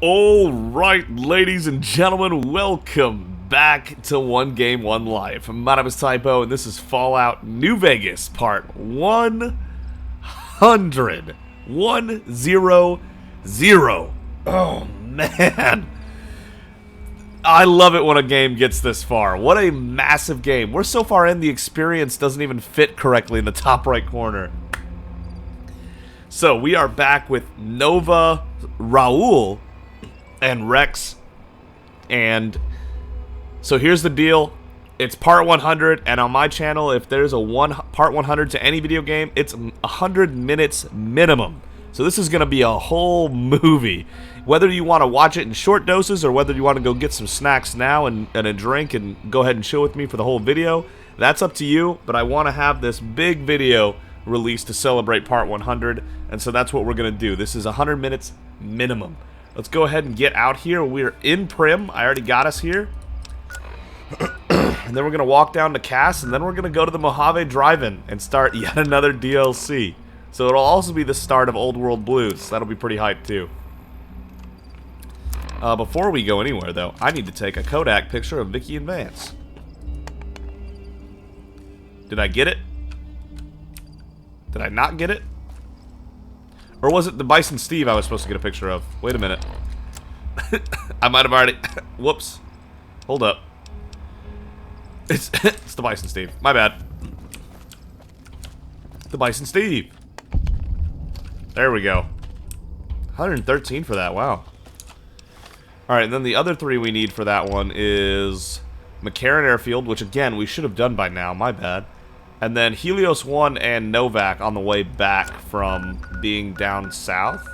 Alright, ladies and gentlemen, welcome back to 1Game1Life. My name is Typo, and this is Fallout New Vegas, part 100. 100. Oh, man. I love it when a game gets this far. What a massive game. We're so far in, the experience doesn't even fit correctly in the top right corner. So, we are back with Nova, Raul, and Rex, and so here's the deal. It's part 100, and on my channel, if there's a part 100 to any video game, it's 100 minutes minimum. So this is going to be a whole movie. Whether you want to watch it in short doses, or whether you want to go get some snacks now and a drink and go ahead and chill with me for the whole video, that's up to you, but I want to have this big video released to celebrate part 100, and so that's what we're going to do. This is 100 minutes minimum. Let's go ahead and get out here. We're in Prim. I already got us here. And then we're going to walk down to Cass, and then we're going to go to the Mojave Drive-In and start yet another DLC. So it'll also be the start of Old World Blues. That'll be pretty hyped, too. Before we go anywhere, though, I need to take a Kodak picture of Vicky and Vance. Did I get it? Did I not get it? Or was it the Bison Steve I was supposed to get a picture of? Wait a minute. I might have already... Whoops. Hold up. It's the Bison Steve. My bad. The Bison Steve. There we go. 113 for that. Wow. Alright, and then the other three we need for that one is McCarran Airfield, which again, we should have done by now. My bad. And then Helios 1 and Novak on the way back from being down south.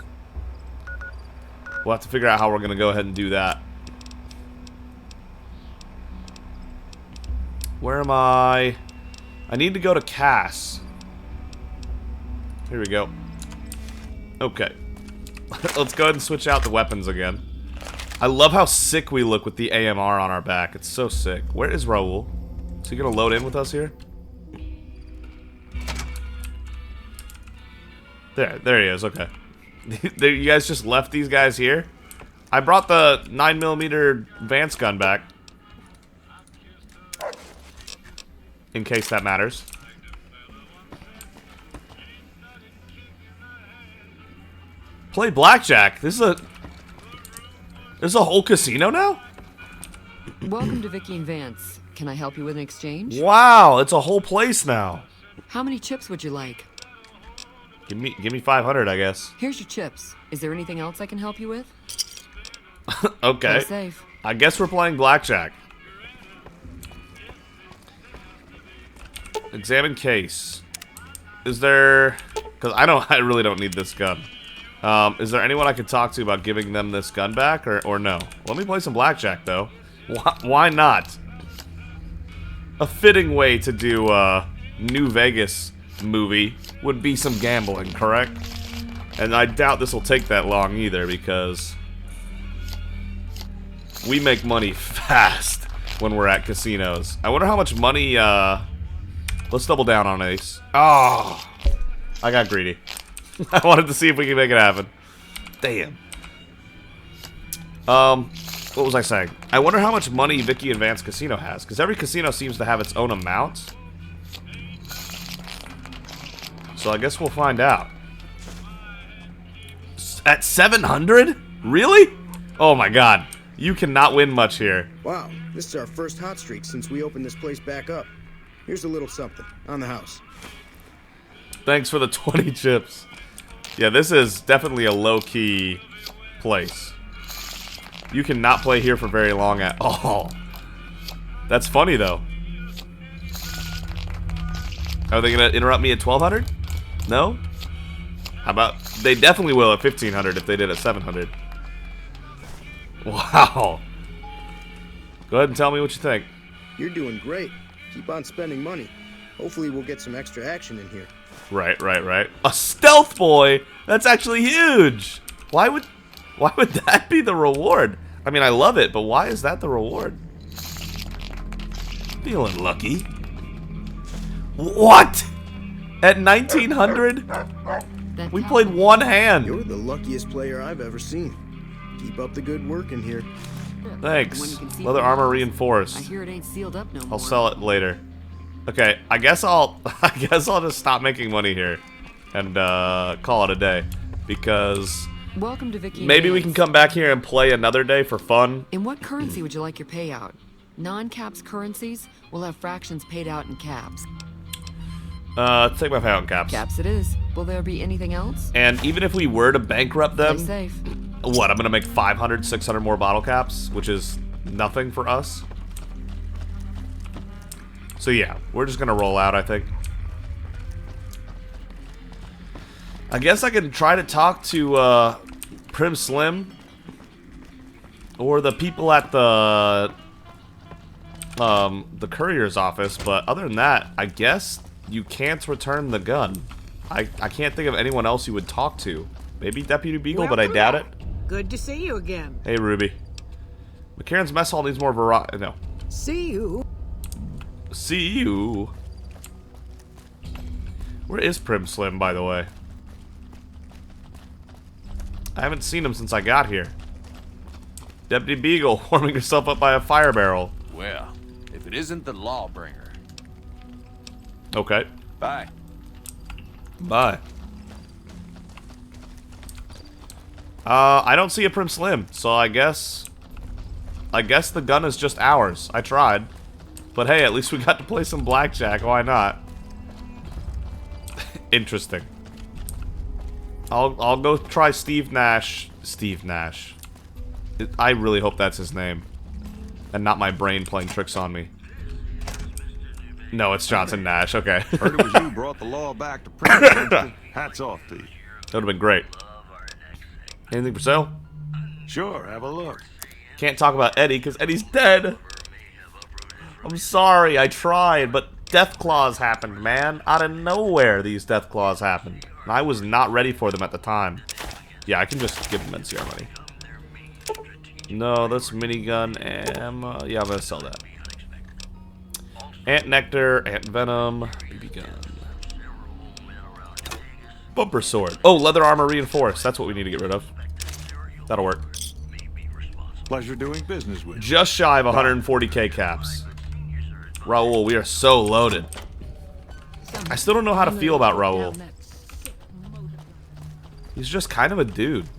We'll have to figure out how we're going to go ahead and do that. Where am I? I need to go to Cass. Here we go. Okay. Let's go ahead and switch out the weapons again. I love how sick we look with the AMR on our back. It's so sick. Where is Raul? Is he going to load in with us here? There he is, okay. You guys just left these guys here? I brought the 9mm Vance gun back. In case that matters. Play blackjack. There's a whole casino now? Welcome to Vicky and Vance. Can I help you with an exchange? Wow, it's a whole place now. How many chips would you like? Give me 500, I guess. Here's your chips. Is there anything else I can help you with? Okay. Play safe. I guess we're playing blackjack. Examine case. Is there... Because I really don't need this gun. Is there anyone I could talk to about giving them this gun back, or no? Let me play some blackjack, though. Why not? A fitting way to do a New Vegas movie would be some gambling, correct? And I doubt this will take that long either, because we make money fast when we're at casinos. I wonder how much money, let's double down on Ace. Oh, I got greedy. I wanted to see if we can make it happen. Damn. What was I saying? I wonder how much money Vicky and Vance Casino has, because every casino seems to have its own amount. So I guess we'll find out. At 700? Really? Oh my god. You cannot win much here. Wow, this is our first hot streak since we opened this place back up. Here's a little something on the house. Thanks for the 20 chips. Yeah, this is definitely a low-key place. You cannot play here for very long at all. That's funny, though. Are they going to interrupt me at 1200? No? How about... They definitely will at 1500 if they did at 700. Wow. Go ahead and tell me what you think. You're doing great. Keep on spending money. Hopefully we'll get some extra action in here. Right. A stealth boy? That's actually huge. Why would that be the reward? I mean, I love it, but why is that the reward? Feeling lucky. What? At 1900? We played one hand. You're the luckiest player I've ever seen. Keep up the good work in here. Thanks. When you can see Leather through armor it. I reinforced. hear it ain't sealed up no more. I'll sell it later. Okay, I guess I'll just stop making money here and call it a day, because Welcome to Vicky maybe we Vance. can come back here and play another day for fun. In what currency would you like your payout? Non-caps currencies will have fractions paid out in caps. Take my payout in caps. Caps it is. Will there be anything else? And even if we were to bankrupt Play them, safe. what, I'm gonna make 500, 600 more bottle caps, which is nothing for us. So yeah, we're just gonna roll out, I think. I guess I can try to talk to Prim Slim or the people at the courier's office, but other than that, I guess you can't return the gun. I can't think of anyone else you would talk to. Maybe Deputy Beagle, but I doubt it. Good to see you again. Hey, Ruby. McCarran's mess hall needs more variety. No. See you. See you. Where is Prim Slim, by the way? I haven't seen him since I got here. Deputy Beagle, warming yourself up by a fire barrel. Well, if it isn't the lawbringer. Okay. Bye. Bye. I don't see a Prim Slim, so I guess the gun is just ours. I tried. But hey, at least we got to play some blackjack. Why not? Interesting. I'll go try Steve Nash. Steve Nash. I really hope that's his name, and not my brain playing tricks on me. No, it's Johnson Nash. Okay. Heard it was you who brought the law back to print. Hats off to you. That would have been great. Anything for sale? Sure, have a look. Can't talk about Eddie because Eddie's dead. I'm sorry, I tried, but death claws happened, man. Out of nowhere, these death claws happened. And I was not ready for them at the time. Yeah, I can just give him NCR money. No, that's minigun ammo. Yeah, I'm gonna sell that. Ant Nectar, Ant Venom, BB gun. Bumper sword. Oh, leather armor reinforced. That's what we need to get rid of. That'll work. Pleasure doing business with you. Just shy of 140k caps. Raul, we are so loaded. I still don't know how to feel about Raul. He's just kind of a dude.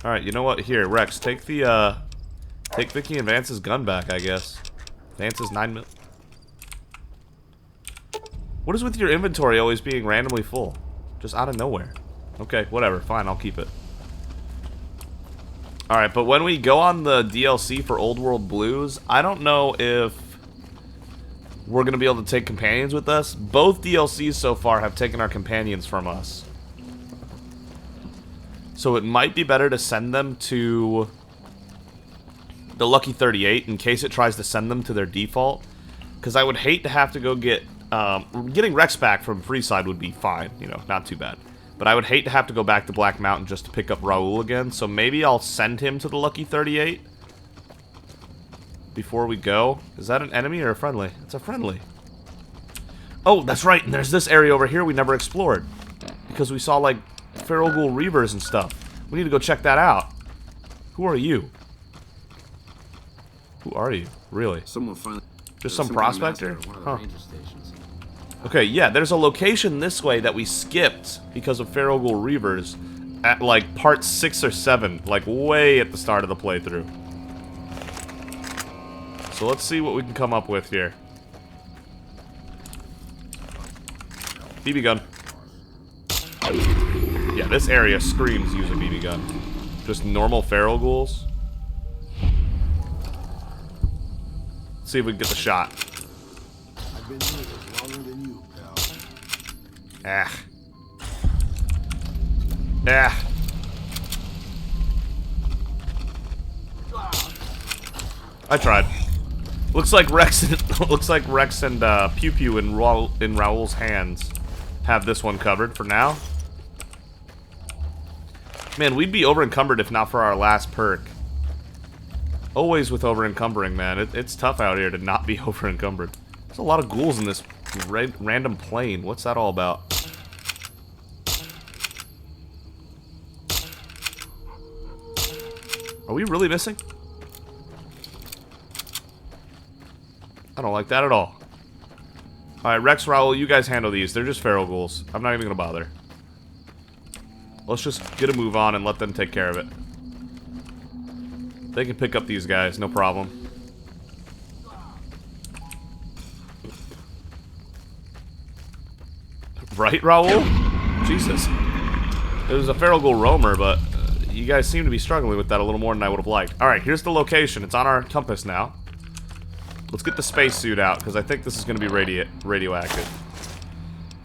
Alright, you know what? Here, Rex, take Vicky and Vance's gun back, I guess. Vance's 9mm. What is with your inventory always being randomly full? Just out of nowhere. Okay, whatever. Fine, I'll keep it. Alright, but when we go on the DLC for Old World Blues, I don't know if we're going to be able to take companions with us. Both DLCs so far have taken our companions from us. So it might be better to send them to the Lucky 38 in case it tries to send them to their default. Because I would hate to have to go get... getting Rex back from Freeside would be fine, you know, not too bad. But I would hate to have to go back to Black Mountain just to pick up Raul again. So maybe I'll send him to the Lucky 38 before we go. Is that an enemy or a friendly? It's a friendly. Oh, that's right. And there's this area over here we never explored. Because we saw, like, Feral Ghoul Reavers and stuff. We need to go check that out. Who are you? Who are you? Really? Someone finally. Just some prospector? Huh. Okay, yeah, there's a location this way that we skipped because of Feral Ghoul Reavers at, like, part 6 or 7, like, way at the start of the playthrough. So let's see what we can come up with here. BB gun. Yeah, this area screams use a BB gun. Just normal feral ghouls. Let's see if we can get the shot. I've been here longer than you, pal. Ah. Ah. I tried. Looks like Rex and Pew Pew in Raul's hands have this one covered for now. Man, we'd be over-encumbered if not for our last perk. Always with over-encumbering, man. It's tough out here to not be over-encumbered. There's a lot of ghouls in this random plane. What's that all about? Are we really missing? I don't like that at all. Alright, Rex, Raoul, you guys handle these. They're just feral ghouls. I'm not even gonna bother. Let's just get a move on and let them take care of it. They can pick up these guys, no problem. Right, Raoul? Jesus. It was a feral ghoul roamer, but you guys seem to be struggling with that a little more than I would have liked. Alright, here's the location. It's on our compass now. Let's get the spacesuit out, because I think this is going to be radioactive.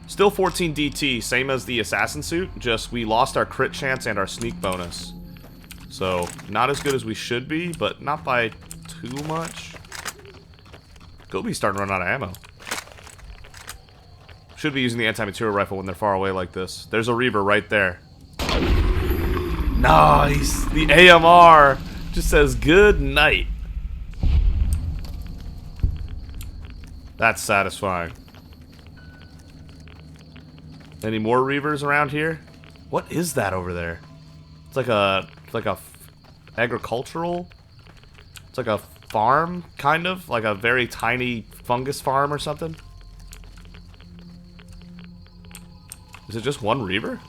Still 14 DT, same as the assassin suit, just we lost our crit chance and our sneak bonus. So, not as good as we should be, but not by too much. Gobi's starting to run out of ammo. Should be using the anti-material rifle when they're far away like this. There's a Reaver right there. Nice! The AMR just says good night. That's satisfying. Any more Reavers around here? What is that over there? It's like a agricultural. It's like a farm, kind of like a very tiny fungus farm or something. Is it just one Reaver?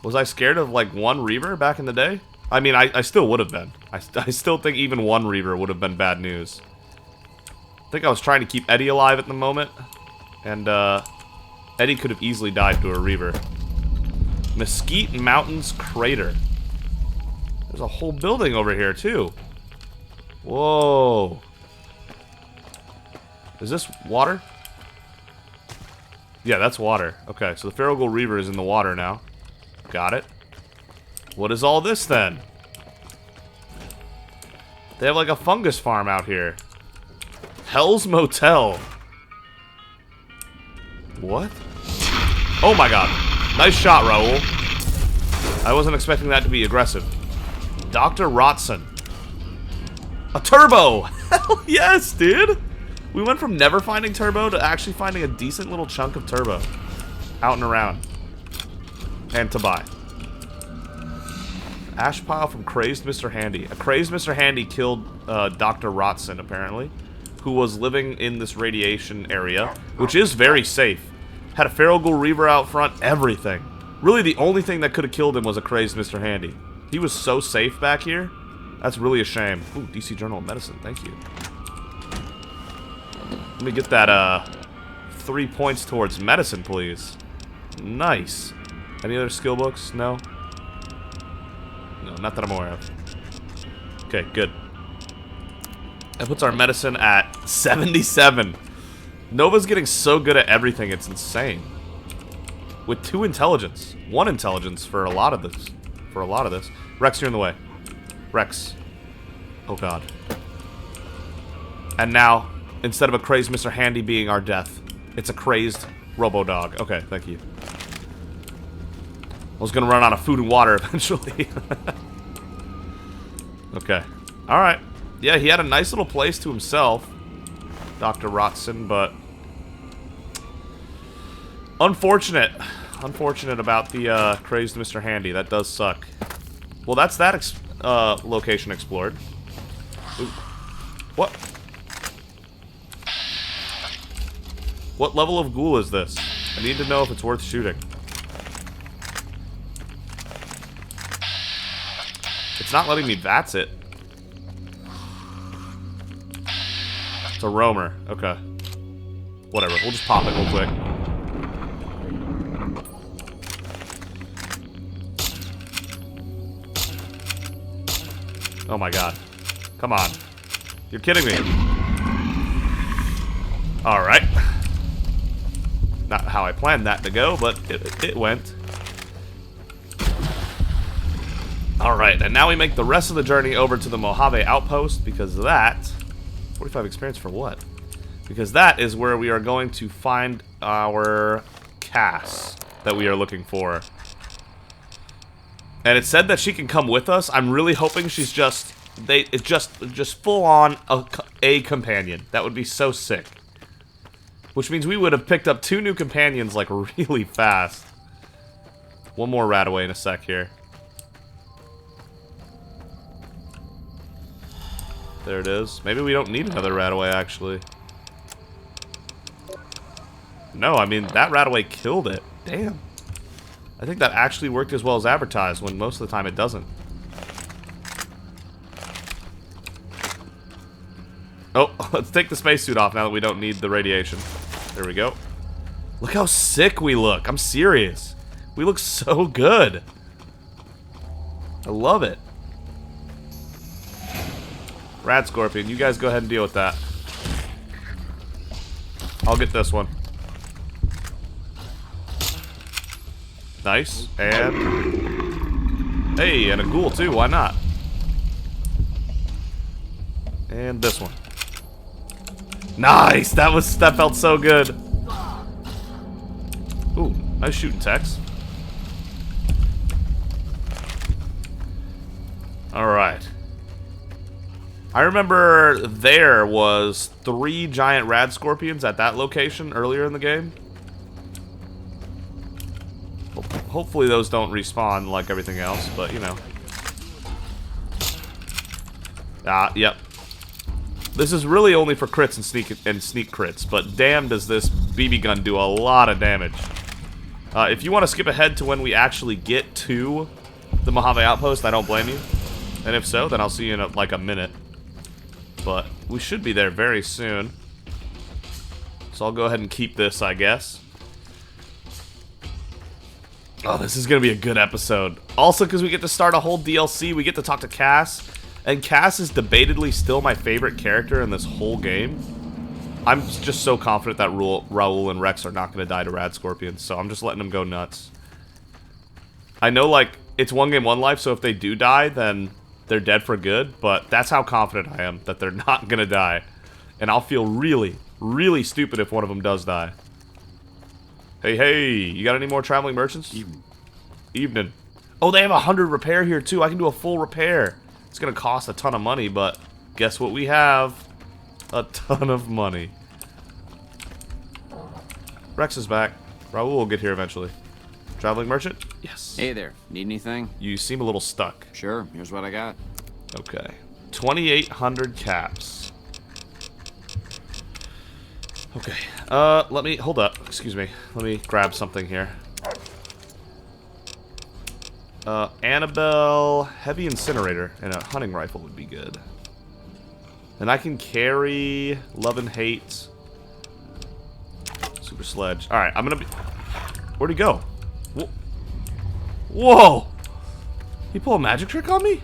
Was I scared of like one Reaver back in the day? I mean, I still would have been. I still think even one Reaver would have been bad news. I think I was trying to keep Eddie alive at the moment. And, Eddie could have easily died to a Reaver. Mesquite Mountains Crater. There's a whole building over here, too. Whoa. Is this water? Yeah, that's water. Okay, so the feral ghoul Reaver is in the water now. Got it. What is all this, then? They have, like, a fungus farm out here. Hell's Motel. What? Oh my god. Nice shot, Raoul. I wasn't expecting that to be aggressive. Dr. Rotson. A turbo! Hell yes, dude! We went from never finding turbo to actually finding a decent little chunk of turbo. Out and around. And to buy. Ash pile from Crazed Mr. Handy. A Crazed Mr. Handy killed Dr. Rotson, apparently, who was living in this radiation area, which is very safe. Had a feral ghoul Reaver out front, everything. Really, the only thing that could have killed him was a Crazed Mr. Handy. He was so safe back here. That's really a shame. Ooh, DC Journal of Medicine, thank you. Let me get that, 3 points towards medicine, please. Nice. Any other skill books? No? No, not that I'm aware of. Okay, good. That puts our medicine at 77. Nova's getting so good at everything, it's insane. With 2 intelligence. 1 intelligence for a lot of this. Rex, you're in the way. Rex. Oh god. And now, instead of a crazed Mr. Handy being our death, it's a crazed Robo-Dog. Okay, thank you. I was gonna run out of food and water eventually. Okay. Alright. Yeah, he had a nice little place to himself, Dr. Rotson, but unfortunate. Unfortunate about the crazed Mr. Handy. That does suck. Well, that's that location explored. Ooh. What? What level of ghoul is this? I need to know if it's worth shooting. It's not letting me VATS it. It's a roamer. Okay. Whatever. We'll just pop it real quick. Oh my god. Come on. You're kidding me. Alright. Not how I planned that to go, but it went. Alright, and now we make the rest of the journey over to the Mojave Outpost, because that... 45 experience for what? Because that is where we are going to find our Cass that we are looking for. And it said that she can come with us. I'm really hoping she's just... It's just full on a companion. That would be so sick. Which means we would have picked up 2 new companions, like, really fast. One more rat away in a sec here. There it is. Maybe we don't need another Radaway, actually. No, I mean, that Radaway killed it. Damn. I think that actually worked as well as advertised, when most of the time it doesn't. Oh, let's take the spacesuit off now that we don't need the radiation. There we go. Look how sick we look. I'm serious. We look so good. I love it. Rad Scorpion, you guys go ahead and deal with that. I'll get this one. Nice. And... hey, and a ghoul too. Why not? And this one. Nice! That felt so good. Ooh, nice shooting Tex. Alright. I remember there was 3 giant rad scorpions at that location earlier in the game. Hopefully those don't respawn like everything else, but you know. Yep. This is really only for crits and sneak crits, but damn does this BB gun do a lot of damage. If you want to skip ahead to when we actually get to the Mojave Outpost, I don't blame you. And if so, then I'll see you in like a minute. But we should be there very soon. So I'll go ahead and keep this, I guess. Oh, this is going to be a good episode. Also, because we get to start a whole DLC, we get to talk to Cass. And Cass is debatedly still my favorite character in this whole game. I'm just so confident that Raul and Rex are not going to die to Rad Scorpions, so I'm just letting them go nuts. I know, like, it's 1Game1Life, so if they do die, then they're dead for good, but that's how confident I am that they're not going to die. And I'll feel really, really stupid if one of them does die. Hey, you got any more traveling merchants? Evening. Oh, they have 100 repair here, too. I can do a full repair. It's going to cost a ton of money, but guess what we have? A ton of money. Rex is back. Raul will get here eventually. Traveling merchant? Yes. Hey there. Need anything? You seem a little stuck. Sure. Here's what I got. Okay. 2,800 caps. Okay. Let me... hold up. Excuse me. Let me grab something here. Annabelle, heavy incinerator, and a hunting rifle would be good. And I can carry love and hate. Super sledge. Alright, I'm gonna be... where'd he go? Whoa! He pulled a magic trick on me?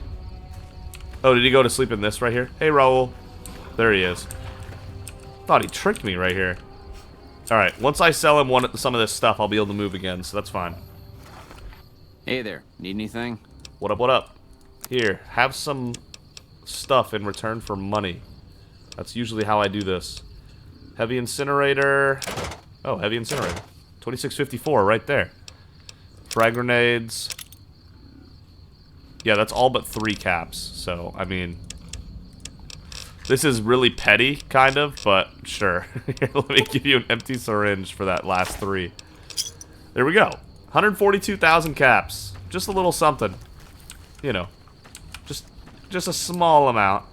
Oh, did he go to sleep in this right here? Hey, Raul. There he is. Thought he tricked me right here. Alright, once I sell him some of this stuff, I'll be able to move again, so that's fine. Hey there. Need anything? What up, what up? Here, have some stuff in return for money. That's usually how I do this. Heavy incinerator. Oh, heavy incinerator. 2654 right there. Frag grenades. Yeah, that's all but 3 caps. So, I mean, this is really petty, kind of, but sure. Here, let me give you an empty syringe for that last 3. There we go. 142,000 caps. Just a little something. You know. Just a small amount.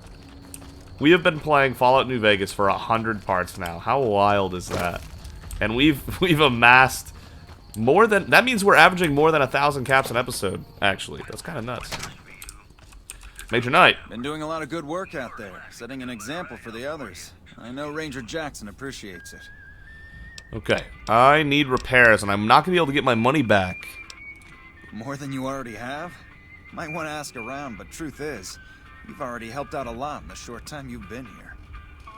We have been playing Fallout New Vegas for 100 parts now. How wild is that? And we've amassed more than... that means we're averaging more than 1,000 caps an episode, actually. That's kind of nuts. Major Knight. Been doing a lot of good work out there, setting an example for the others. I know Ranger Jackson appreciates it. Okay. I need repairs, and I'm not going to be able to get my money back. More than you already have? Might want to ask around, but truth is, you've already helped out a lot in the short time you've been here.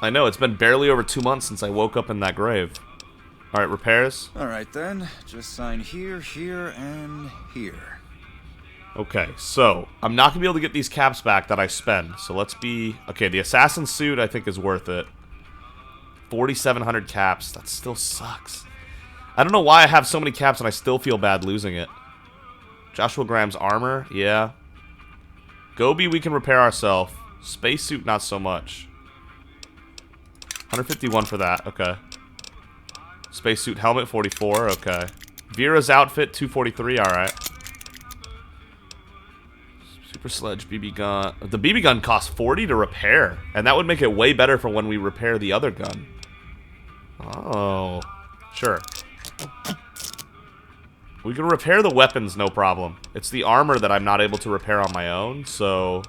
I know, it's been barely over 2 months since I woke up in that grave. Alright, repairs? Alright then, just sign here, here, and here. Okay, so, I'm not going to be able to get these caps back that I spend, so let's be... okay, the assassin suit I think is worth it. 4,700 caps, that still sucks. I don't know why I have so many caps and I still feel bad losing it. Joshua Graham's armor, yeah. Gobi we can repair ourselves. Spacesuit, not so much. 151 for that, okay. Spacesuit helmet, 44, okay. Vera's outfit, 243, alright. Super Sledge, BB gun. The BB gun costs 40 to repair, and that would make it way better for when we repair the other gun. Oh, sure. We can repair the weapons, no problem. It's the armor that I'm not able to repair on my own, so...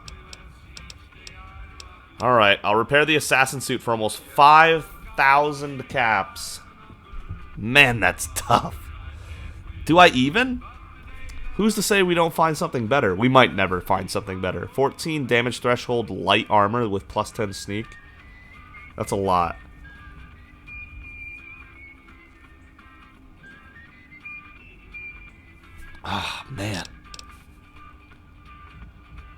Alright, I'll repair the assassin suit for almost 5,000 caps. Man, that's tough. Do I even? Who's to say we don't find something better? We might never find something better. 14 damage threshold light armor with plus 10 sneak. That's a lot. Ah, man.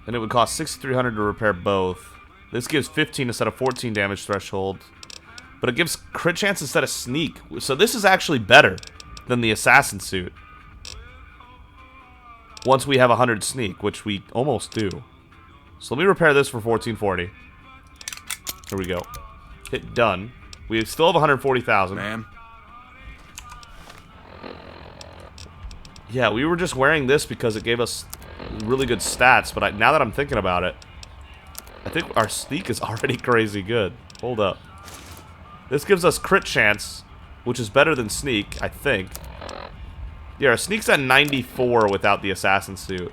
And it would cost 6,300 to repair both. This gives 15 instead of 14 damage threshold. But it gives crit chance instead of sneak. So this is actually better than the assassin suit. Once we have 100 sneak, which we almost do. So let me repair this for 1440. Here we go. Hit done. We still have 140,000. Man. Yeah, we were just wearing this because it gave us really good stats, but now that I'm thinking about it, I think our sneak is already crazy good. Hold up. This gives us crit chance, which is better than sneak, I think. Yeah, our sneak's at 94 without the assassin suit.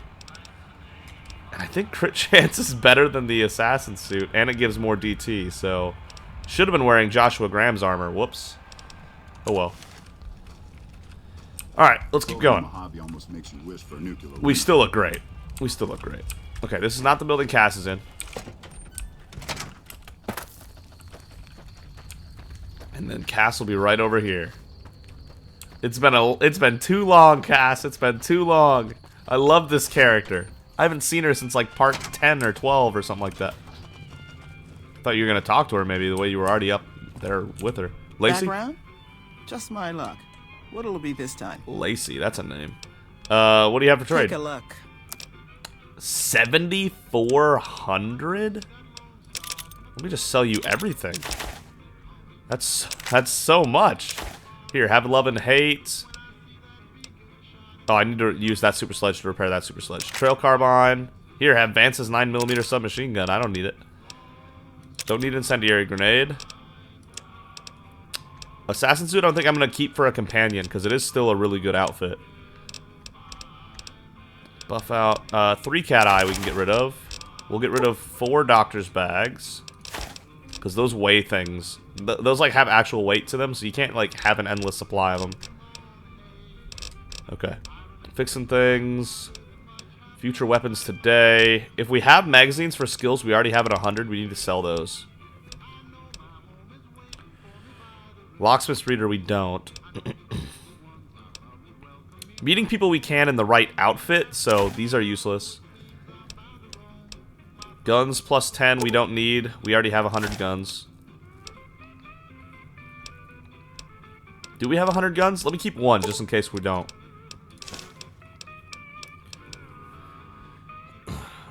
And I think crit chance is better than the assassin suit, and it gives more DT, so... Should have been wearing Joshua Graham's armor. Whoops. Oh well. Alright, let's keep going. Hobby almost makes you wish for a nuclear We still look great. We still look great. Okay, this is not the building Cass is in. And then Cass will be right over here. It's been too long, Cass. It's been too long. I love this character. I haven't seen her since like part 10 or 12 or something like that. Thought you were gonna talk to her maybe the way you were already up there with her. Lacey? Background? Just my luck. What'll it be this time? Lacey, that's a name. What do you have for trade? Take a look. 7,400? Let me just sell you everything. That's so much. Here, have love and hate. Oh, I need to use that super sledge to repair that super sledge. Trail carbine. Here, have Vance's 9mm submachine gun. I don't need it. Don't need incendiary grenade. Assassin suit I don't think I'm going to keep for a companion because it is still a really good outfit. Buff out. 3 cat eye we can get rid of. We'll get rid of 4 doctor's bags. Because those weigh things. Those like have actual weight to them, so you can't like have an endless supply of them. Okay. Fixing things. Future weapons today. If we have magazines for skills we already have at 100, we need to sell those. Locksmith's reader we don't. Meeting people we can in the right outfit, so these are useless. Guns plus 10 we don't need. We already have 100 guns. Do we have 100 guns? Let me keep 1 just in case we don't.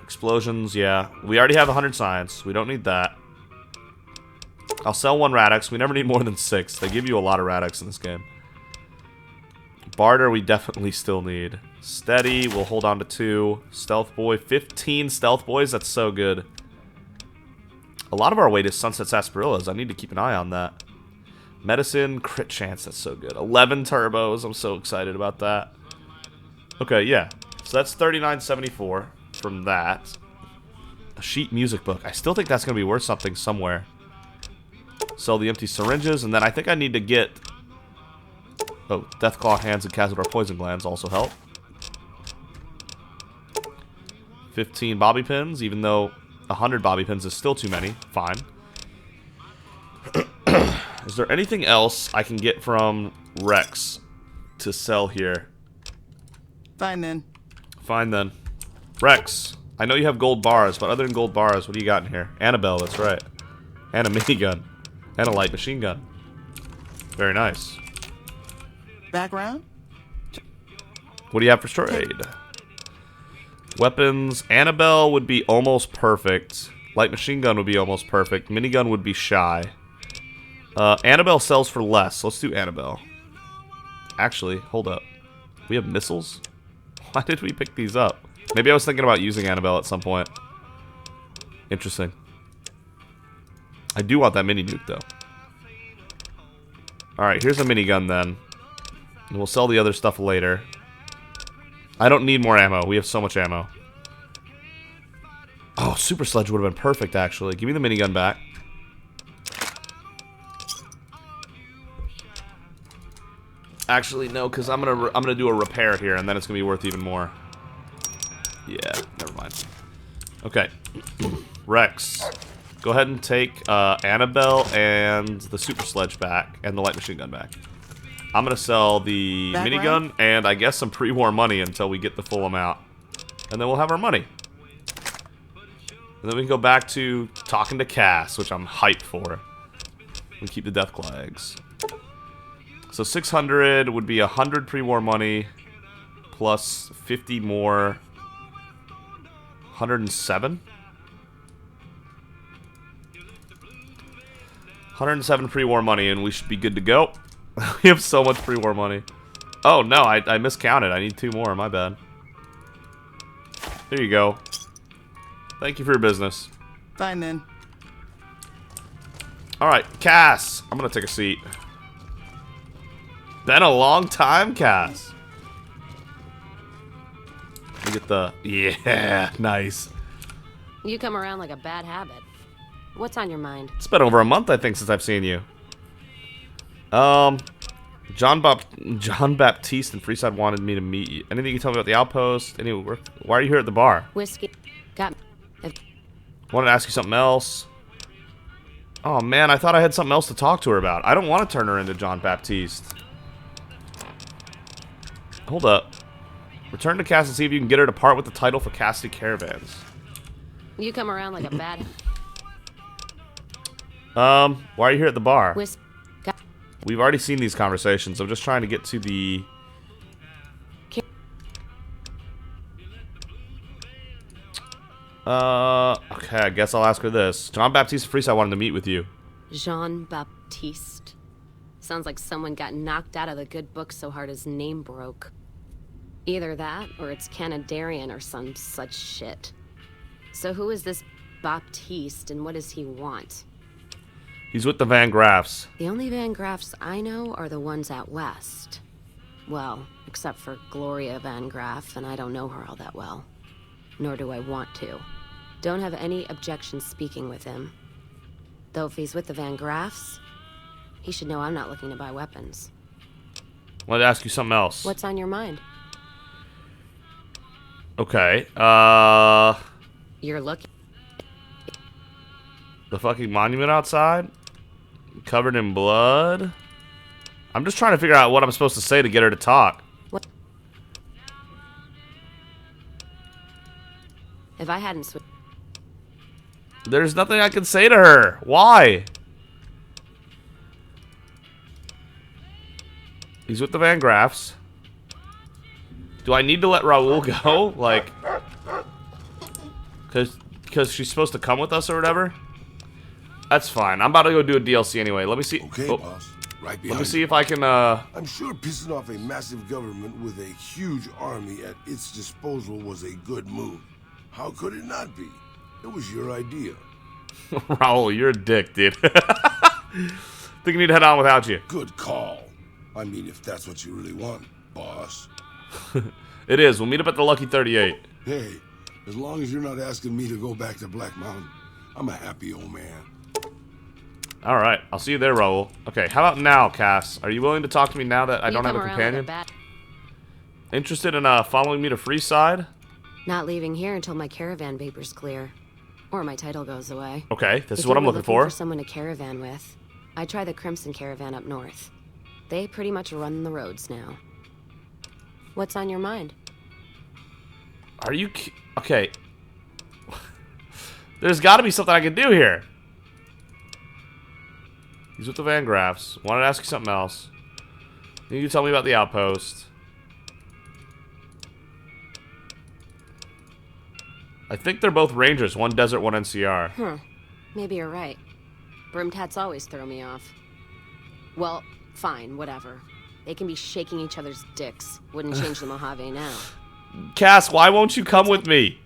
Explosions, yeah. We already have 100 science. We don't need that. I'll sell 1 Radix. We never need more than 6. They give you a lot of Radix in this game. Barter we definitely still need. Steady, we'll hold on to 2. Stealth Boy, 15 Stealth Boys. That's so good. A lot of our weight is Sunset Sarsaparillas. I need to keep an eye on that. Medicine, crit chance. That's so good. 11 turbos. I'm so excited about that. Okay, yeah. So that's 39.74 from that. A sheet music book. I still think that's going to be worth something somewhere. Sell the empty syringes, and then I think I need to get... Oh, Deathclaw hands and Cazador poison glands also help. 15 bobby pins, even though 100 bobby pins is still too many. Fine. Is there anything else I can get from Rex to sell here? Fine then. Fine then. Rex, I know you have gold bars, but other than gold bars, what do you got in here? Annabelle, that's right. And a minigun. And a light machine gun. Very nice. Background? What do you have for trade? Weapons. Annabelle would be almost perfect. Light machine gun would be almost perfect. Minigun would be shy. Annabelle sells for less. Let's do Annabelle. Actually, hold up. We have missiles? Why did we pick these up? Maybe I was thinking about using Annabelle at some point. Interesting. I do want that mini nuke, though. Alright, here's a minigun, then. And we'll sell the other stuff later. I don't need more ammo. We have so much ammo. Oh, Super Sledge would have been perfect, actually. Give me the minigun back. Actually, no, because I'm gonna do a repair here, and then it's gonna be worth even more. Yeah, never mind. Okay, Rex, go ahead and take Annabelle and the Super Sledge back, and the light machine gun back. I'm gonna sell the minigun and I guess some pre-war money until we get the full amount, and then we'll have our money. And then we can go back to talking to Cass, which I'm hyped for. We keep the death claw eggs. So 600 would be 100 pre-war money plus 50 more. 107? 107 pre-war money, and we should be good to go. We have so much pre-war money. Oh, no, I miscounted. I need 2 more. My bad. There you go. Thank you for your business. Fine, then. Alright, Cass. I'm gonna take a seat. Been a long time, Cass. Let me get the... Yeah, nice. You come around like a bad habit. What's on your mind? It's been over a month, I think, since I've seen you. John Baptiste and Freeside wanted me to meet you. Anything you can tell me about the outpost? Anyway, why are you here at the bar? Whiskey. Got... Wanted to ask you something else. Oh, man, I thought I had something else to talk to her about. I don't want to turn her into John Baptiste. Hold up. Return to Cass and see if you can get her to part with the title for Cassidy Caravans. You come around like a bad... Why are you here at the bar? Got... We've already seen these conversations. I'm just trying to get to the... Okay, I guess I'll ask her this. John Baptiste Freeside wanted to meet with you. Jean Baptiste. Sounds like someone got knocked out of the good book so hard his name broke. Either that, or it's Canadarian or some such shit. So who is this Baptiste, and what does he want? He's with the Van Graffs. The only Van Graffs I know are the ones out west. Well, except for Gloria Van Graff, and I don't know her all that well. Nor do I want to. Don't have any objection speaking with him. Though if he's with the Van Graffs, he should know I'm not looking to buy weapons. I wanted to ask you something else. What's on your mind? Okay, You're looking... the fucking monument outside? Covered in blood? I'm just trying to figure out what I'm supposed to say to get her to talk. What? If I hadn't There's nothing I can say to her. Why? He's with the Van Graffs. Do I need to let Raoul go? Like, because she's supposed to come with us or whatever? That's fine. I'm about to go do a DLC anyway. Let me see. Okay, boss. Right behind Let me see you. if I can, I'm sure pissing off a massive government with a huge army at its disposal was a good move. How could it not be? It was your idea. Raoul, you're a dick, dude. Think you need to head on without you. Good call. I mean, if that's what you really want, boss. It is. We'll meet up at the Lucky 38. Hey, as long as you're not asking me to go back to Black Mountain, I'm a happy old man. Alright, I'll see you there, Raoul. Okay, how about now, Cass? Are you willing to talk to me now that I don't have a companion? Interested in following me to Freeside? Not leaving here until my caravan vapor's clear. Or my title goes away. Okay, this is If what you I'm were looking for. Someone to caravan with. I try the Crimson Caravan up north. They pretty much run the roads now. What's on your mind? Are you... Okay. There's got to be something I can do here. He's with the Van Graffs. Wanted to ask you something else. You can tell me about the outpost. I think they're both Rangers. One Desert, one NCR. Huh. Maybe you're right. Brimtats always throw me off. Well, fine, whatever. They can be shaking each other's dicks. Wouldn't change the Mojave now. Cass, why won't you come with me?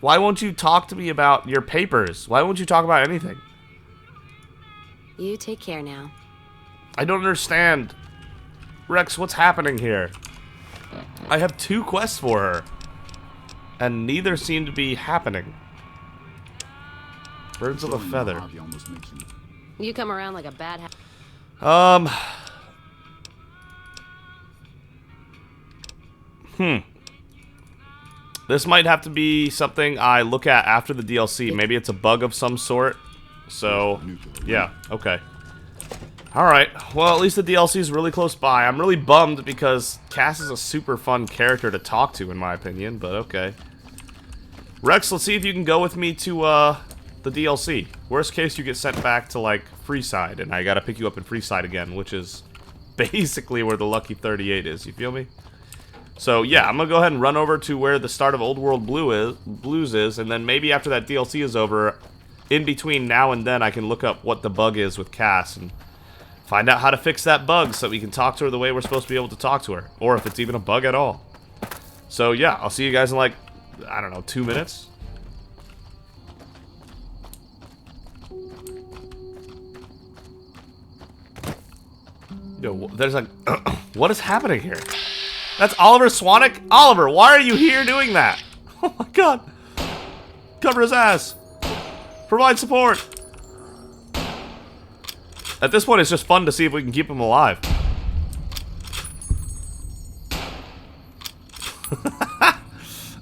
Why won't you talk to me about your papers? Why won't you talk about anything? You take care now. I don't understand. Rex, what's happening here? I have 2 quests for her, and neither seem to be happening. Birds of a feather. You come around like a bad This might have to be something I look at after the DLC. Maybe it's a bug of some sort. So, yeah, okay. Alright, well, at least the DLC is really close by. I'm really bummed because Cass is a super fun character to talk to, in my opinion, but okay. Rex, let's see if you can go with me to, the DLC. Worst case, you get sent back to, like, Freeside, and I gotta pick you up in Freeside again, which is basically where the Lucky 38 is, you feel me? So, yeah, I'm gonna go ahead and run over to where the start of Old World Blues is, and then maybe after that DLC is over, in between now and then, I can look up what the bug is with Cass, and find out how to fix that bug so we can talk to her the way we're supposed to be able to talk to her. Or if it's even a bug at all. So, yeah, I'll see you guys in, like, I don't know, 2 minutes? Yo, there's like... what is happening here? That's Oliver Swanek? Oliver, why are you here doing that? Oh my god. Cover his ass. Provide support. At this point, it's just fun to see if we can keep him alive.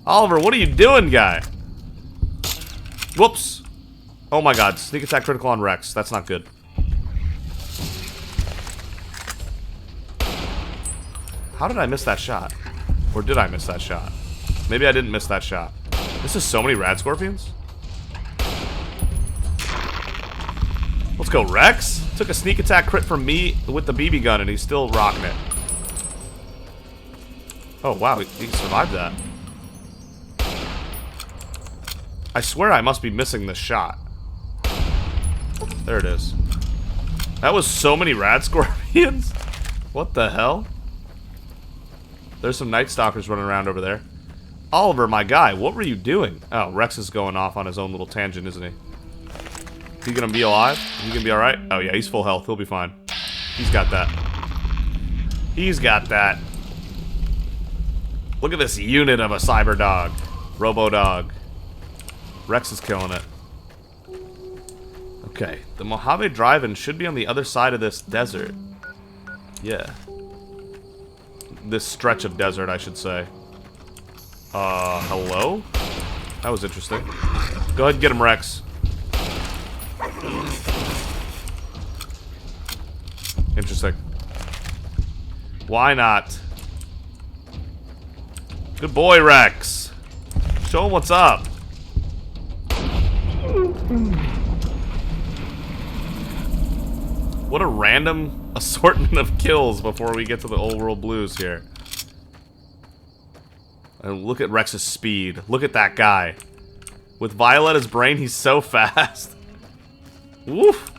Oliver, what are you doing, guy? Whoops. Oh my god, sneak attack critical on Rex. That's not good. How did I miss that shot? Or did I miss that shot? Maybe I didn't miss that shot. This is so many rad scorpions. Let's go, Rex. Took a sneak attack crit from me with the BB gun, and he's still rocking it. Oh, wow. He survived that. I swear I must be missing this shot. There it is. That was so many rad scorpions. What the hell? There's some Night Stalkers running around over there. Oliver, my guy, what were you doing? Oh, Rex is going off on his own little tangent, isn't he? Is he gonna be alive? Is he gonna be alright? Oh yeah, he's full health. He'll be fine. He's got that. He's got that. Look at this unit of a cyber dog. Robo dog. Rex is killing it. Okay, the Mojave Drive-In should be on the other side of this desert. Yeah. This stretch of desert, I should say. Hello? That was interesting. Go ahead and get him, Rex. Interesting. Why not? Good boy, Rex. Show him what's up. What a random assortment of kills before we get to the Old World Blues here. And look at Rex's speed. Look at that guy. With Violetta's brain, he's so fast. Woof.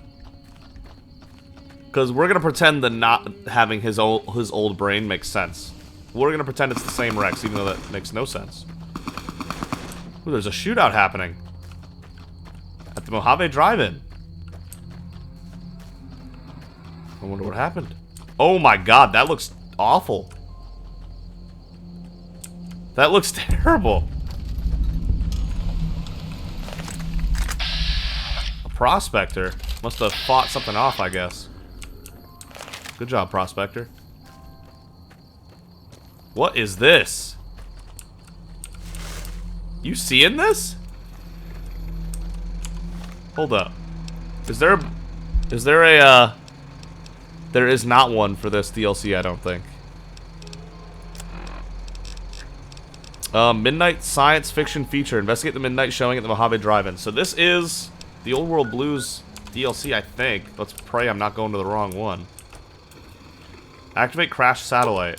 Because we're gonna pretend that not having his old brain makes sense. We're gonna pretend it's the same Rex, even though that makes no sense. Ooh, there's a shootout happening at the Mojave Drive-In. I wonder what happened. Oh my god, that looks awful. That looks terrible. A prospector must have fought something off, I guess. Good job, prospector. What is this? You seeing this? Hold up. Is there a there is not one for this DLC, I don't think. Midnight Science Fiction Feature. Investigate the midnight showing at the Mojave Drive-In. So this is the Old World Blues DLC, I think. Let's pray I'm not going to the wrong one. Activate Crash Satellite.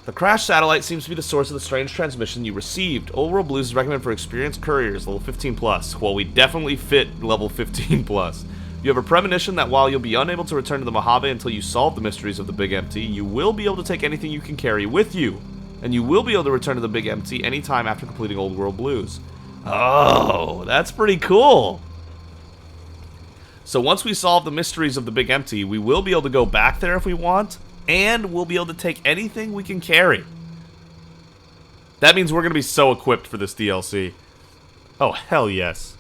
The Crash Satellite seems to be the source of the strange transmission you received. Old World Blues is recommended for experienced couriers, level 15+. Well, we definitely fit level 15+. You have a premonition that while you'll be unable to return to the Mojave until you solve the mysteries of the Big Empty, you will be able to take anything you can carry with you. And you will be able to return to the Big Empty anytime after completing Old World Blues. Oh, that's pretty cool. So once we solve the mysteries of the Big Empty, we will be able to go back there if we want, and we'll be able to take anything we can carry. That means we're going to be so equipped for this DLC. Oh, hell yes.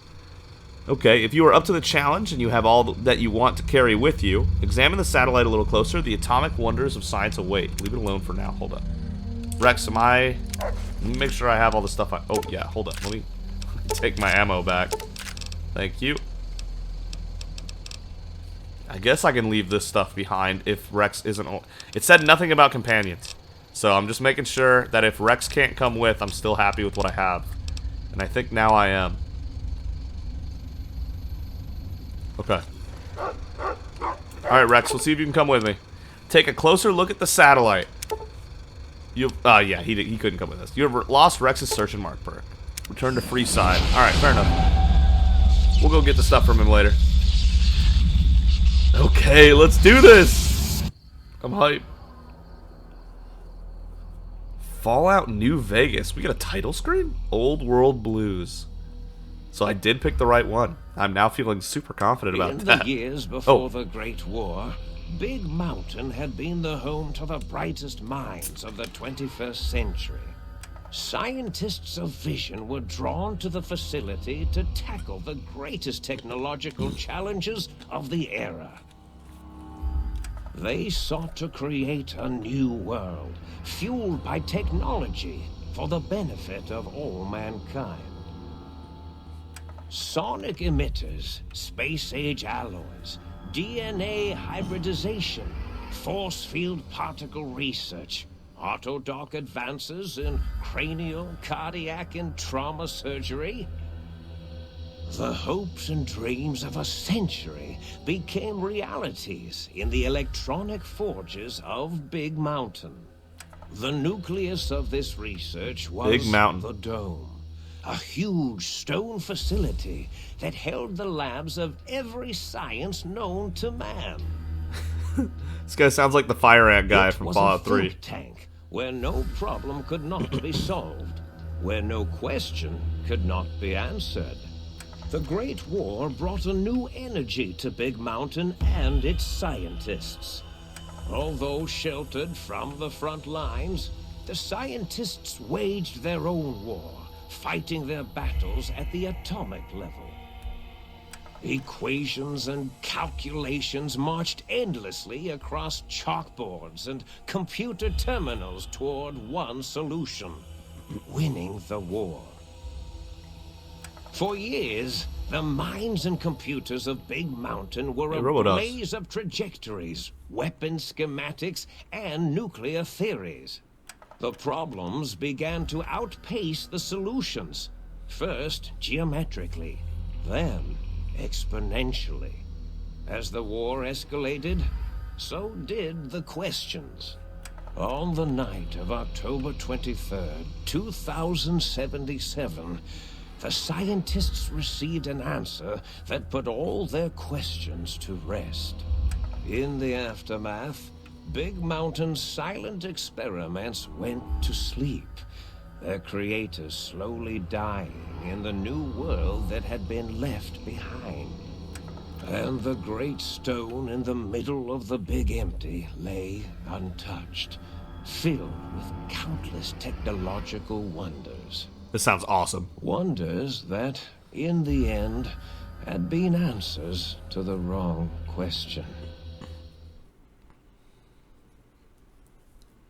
Okay, if you are up to the challenge and you have all that you want to carry with you, examine the satellite a little closer. The atomic wonders of science await. Leave it alone for now. Hold up. Rex, let me make sure I have all the stuff oh, yeah, hold up. Let me take my ammo back. Thank you. I guess I can leave this stuff behind if Rex isn't... It said nothing about companions. So I'm just making sure that if Rex can't come with, I'm still happy with what I have. And I think now I am. Okay. Alright, Rex, we'll see if you can come with me. Take a closer look at the satellite. Yeah, he couldn't come with us. You have lost Rex's search and mark perk. Return to free side. Alright, fair enough. We'll go get the stuff from him later. Okay, let's do this! I'm hyped. Fallout New Vegas. We got a title screen? Old World Blues. So I did pick the right one. I'm now feeling super confident about that. In the years before the Great War, Big Mountain had been the home to the brightest minds of the 21st century. Scientists of vision were drawn to the facility to tackle the greatest technological challenges of the era. They sought to create a new world, fueled by technology for the benefit of all mankind. Sonic emitters, space-age alloys, DNA hybridization, force field particle research, autodoc advances in cranial, cardiac, and trauma surgery. The hopes and dreams of a century became realities in the electronic forges of Big Mountain. The nucleus of this research was Big Mountain. the Dome. A huge stone facility that held the labs of every science known to man. This guy sounds like the fire ant guy It from was Fallout a 3. think tank where no problem could not be solved, where no question could not be answered. The Great War brought a new energy to Big Mountain and its scientists. Although sheltered from the front lines, the scientists waged their own war, fighting their battles at the atomic level. Equations and calculations marched endlessly across chalkboards and computer terminals toward one solution: winning the war. For years, the minds and computers of Big Mountain were a blaze of trajectories, weapon schematics, and nuclear theories. The problems began to outpace the solutions, first geometrically, then exponentially. As the war escalated, so did the questions. On the night of October 23rd, 2077, the scientists received an answer that put all their questions to rest. In the aftermath, Big Mountain's silent experiments went to sleep, their creators slowly dying in the new world that had been left behind. And the great stone in the middle of the Big Empty lay untouched, filled with countless technological wonders. This sounds awesome. Wonders that, in the end, had been answers to the wrong question.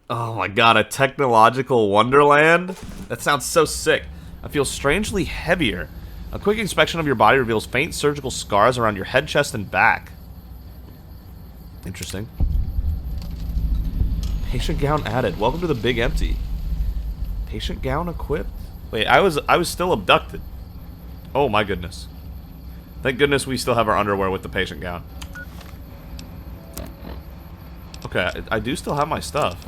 Oh my god, a technological wonderland? That sounds so sick. I feel strangely heavier. A quick inspection of your body reveals faint surgical scars around your head, chest, and back. Interesting. Patient gown added. Welcome to the Big Empty. Patient gown equipped? Wait, I was still abducted. Oh my goodness. Thank goodness we still have our underwear with the patient gown. Okay, I do still have my stuff.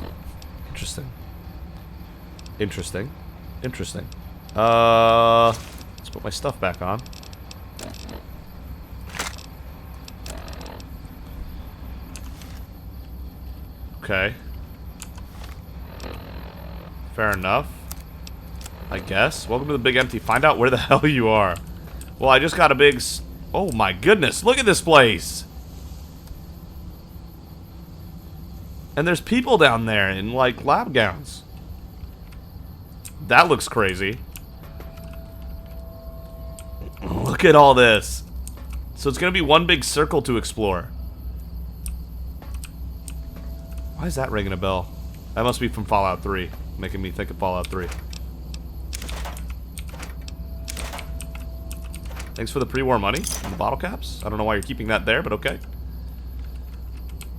Interesting. Interesting. Interesting. Let's put my stuff back on. Okay. Fair enough. I guess. Welcome to the big empty. Find out where the hell you are. Well, I just got a big... Oh my goodness, look at this place! And there's people down there in, like, lab gowns. That looks crazy. Look at all this. So it's gonna be one big circle to explore. Why is that ringing a bell? That must be from Fallout 3. Making me think of Fallout 3. Thanks for the pre-war money and the bottle caps. I don't know why you're keeping that there, but okay.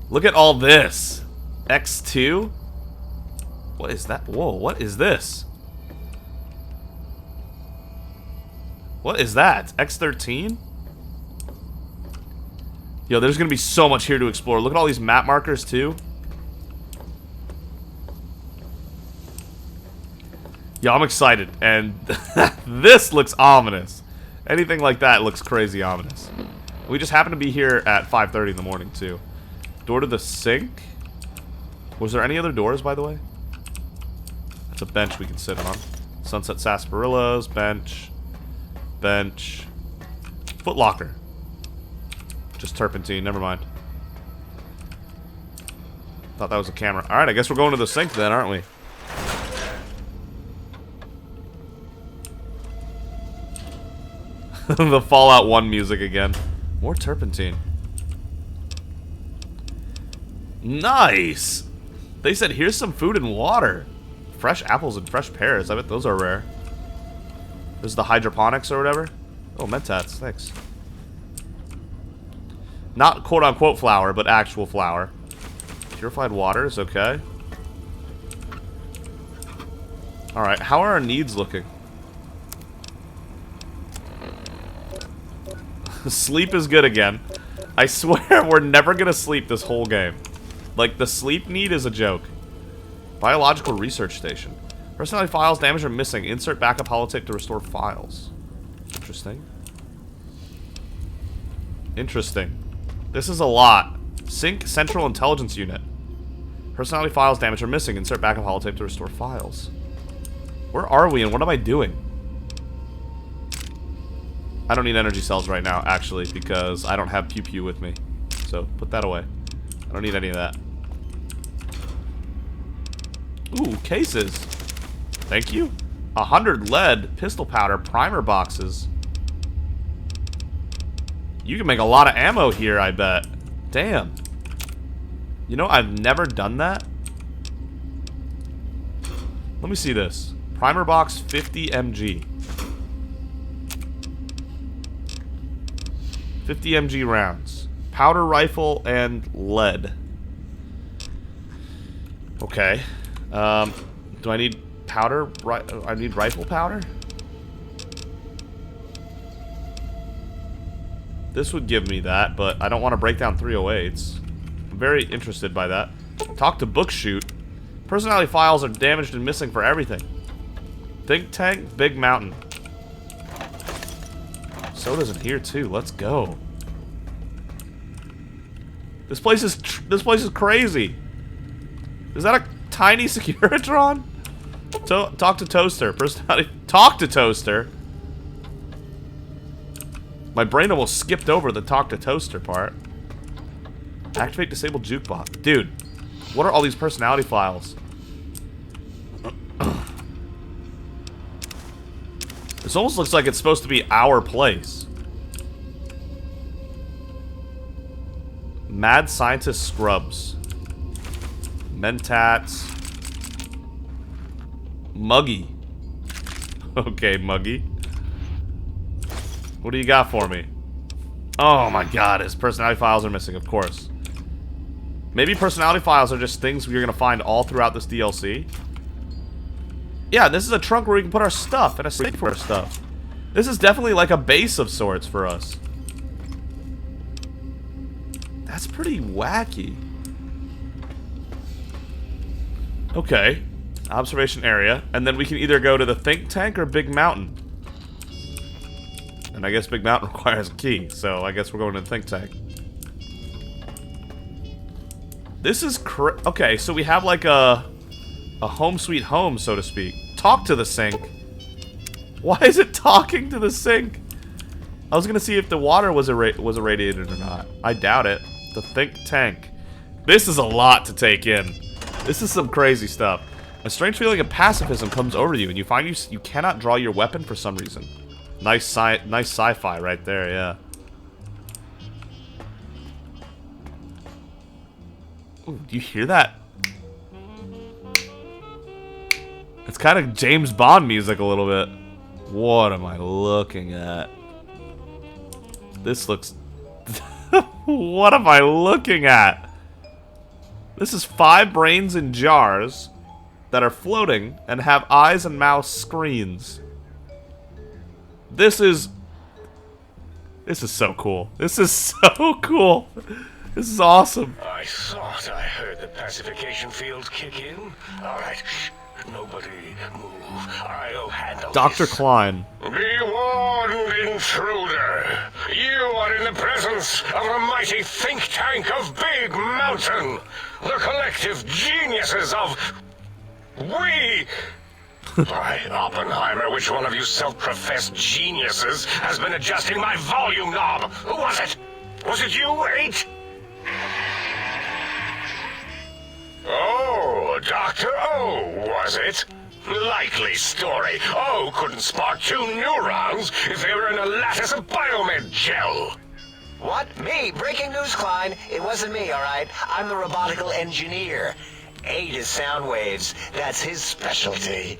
Look at all this. X2? What is that? Whoa, what is this? What is that? X13? Yo, there's gonna be so much here to explore. Look at all these map markers, too. Yo, I'm excited. And this looks ominous. Anything like that looks crazy ominous. We just happen to be here at 5:30 in the morning, too. Door to the sink? Was there any other doors, by the way? That's a bench we can sit on. Sunset Sarsaparillas, bench. Bench. Foot locker. Just turpentine, never mind. Thought that was a camera. Alright, I guess we're going to the sink then, aren't we? The Fallout 1 music again. More turpentine. Nice! They said, here's some food and water. Fresh apples and fresh pears. I bet those are rare. This is the hydroponics or whatever. Oh, Mentats. Thanks. Not quote-unquote flour, but actual flour. Purified water is okay. Alright, how are our needs looking? Sleep is good again. I swear we're never gonna sleep this whole game. Like, the sleep need is a joke. Biological research station. Personality files damaged or missing. Insert backup holotape to restore files. Interesting. Interesting. This is a lot. Sync Central Intelligence Unit. Personality files damaged or missing. Insert backup holotape to restore files. Where are we and what am I doing? I don't need energy cells right now, actually, because I don't have Pew Pew with me. So, put that away. I don't need any of that. Ooh, cases. Thank you. 100 lead, pistol powder, primer boxes. You can make a lot of ammo here, I bet. Damn. You know, I've never done that. Let me see this. Primer box, 50 mg. 50 mg rounds. Powder rifle and lead. Okay. Do I need powder? I need rifle powder? This would give me that, but I don't want to break down 308s. I'm very interested by that. Talk to Bookshoot. Personality files are damaged and missing for everything. Think Tank, Big Mountain. Soda's in here too. Let's go. This place is crazy. Is that a tiny Securitron? Talk to Toaster. Personality. Talk to Toaster. My brain almost skipped over the talk to Toaster part. Activate disabled jukebox. Dude, what are all these personality files? This almost looks like it's supposed to be our place. Mad Scientist Scrubs. Mentats. Muggy. Okay, Muggy. What do you got for me? Oh my god, his personality files are missing, of course. Maybe personality files are just things we're gonna find all throughout this DLC. Yeah, this is a trunk where we can put our stuff and a safe for our stuff. This is definitely like a base of sorts for us. That's pretty wacky. Okay. Observation area. And then we can either go to the Think Tank or Big Mountain. And I guess Big Mountain requires a key, so I guess we're going to the Think Tank. This is okay, so we have like a home sweet home, so to speak. Talk to the sink. Why is it talking to the sink? I was gonna see if the water was irradiated or not. I doubt it. The think tank. This is a lot to take in. This is some crazy stuff. A strange feeling of pacifism comes over you, and you find you cannot draw your weapon for some reason. Nice sci-fi right there, yeah. Ooh, do you hear that? It's kind of James Bond music a little bit. What am I looking at? This looks... What am I looking at? This is 5 brains in jars that are floating and have eyes and mouth screens. This is so cool. This is so cool. This is awesome. I thought I heard the pacification field kick in. Alright, shh. Nobody move. I'll handle Dr. this. Klein. Be warned, intruder. You are in the presence of the mighty think tank of Big Mountain. The collective geniuses of... We... By Oppenheimer, which one of you self-professed geniuses has been adjusting my volume knob? Who was it? Was it you, 8? Oh, Dr. O, was it? Likely story. O couldn't spark 2 neurons if they were in a lattice of biomed gel. What? Me? Breaking news, Klein. It wasn't me, all right? I'm the robotical engineer. 8 is sound waves. That's his specialty.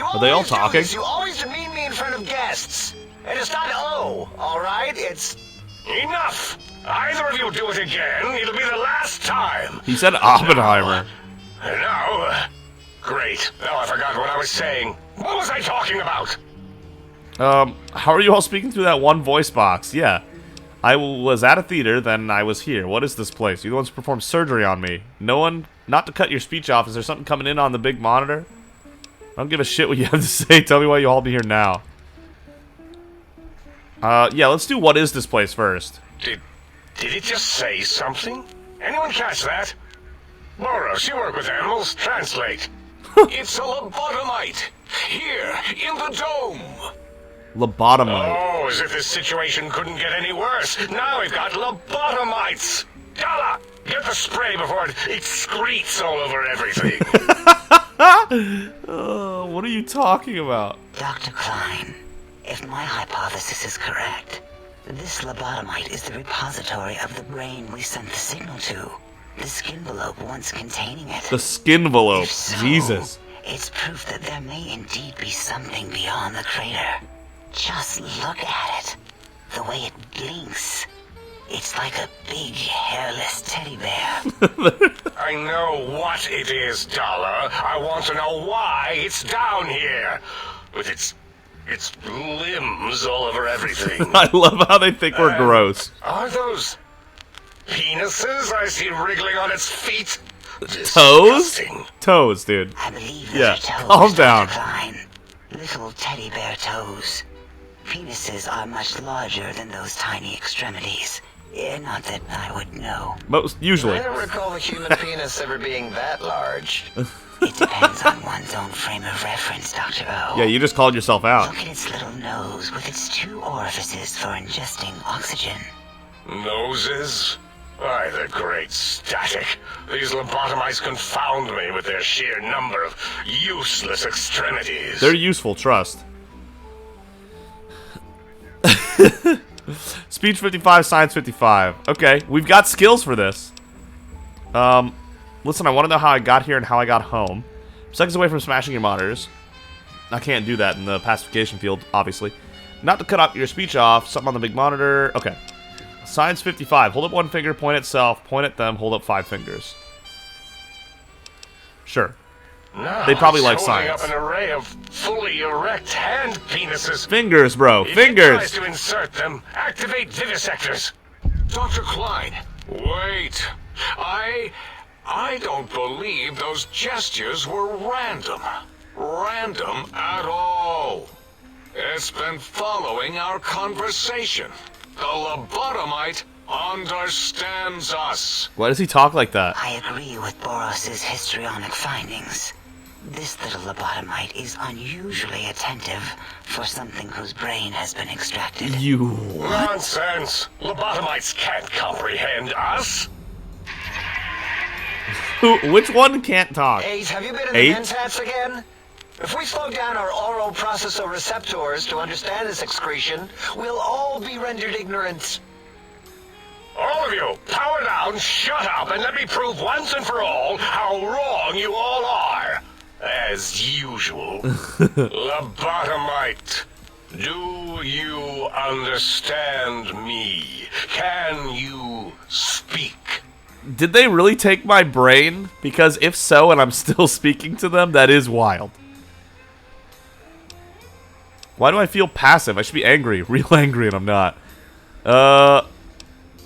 Are they all talking? You always demean me in front of guests. And it's not O, all right? It's... Enough! Either of you do it again, it'll be the last time. He said Oppenheimer. No. Great. Now I forgot what I was saying. What was I talking about? How are you all speaking through that one voice box? Yeah. I was at a theater, then I was here. What is this place? You're the ones who performed surgery on me. No one... Not to cut your speech off, is there something coming in on the big monitor? I don't give a shit what you have to say. Tell me why you all be here now. Yeah, let's do what is this place first. Did it just say something? Anyone catch that? Boros, you work with animals. Translate. It's a lobotomite. Here, in the dome. Lobotomite. Oh, as if this situation couldn't get any worse. Now we've got lobotomites. Dala, get the spray before it excretes all over everything. What are you talking about? Dr. Klein, if my hypothesis is correct, this lobotomite is the repository of the brain we sent the signal to. The skinvelope once containing it. The skinvelope. So, Jesus. It's proof that there may indeed be something beyond the crater. Just look at it. The way it blinks. It's like a big, hairless teddy bear. I know what it is, Dala. I want to know why it's down here. With its limbs all over everything. I love how they think we're gross. Are those penises I see wriggling on its feet? Toes? Toes, dude. I believe those yeah, are toes, calm down. Dr. Klein. Little teddy bear toes. Penises are much larger than those tiny extremities. Not that I would know. Usually. I don't recall the human penis ever being that large. It depends on one's own frame of reference, Dr. O. Yeah, you just called yourself out. Look at its little nose with its 2 orifices for ingesting oxygen. Noses? Why, the great static. These lobotomites confound me with their sheer number of useless extremities. They're useful, trust. Speech 55, science 55. Okay, we've got skills for this. Listen, I want to know how I got here and how I got home. I'm seconds away from smashing your monitors. I can't do that in the pacification field, obviously. Not to cut off your speech off. Something on the big monitor. Okay. Science 55. Hold up 1 finger, point at self, point at them, hold up 5 fingers. Sure. Now they probably like holding science. Up an array of fully erect hand penises. Fingers, bro. If Fingers. it tries to insert them, activate vivisectors. Dr. Klein, wait. I don't believe those gestures were random. Random at all. It's been following our conversation. The lobotomite understands us. Why does he talk like that? I agree with Boros's histrionic findings. This little lobotomite is unusually attentive for something whose brain has been extracted. You what? Nonsense. Lobotomites can't comprehend us. Which one can't talk? Ace, have you been in the men's hats again? If we slow down our oral processoreceptors to understand this excretion, we'll all be rendered ignorant. All of you, power down, shut up, and let me prove once and for all how wrong you all are. As usual. Lobotomite, do you understand me? Can you speak? Did they really take my brain? Because if so, and I'm still speaking to them, that is wild. Why do I feel passive? I should be angry. Real angry, and I'm not.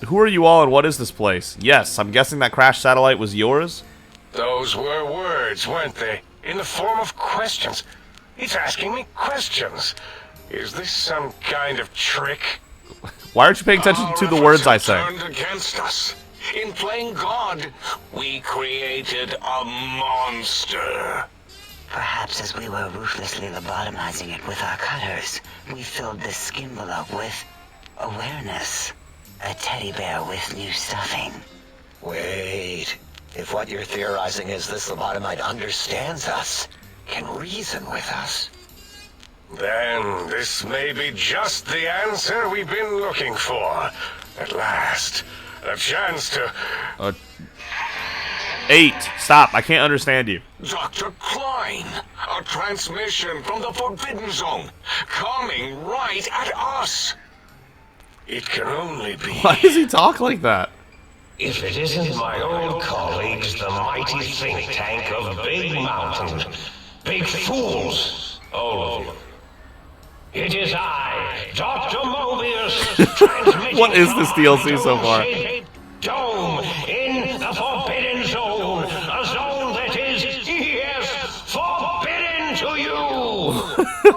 Who are you all, and what is this place? Yes, I'm guessing that crashed satellite was yours? Those were words, weren't they? In the form of questions. He's asking me questions. Is this some kind of trick? Why aren't you paying attention to the words I say? Turned against us. In playing God, we created a monster. Perhaps as we were ruthlessly lobotomizing it with our cutters, we filled this skimballope with awareness. A teddy bear with new stuffing. Wait. If what you're theorizing is this lobotomite understands us, can reason with us, then this may be just the answer we've been looking for. At last, a chance to... 8. Stop. I can't understand you. Dr. Klein, a transmission from the Forbidden Zone, coming right at us. It can only be... Why does he talk like that? If it isn't my old colleagues, the mighty think tank of Big Mountain. Big fools, all of you. It is I, Dr. Mobius, What is this DLC so far? Dome in the Forbidden Zone, a zone that is, yes, forbidden to you.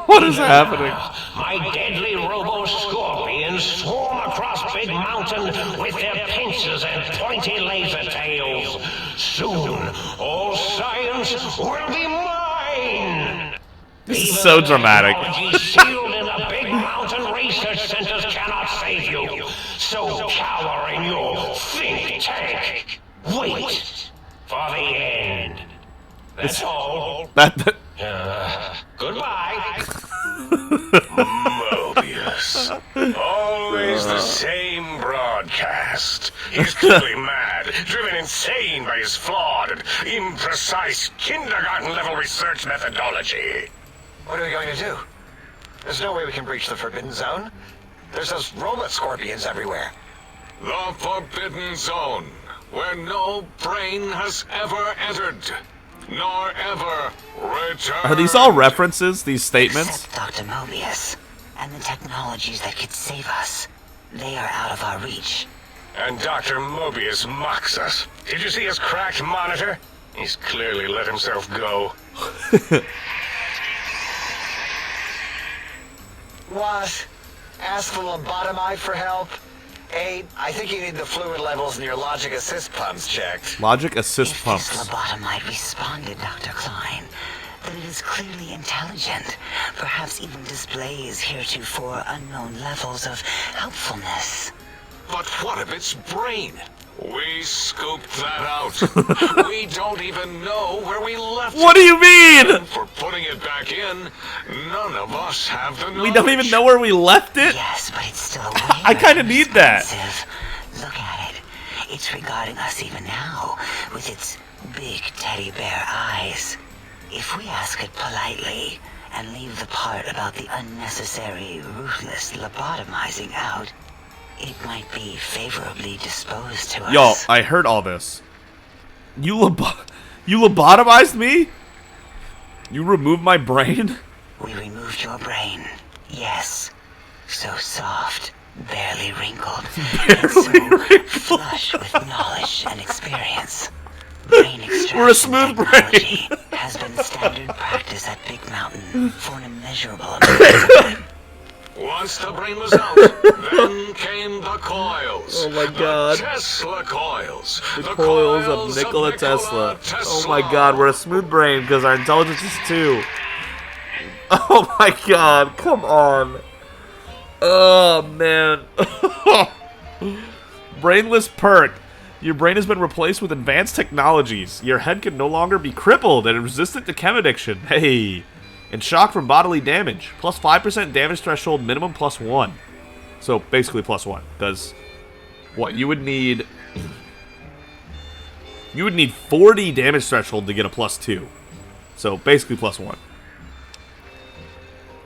What is happening? My deadly robo-scorpions swarm across Big Mountain with their pincers and pointy laser tails. Soon, all science will be mine. This is so dramatic. Technology sealed in the Big Mountain research centers cannot save you. So cower in your think tank. Wait for the end. That's all. Goodbye. Mobius. Always the same broadcast. He's clearly mad, driven insane by his flawed and imprecise kindergarten-level research methodology. What are we going to do? There's no way we can breach the Forbidden Zone. There's those robot scorpions everywhere. The Forbidden Zone, where no brain has ever entered, nor ever returned. Are these all references, these statements? Except Dr. Mobius and the technologies that could save us. They are out of our reach. And Dr. Mobius mocks us. Did you see his cracked monitor? He's clearly let himself go. What? Ask the lobotomite for help? 8, I think you need the fluid levels in your logic assist pumps checked. Logic assist If pumps. this lobotomite responded, Dr. Klein, then it is clearly intelligent, perhaps even displays heretofore unknown levels of helpfulness. But what of its brain? We scooped that out. We don't even know where we left it. What do you mean? And for putting it back in, none of us have the knowledge. We don't even know where we left it? Yes, but it's still way I kind of need that. Look at it. It's regarding us even now, with its big teddy bear eyes. If we ask it politely, and leave the part about the unnecessary, ruthless lobotomizing out, it might be favorably disposed to us. Yo, I heard all this. You lobotomized me? You removed my brain? We removed your brain. Yes. So soft, barely wrinkled, and so flush with knowledge and experience. Brain extraction We're a smooth technology brain. has been standard practice at Big Mountain for an immeasurable amount of time. Once the brain was out, then came the coils. Oh my god. The Tesla coils. The coils of Nikola Tesla. Oh my god, we're a smooth brain because our intelligence is 2. Oh my god, come on. Oh man. Brainless perk. Your brain has been replaced with advanced technologies. Your head can no longer be crippled and resistant to chem addiction. Hey. And shock from bodily damage. Plus 5% damage threshold minimum plus 1. So basically plus 1. Because what you would need... You would need 40 damage threshold to get a plus 2. So basically plus 1.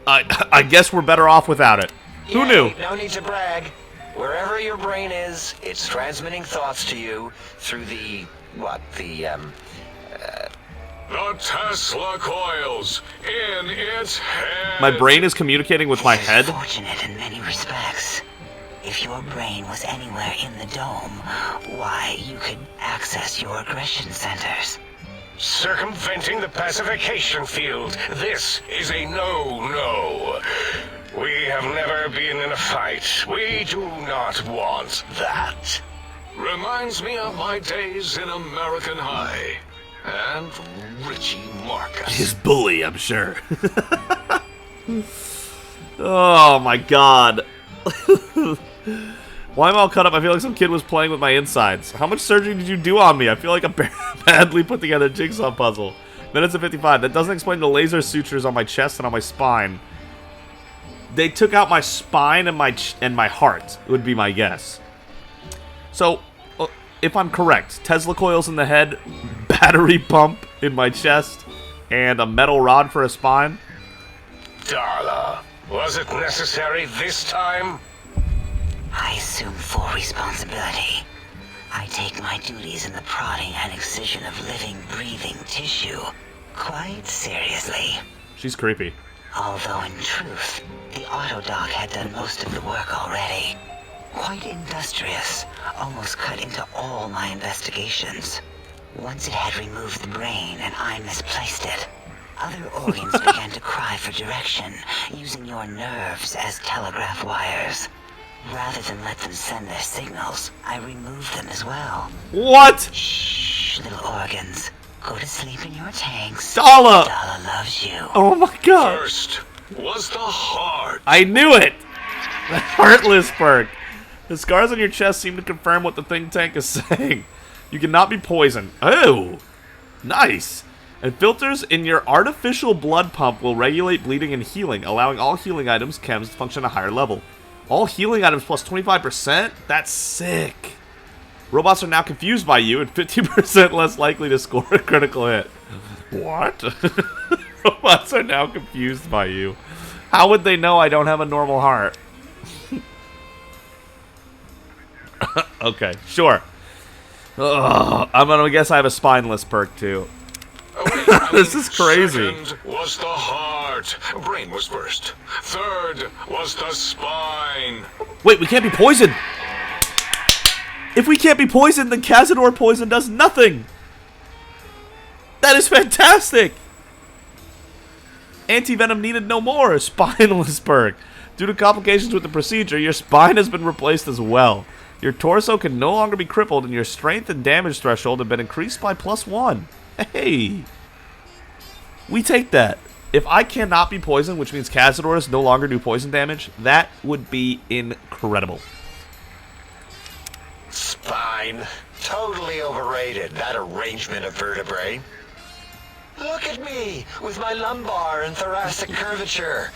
I guess we're better off without it. Who knew? No need to brag. Wherever your brain is, it's transmitting thoughts to you through the... The Tesla coils in its head. My brain is communicating with my head. Fortunate in many respects. If your brain was anywhere in the dome, why, you could access your aggression centers. Circumventing the pacification field. This is a no-no. We have never been in a fight. We do not want that. Reminds me of my days in American High. And Richie Marcus. His bully, I'm sure. Oh my god. Why am I all cut up? I feel like some kid was playing with my insides. How much surgery did you do on me? I feel like a badly put together jigsaw puzzle. Minutes of 55. That doesn't explain the laser sutures on my chest and on my spine. They took out my spine and my heart, would be my guess. So, if I'm correct, Tesla coils in the head, battery pump in my chest, and a metal rod for a spine. Darla, was it necessary this time? I assume full responsibility. I take my duties in the prodding and excision of living, breathing tissue quite seriously. She's creepy. Although in truth, the autodoc had done most of the work already. Quite industrious, almost cut into all my investigations. Once it had removed the brain and I misplaced it, other organs began to cry for direction, using your nerves as telegraph wires. Rather than let them send their signals, I removed them as well. What? Shh, little organs. Go to sleep in your tanks. Dala! Dala loves you. Oh my god. First was the heart. I knew it! The heartless perk. The scars on your chest seem to confirm what the think tank is saying. You cannot be poisoned. Oh! Nice! And filters in your artificial blood pump will regulate bleeding and healing, allowing all healing items, chems, to function at a higher level. All healing items plus 25%? That's sick. Robots are now confused by you and 50% less likely to score a critical hit. What? Robots are now confused by you. How would they know I don't have a normal heart? Okay, sure. Ugh, I'm gonna guess I have a spineless perk too. This is crazy. Second was the heart. Brain was first. Third was the spine. Wait, we can't be poisoned. If we can't be poisoned, then Cazador poison does nothing. That is fantastic. Anti-venom needed no more. Spineless perk. Due to complications with the procedure, your spine has been replaced as well. Your torso can no longer be crippled, and your strength and damage threshold have been increased by +1. Hey. We take that. If I cannot be poisoned, which means Cazadors no longer do poison damage, that would be incredible. Spine. Totally overrated, that arrangement of vertebrae. Look at me, with my lumbar and thoracic curvature.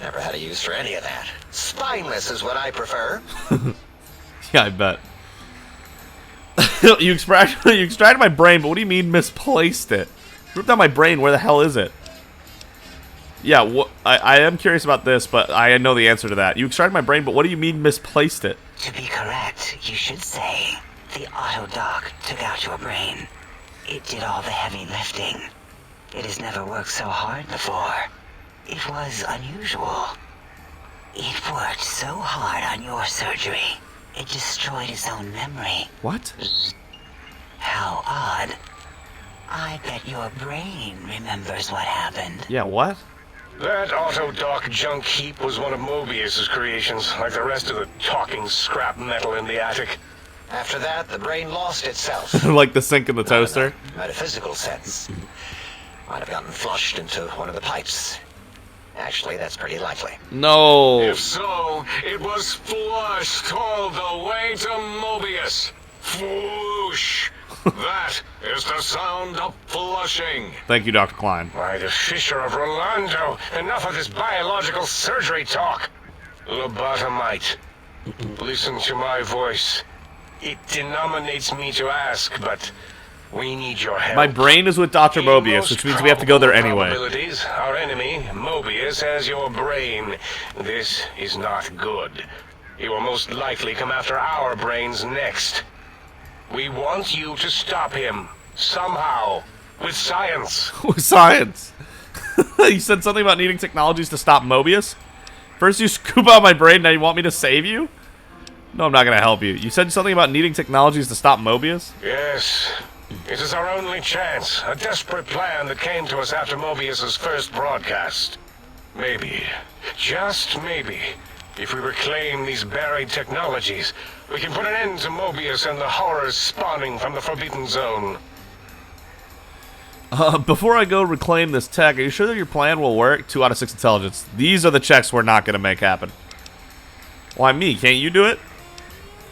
Never had a use for any of that. Spineless is what I prefer. Yeah, I bet. You extracted my brain, but what do you mean misplaced it? Ripped out my brain, where the hell is it? Yeah, I am curious about this, but I know the answer to that. You extracted my brain, but what do you mean misplaced it? To be correct, you should say, the autodoc took out your brain. It did all the heavy lifting. It has never worked so hard before. It was unusual. It worked so hard on your surgery, it destroyed its own memory. What? How odd. I bet your brain remembers what happened. Yeah, what? That auto-dock junk heap was one of Mobius's creations, like the rest of the talking scrap metal in the attic. After that, the brain lost itself. Like the sink in the toaster? In a metaphysical sense. Might have gotten flushed into one of the pipes. Actually, that's pretty likely. No. If so, it was flushed all the way to Mobius. Floosh. That is the sound of flushing. Thank you, Dr. Klein. By the Fisher of Rolando, enough of this biological surgery talk. Lobotomite, listen to my voice. It denominates me to ask, but we need your help. My brain is with Dr. Mobius, which means we have to go there anyway. Our enemy, Mobius, has your brain. This is not good. He will most likely come after our brains next. We want you to stop him. Somehow. With science. With science? You said something about needing technologies to stop Mobius? First you scoop out my brain, now you want me to save you? No, I'm not going to help you. You said something about needing technologies to stop Mobius? Yes. It is our only chance. A desperate plan that came to us after Mobius's first broadcast. Maybe, just maybe, if we reclaim these buried technologies, we can put an end to Mobius and the horrors spawning from the Forbidden Zone. Before I go reclaim this tech, are you sure that your plan will work? 2 out of 6 intelligence. These are the checks we're not going to make happen. Why me? Can't you do it?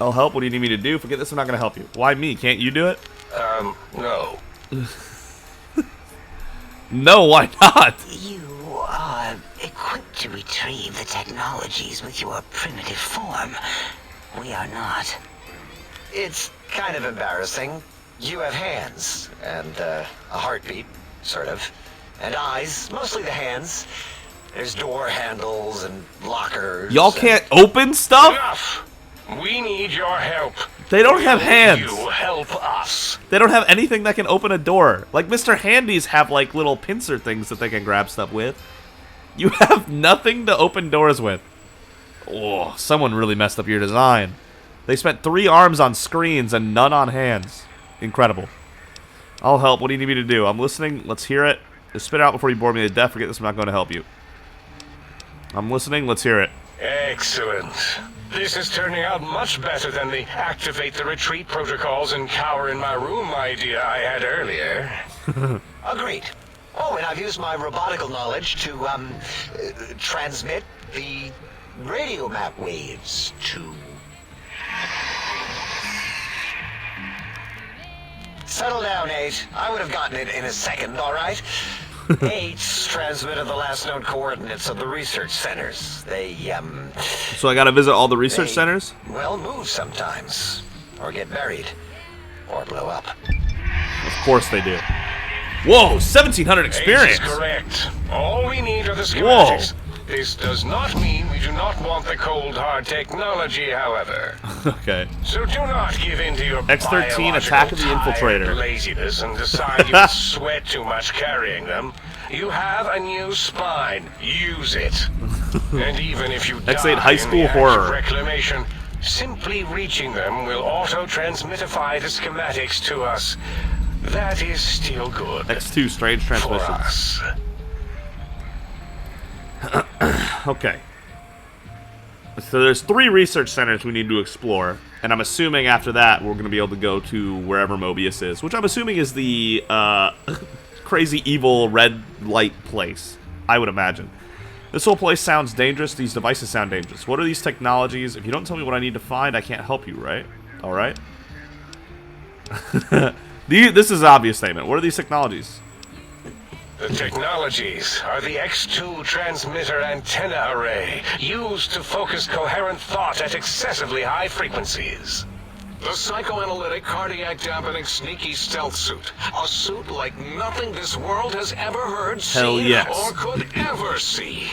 I'll help. What do you need me to do? Forget this, I'm not going to help you. Why me? Can't you do it? No. No, why not? You are equipped to retrieve the technologies with your primitive form. We are not. It's kind of embarrassing. You have hands, and a heartbeat, sort of. And eyes, mostly the hands. There's door handles and lockers. Y'all can't open stuff? Enough! We need your help. They don't have hands. You help us. They don't have anything that can open a door. Like Mr. Handy's have like little pincer things that they can grab stuff with. You have nothing to open doors with. Oh, someone really messed up your design. They spent 3 arms on screens and none on hands. Incredible. I'll help. What do you need me to do? I'm listening. Let's hear it. Just spit it out before you bore me to death. Forget this. I'm not going to help you. I'm listening. Let's hear it. Excellent. This is turning out much better than the activate the retreat protocols and cower in my room idea I had earlier. Agreed. Oh, and I've used my robotical knowledge to, transmit the radio map waves to... Settle down, 8. I would have gotten it in a second, all right? 8's transmitted the last known coordinates of the research centers. They, So I gotta visit all the research centers? well, move sometimes. Or get buried. Or blow up. Of course they do. Whoa, 1,700 experience! This is correct. All we need are the schematics. This does not mean we do not want the cold hard technology, however. Okay. So do not give in to your X-13 Attack of the Infiltrator. laziness and decide you sweat too much carrying them. You have a new spine. Use it. And even if you X8 die High in School the act of Horror. reclamation, simply reaching them will auto-transmitify the schematics to us. That is still good. X2 Strange for Transmissions. us. Okay. So there's 3 research centers we need to explore, and I'm assuming after that we're going to be able to go to wherever Mobius is, which I'm assuming is the crazy evil red light place, I would imagine. This whole place sounds dangerous. These devices sound dangerous. What are these technologies? If you don't tell me what I need to find, I can't help you, right? All right? This is an obvious statement. What are these technologies? The technologies are the X2 transmitter antenna array, used to focus coherent thought at excessively high frequencies. The psychoanalytic, cardiac dampening, sneaky stealth suit. A suit like nothing this world has ever heard, Hell seen, yes. or could ever see.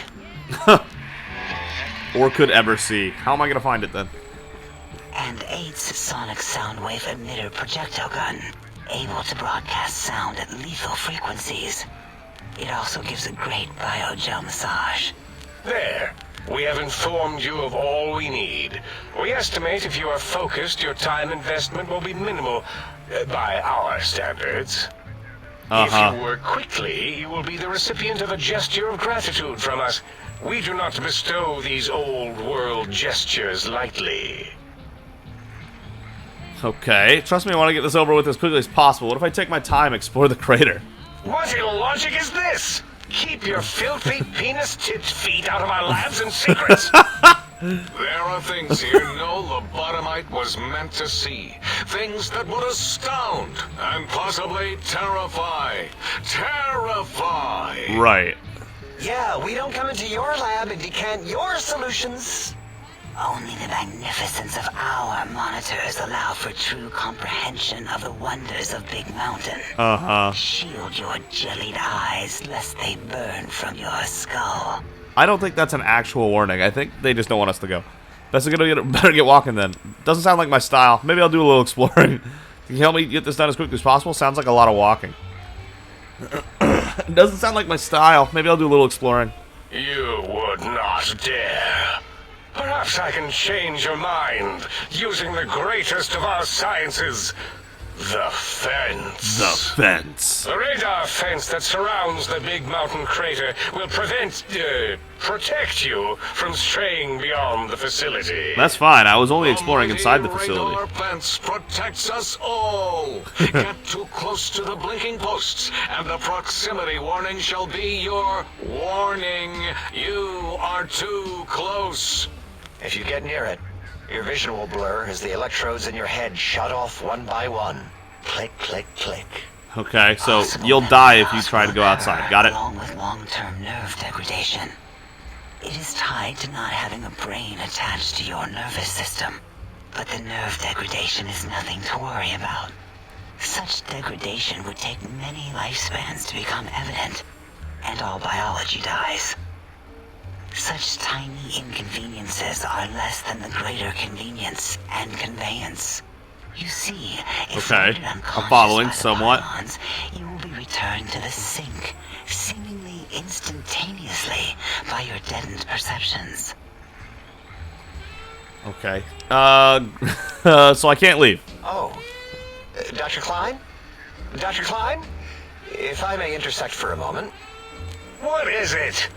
Or could ever see. How am I going to find it then? And 8's sonic sound wave emitter projectile gun, able to broadcast sound at lethal frequencies. It also gives a great biogel massage. There. We have informed you of all we need. We estimate if you are focused, your time investment will be minimal, by our standards. If you work quickly, you will be the recipient of a gesture of gratitude from us. We do not bestow these old-world gestures lightly. Okay, trust me, I want to get this over with as quickly as possible. What if I take my time, explore the crater? What illogic is this? Keep your filthy, penis-tipped feet out of our labs and secrets. There are things here no lobotomite was meant to see. Things that would astound and possibly terrify. Terrify! Right. Yeah, we don't come into your lab and decant your solutions. Only the magnificence of our monitors allow for true comprehension of the wonders of Big Mountain. Shield your jellied eyes lest they burn from your skull. I don't think that's an actual warning. I think they just don't want us to go. Better get walking then. Doesn't sound like my style. Maybe I'll do a little exploring. Can you help me get this done as quickly as possible? Sounds like a lot of walking. Doesn't sound like my style. Maybe I'll do a little exploring. You would not dare. Perhaps I can change your mind using the greatest of our sciences, the fence. The fence. The radar fence that surrounds the Big Mountain crater will protect you from straying beyond the facility. That's fine. I was only exploring inside the facility. Radar fence protects us all. Get too close to the blinking posts, and the proximity warning shall be your warning. You are too close. If you get near it, your vision will blur as the electrodes in your head shut off one by one. Click, click, click. Okay, so you'll die if you try to go outside. Got it? Along with long-term nerve degradation. It is tied to not having a brain attached to your nervous system. But the nerve degradation is nothing to worry about. Such degradation would take many lifespans to become evident, and all biology dies. Such tiny inconveniences are less than the greater convenience and conveyance. You see, if okay, I'm following somewhat. Pylons, you will be returned to the sink, seemingly instantaneously by your deadened perceptions. Okay. So I can't leave. Oh, Dr. Klein? Dr. Klein? If I may intersect for a moment. What is it?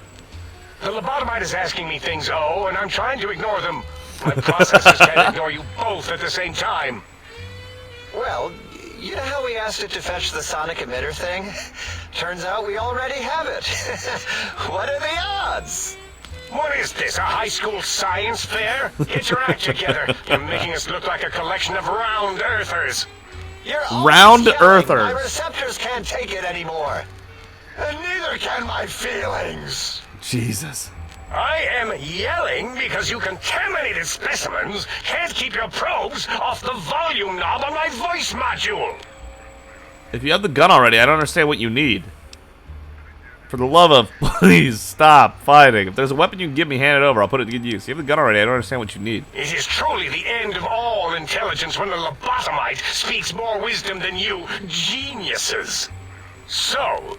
The lobotomite is asking me things, and I'm trying to ignore them. My processors can't ignore you both at the same time. Well, you know how we asked it to fetch the sonic emitter thing? Turns out we already have it. What are the odds? What is this, a high school science fair? Get your act together. You're making us look like a collection of round earthers. You're round earthers. My receptors can't take it anymore. And neither can my feelings. Jesus. I am yelling because you contaminated specimens can't keep your probes off the volume knob on my voice module. If you have the gun already, I don't understand what you need. For the love of, please stop fighting. If there's a weapon you can give me, hand it over. I'll put it to good use. You have the gun already. I don't understand what you need. It is truly the end of all intelligence when the lobotomite speaks more wisdom than you geniuses. So,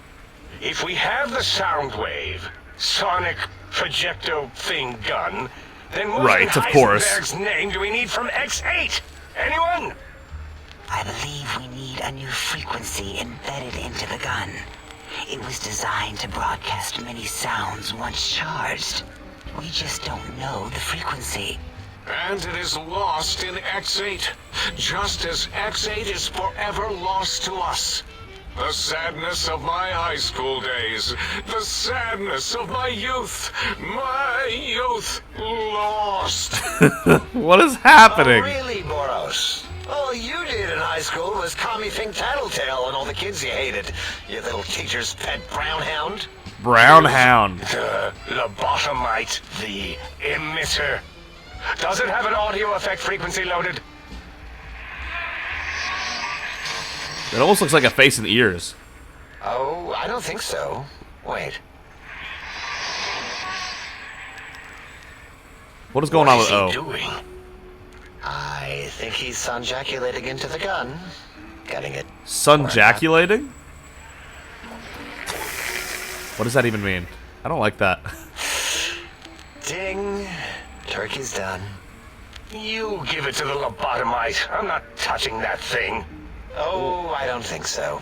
if we have the sound wave, sonic projecto thing gun, then what in Heisenberg's name do we need from X8? Anyone? I believe we need a new frequency embedded into the gun. It was designed to broadcast many sounds once charged. We just don't know the frequency. And it is lost in X8, just as X8 is forever lost to us. The sadness of my high school days. The sadness of my youth. My youth lost. What is happening? Oh, really, Boros? All you did in high school was call me Think Tattletale and all the kids you hated. You little teacher's pet brown hound. Brown hound. The lobotomite, the emitter. Does it have an audio effect frequency loaded? It almost looks like a face and ears. Oh, I don't think so. Wait. What is going on with O? What is he doing? I think he's sunjaculating into the gun. Getting it? Sunjaculating? What does that even mean? I don't like that. Ding. Turkey's done. You give it to the lobotomite. I'm not touching that thing. Oh, I don't think so.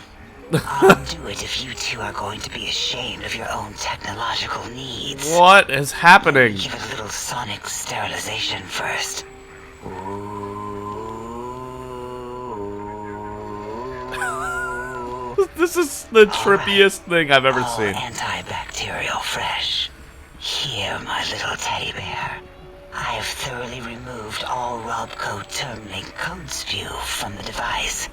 I'll do it if you two are going to be ashamed of your own technological needs. What is happening? Give it a little sonic sterilization first. This is the trippiest thing I've ever seen. Antibacterial fresh. Here, my little teddy bear. I have thoroughly removed all Robco terminate code spew from the device.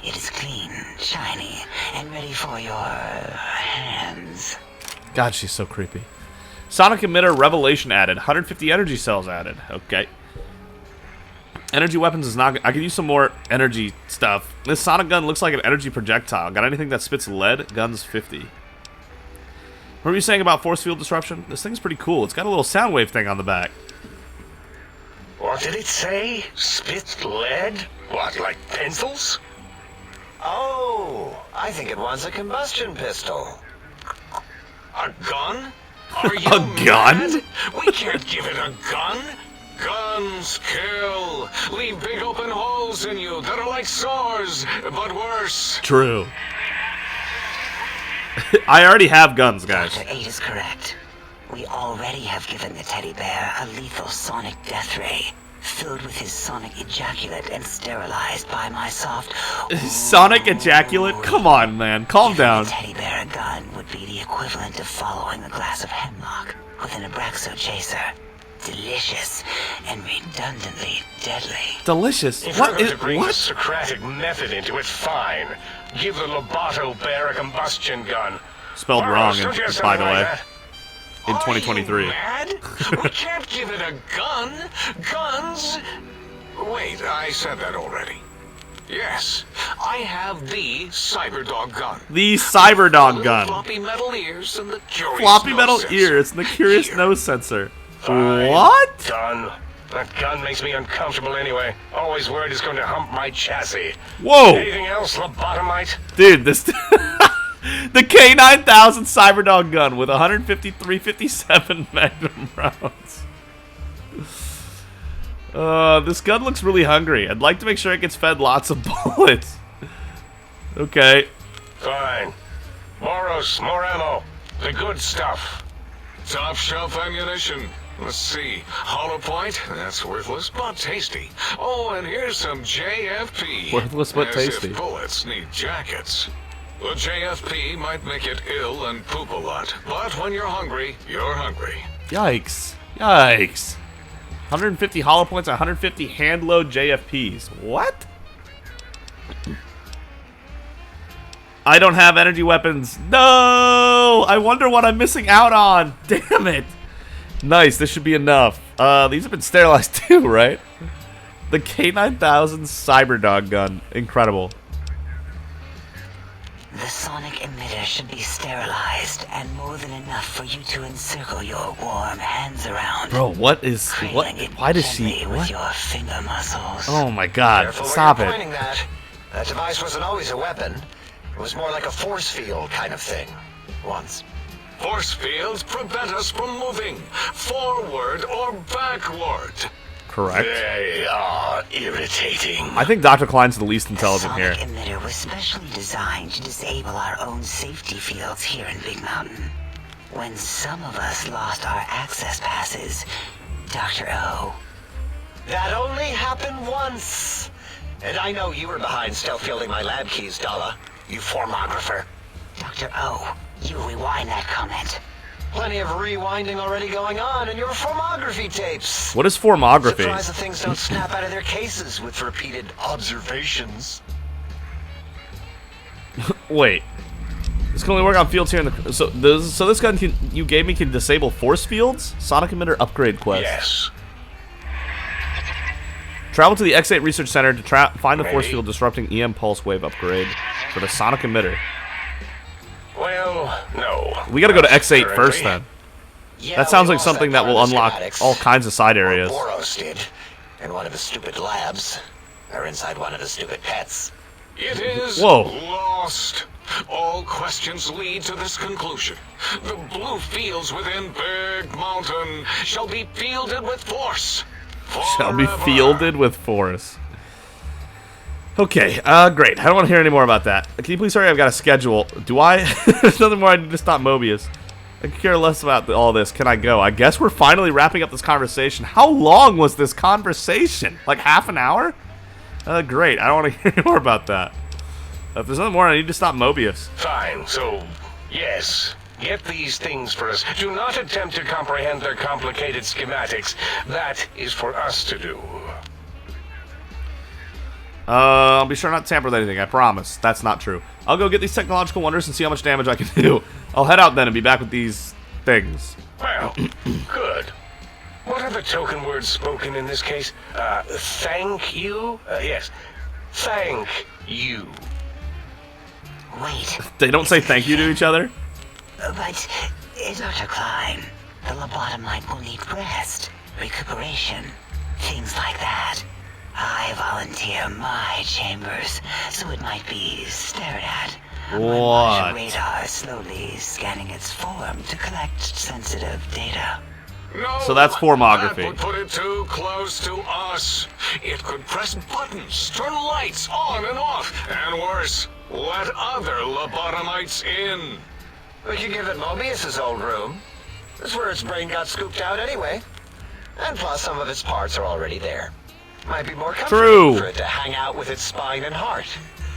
It is clean, shiny, and ready for your hands. God, she's so creepy. Sonic emitter revelation added. 150 energy cells added. Okay. Energy weapons is not good. I could use some more energy stuff. This sonic gun looks like an energy projectile. Got anything that spits lead? Guns 50. What were you saying about force field disruption? This thing's pretty cool. It's got a little sound wave thing on the back. What did it say? Spit lead? What, like pencils? Oh, I think it wants a combustion pistol. A gun? Are you A gun? mad? We can't give it a gun. Guns kill. Leave big open holes in you that are like sores, but worse. True. I already have guns, guys. Dr. 8 is correct. We already have given the teddy bear a lethal sonic death ray, filled with his sonic ejaculate and sterilized by my soft... Sonic ejaculate? Come on, man. Calm down. The teddy bear gun would be the equivalent of following a glass of hemlock with an Abraxo chaser. Delicious and redundantly deadly. Delicious? If What you're going is... to bring What? the Socratic method into it, fine. Give the Lobato bear a combustion gun. Spelled wrong, Don't you have by the something way. like that? In 2023. Are you mad? We can't give it a gun. Guns? Wait, I said that already. Yes, I have the Cyberdog gun. The Cyberdog gun. Floppy metal ears and the curious Floppy nose metal sensor. ears and the curious nose sensor. Fine. What? Done. That gun makes me uncomfortable anyway. Always worried it's going to hump my chassis. Whoa. Anything else, lobotomite? Dude, this... The K9000 Cyberdog gun with 150 357 Magnum rounds. This gun looks really hungry. I'd like to make sure it gets fed lots of bullets. Okay. Fine. Moros, more ammo. The good stuff. Top shelf ammunition. Let's see. Hollow point? That's worthless but tasty. Oh, and here's some JFP. Worthless but tasty. As if bullets need jackets. The JFP might make it ill and poop a lot, but when you're hungry, you're hungry. Yikes. Yikes. 150 hollow points, 150 hand load JFPs. What? I don't have energy weapons. No! I wonder what I'm missing out on. Damn it. Nice, this should be enough. These have been sterilized too, right? The K9000 Cyberdog gun. Incredible. The sonic emitter should be sterilized and more than enough for you to encircle your warm hands around. Bro, what is... What? Why does she... Gently with What? your finger muscles. Oh my god. Careful Stop where you're it. pointing that. That device wasn't always a weapon. It was more like a force field kind of thing. Once. Force fields prevent us from moving forward or backward. Correct. They are irritating. I think Dr. Klein's the least intelligent here. The sonic emitter was specially designed to disable our own safety fields here in Big Mountain. When some of us lost our access passes, Dr. O. That only happened once. And I know you were behind stealth fielding my lab keys, Dala. You formographer. Dr. O, you rewind that comment. Plenty of rewinding already going on in your formography tapes. What is formography? Surprised the things don't snap out of their cases with repeated observations. Wait. This can only work on fields here in the... So this gun you gave me can disable force fields? Sonic emitter upgrade quest. Yes. Travel to the X8 Research Center to find a force Ready? field disrupting EM pulse wave upgrade for the sonic emitter. Well, no. We gotta go to X8 Currently. first then. Yeah, That sounds we like lost something that part will of the unlock schematics. all kinds of side areas. Or Boros did. In one of his stupid labs. Or inside one of his stupid pets. It is Whoa. lost. All questions lead to this conclusion. The blue fields within Big Mountain shall be fielded with force. Shall be Forever. fielded with force. Okay, great. I don't want to hear any more about that. Can you please hurry? I've got a schedule. Do I? There's nothing more I need to stop Mobius. I could care less about all this. Can I go? I guess we're finally wrapping up this conversation. How long was this conversation? Like half an hour? Great. I don't want to hear any more about that. If there's nothing more, I need to stop Mobius. Fine, so, yes. Get these things for us. Do not attempt to comprehend their complicated schematics. That is for us to do. I'll be sure not to tamper with anything, I promise. That's not true. I'll go get these technological wonders and see how much damage I can do. I'll head out then and be back with these things. Well, good. What are the token words spoken in this case? Thank you? Yes. Thank you. Wait. They don't say thank you to each other? But, Dr. Klein, the lobotomite will need rest, recuperation, things like that. I volunteer my chambers, so it might be stared at. What? Radar slowly scanning its form to collect sensitive data. No, so that's formography. That would put it too close to us. It could press buttons, turn lights on and off, and worse, let other lobotomites in. We could give it Mobius's old room. That's where its brain got scooped out anyway. And plus, some of its parts are already there. Might be more comfortable for it to hang out with its spine and heart.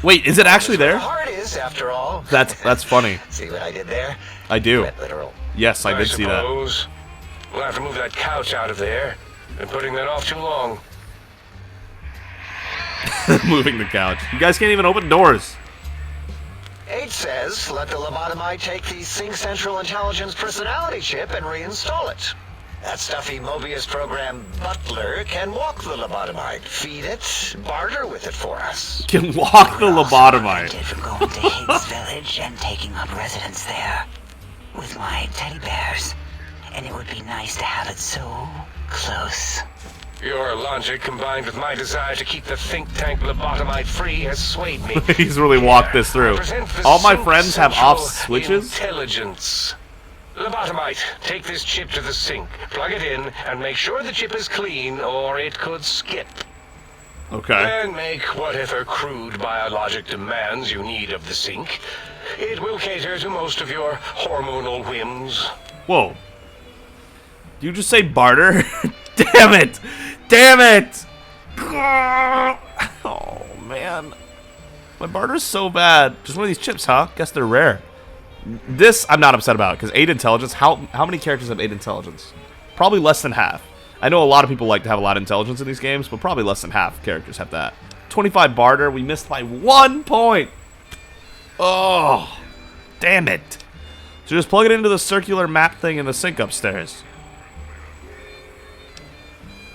Wait, is it actually there? The heart is, after all. That's funny. See what I did there? I do. Literal. Yes, I did see that. We'll have to move that couch out of there. Been putting that off too long. Moving the couch. You guys can't even open doors. 8 says, let the lobotomite take the Sync Central Intelligence personality chip and reinstall it. That stuffy Mobius program Butler can walk the lobotomite, feed it, barter with it for us. Can walk the lobotomite. From going to Higgs Village and taking up residence there with my teddy bears. And it would be nice to have it so close. Your logic combined with my desire to keep the think tank lobotomite free has swayed me. He's really walked this through. All my friends have off switches. Intelligence. Lobotomite, take this chip to the sink, plug it in, and make sure the chip is clean, or it could skip. Okay. Then make whatever crude biologic demands you need of the sink. It will cater to most of your hormonal whims. Whoa. Did you just say barter? Damn it! Damn it! Oh, man. My barter's so bad. Just one of these chips, huh? Guess they're rare. This, I'm not upset about, because 8 intelligence, how many characters have 8 intelligence? Probably less than half. I know a lot of people like to have a lot of intelligence in these games, but probably less than half characters have that. 25 barter, we missed by 1 point! Oh, damn it. So just plug it into the circular map thing in the sink upstairs.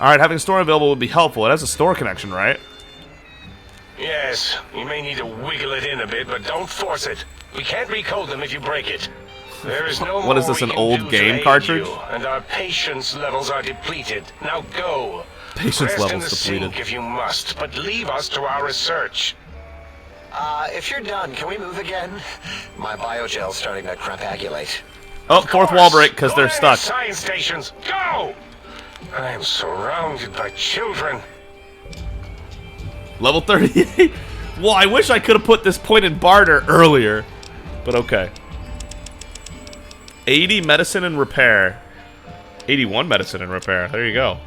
Alright, having a store available would be helpful. It has a store connection, right? Yes, you may need to wiggle it in a bit, but don't force it. We can't recode them if you break it. There is no What is this, an old game cartridge? And our patience levels are depleted. Now go. Patience Rest in levels the depleted. sink if you must, but leave us to our research. If you're done, can we move again? My biogel's starting to crepagulate. Oh, fourth wall break, because they're stuck. Science stations, go! I am surrounded by children. Level 38. Well, I wish I could have put this point in barter earlier, but okay. 80 medicine and repair. 81 medicine and repair. There you go.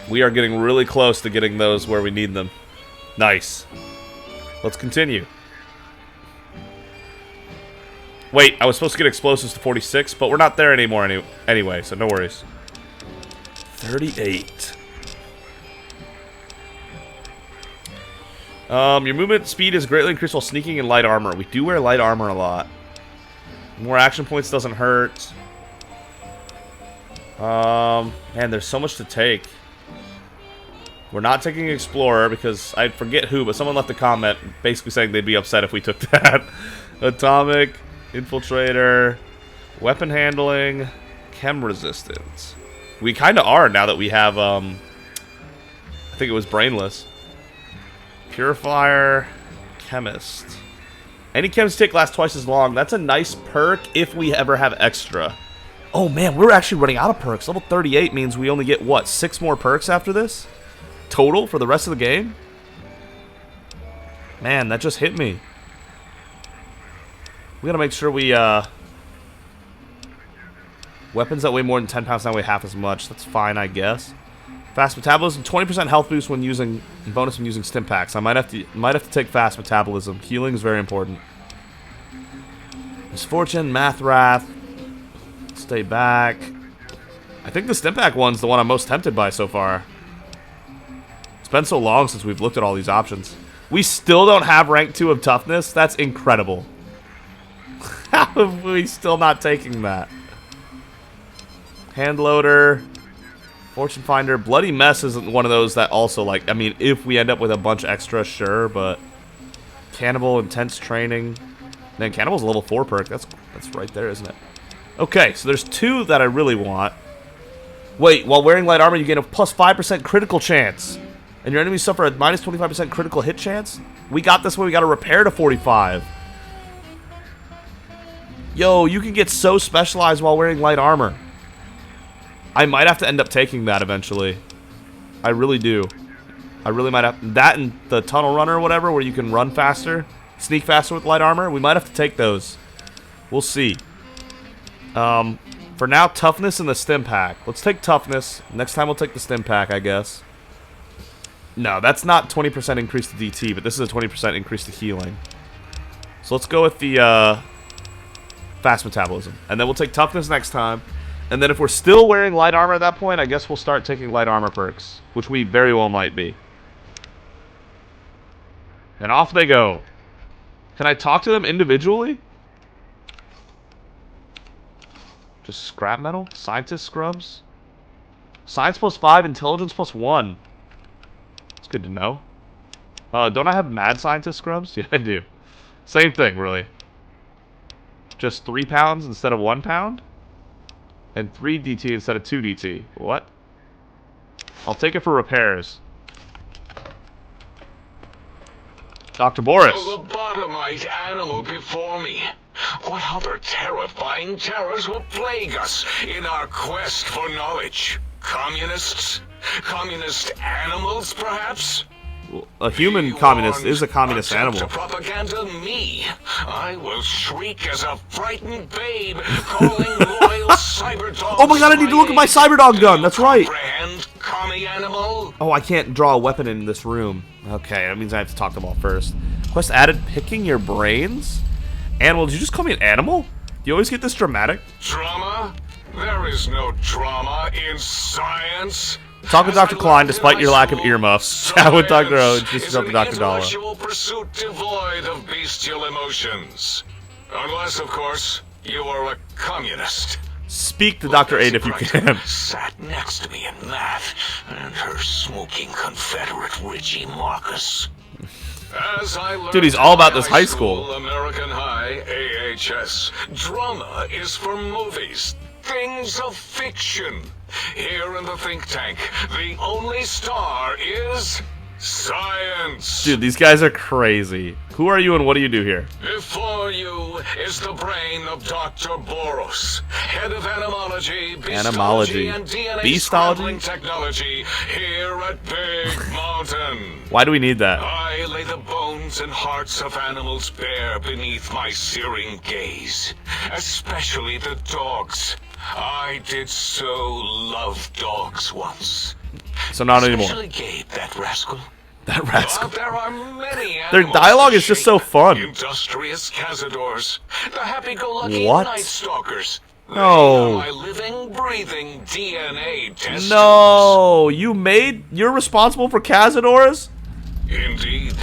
We are getting really close to getting those where we need them. Nice. Let's continue. Wait, I was supposed to get explosives to 46, but we're not there anymore anyway, so no worries. 38. Your movement speed is greatly increased while sneaking in light armor. We do wear light armor a lot. More action points doesn't hurt. Man, there's so much to take. We're not taking Explorer because I forget who, but someone left a comment basically saying they'd be upset if we took that. Atomic, Infiltrator, Weapon Handling, Chem Resistance. We kind of are now that we have, I think it was Brainless. Purifier, Chemist. Any chems take lasts twice as long. That's a nice perk if we ever have extra. Oh man, we're actually running out of perks. Level 38 means we only get, what, 6 more perks after this? Total for the rest of the game? Man, that just hit me. We gotta make sure we, weapons that weigh more than 10 pounds now weigh half as much. That's fine, I guess. Fast metabolism, 20% health boost when using bonus when using stim packs. I might have to take fast metabolism. Healing is very important. Misfortune, Math Wrath. Stay back. I think the stim pack one's the one I'm most tempted by so far. It's been so long since we've looked at all these options. We still don't have rank 2 of toughness? That's incredible. How have we still not taking that? Hand loader. Fortune Finder. Bloody Mess isn't one of those that also, like, I mean, if we end up with a bunch extra, sure, but Cannibal, Intense Training. Man, Cannibal's a level 4 perk. That's right there, isn't it? Okay, so there's 2 that I really want. Wait, while wearing light armor, you gain a plus 5% critical chance. And your enemies suffer a minus 25% critical hit chance? We got this one, we got a repair to 45. Yo, you can get so specialized while wearing light armor. I might have to end up taking that eventually. I really do. I really might have. That and the tunnel runner or whatever, where you can run faster, sneak faster with light armor. We might have to take those. We'll see. For now, toughness and the stim pack. Let's take toughness. Next time we'll take the stim pack, I guess. No, that's not 20% increase to DT, but this is a 20% increase to healing. So let's go with the fast metabolism. And then we'll take toughness next time. And then if we're still wearing light armor at that point, I guess we'll start taking light armor perks, which we very well might be. And off they go. Can I talk to them individually? Just scrap metal? Scientist scrubs? Science plus 5, intelligence plus 1. That's good to know. Don't I have mad scientist scrubs? Yeah, I do. Same thing, really. Just 3 pounds instead of 1 pound? And 3 DT instead of 2 DT. What? I'll take it for repairs. Dr. Boris. The lobotomite animal before me. What other terrifying terrors will plague us in our quest for knowledge? Communists? Communist animals, perhaps? A human communist is a communist animal. To propaganda me. I will shriek as a frightened babe, calling loyal cyberdogs. Oh my god, I need to look at my cyberdog gun. That's right. Commie animal. Oh, I can't draw a weapon in this room. Okay, that means I have to talk to them all first. Quest added, picking your brains? Animal, did you just call me an animal? Do you always get this dramatic? Drama? There is no drama in science. Talk with Dr. Klein despite your lack of earmuffs. Chat with Dr. O. Introduce yourself to Dr. Dollar. Intellectual pursuit devoid of bestial emotions. Unless, of course, you are a communist. Speak to Dr. 8 if you can. Sat next to me in math, and her smoking Confederate Richie Marcus. As I learned dude, he's all about this high school. American High, AHS. Drama is for movies. Things of fiction. Here in the think tank, the only star is science. Dude, these guys are crazy. Who are you and what do you do here? Before you is the brain of Dr. Boros, head of animology, beastology, and DNA scrambling technology here at Big Mountain. Why do we need that? I lay the bones and hearts of animals bare beneath my searing gaze, especially the dogs. I did so love dogs once. So not anymore. Especially Gabe, that rascal. That rascal. But there are many their dialogue is just so fun. Industrious cazadors, the happy-go-lucky what? night stalkers. No. My living, breathing DNA testers. No, you're responsible for cazadors? Indeed.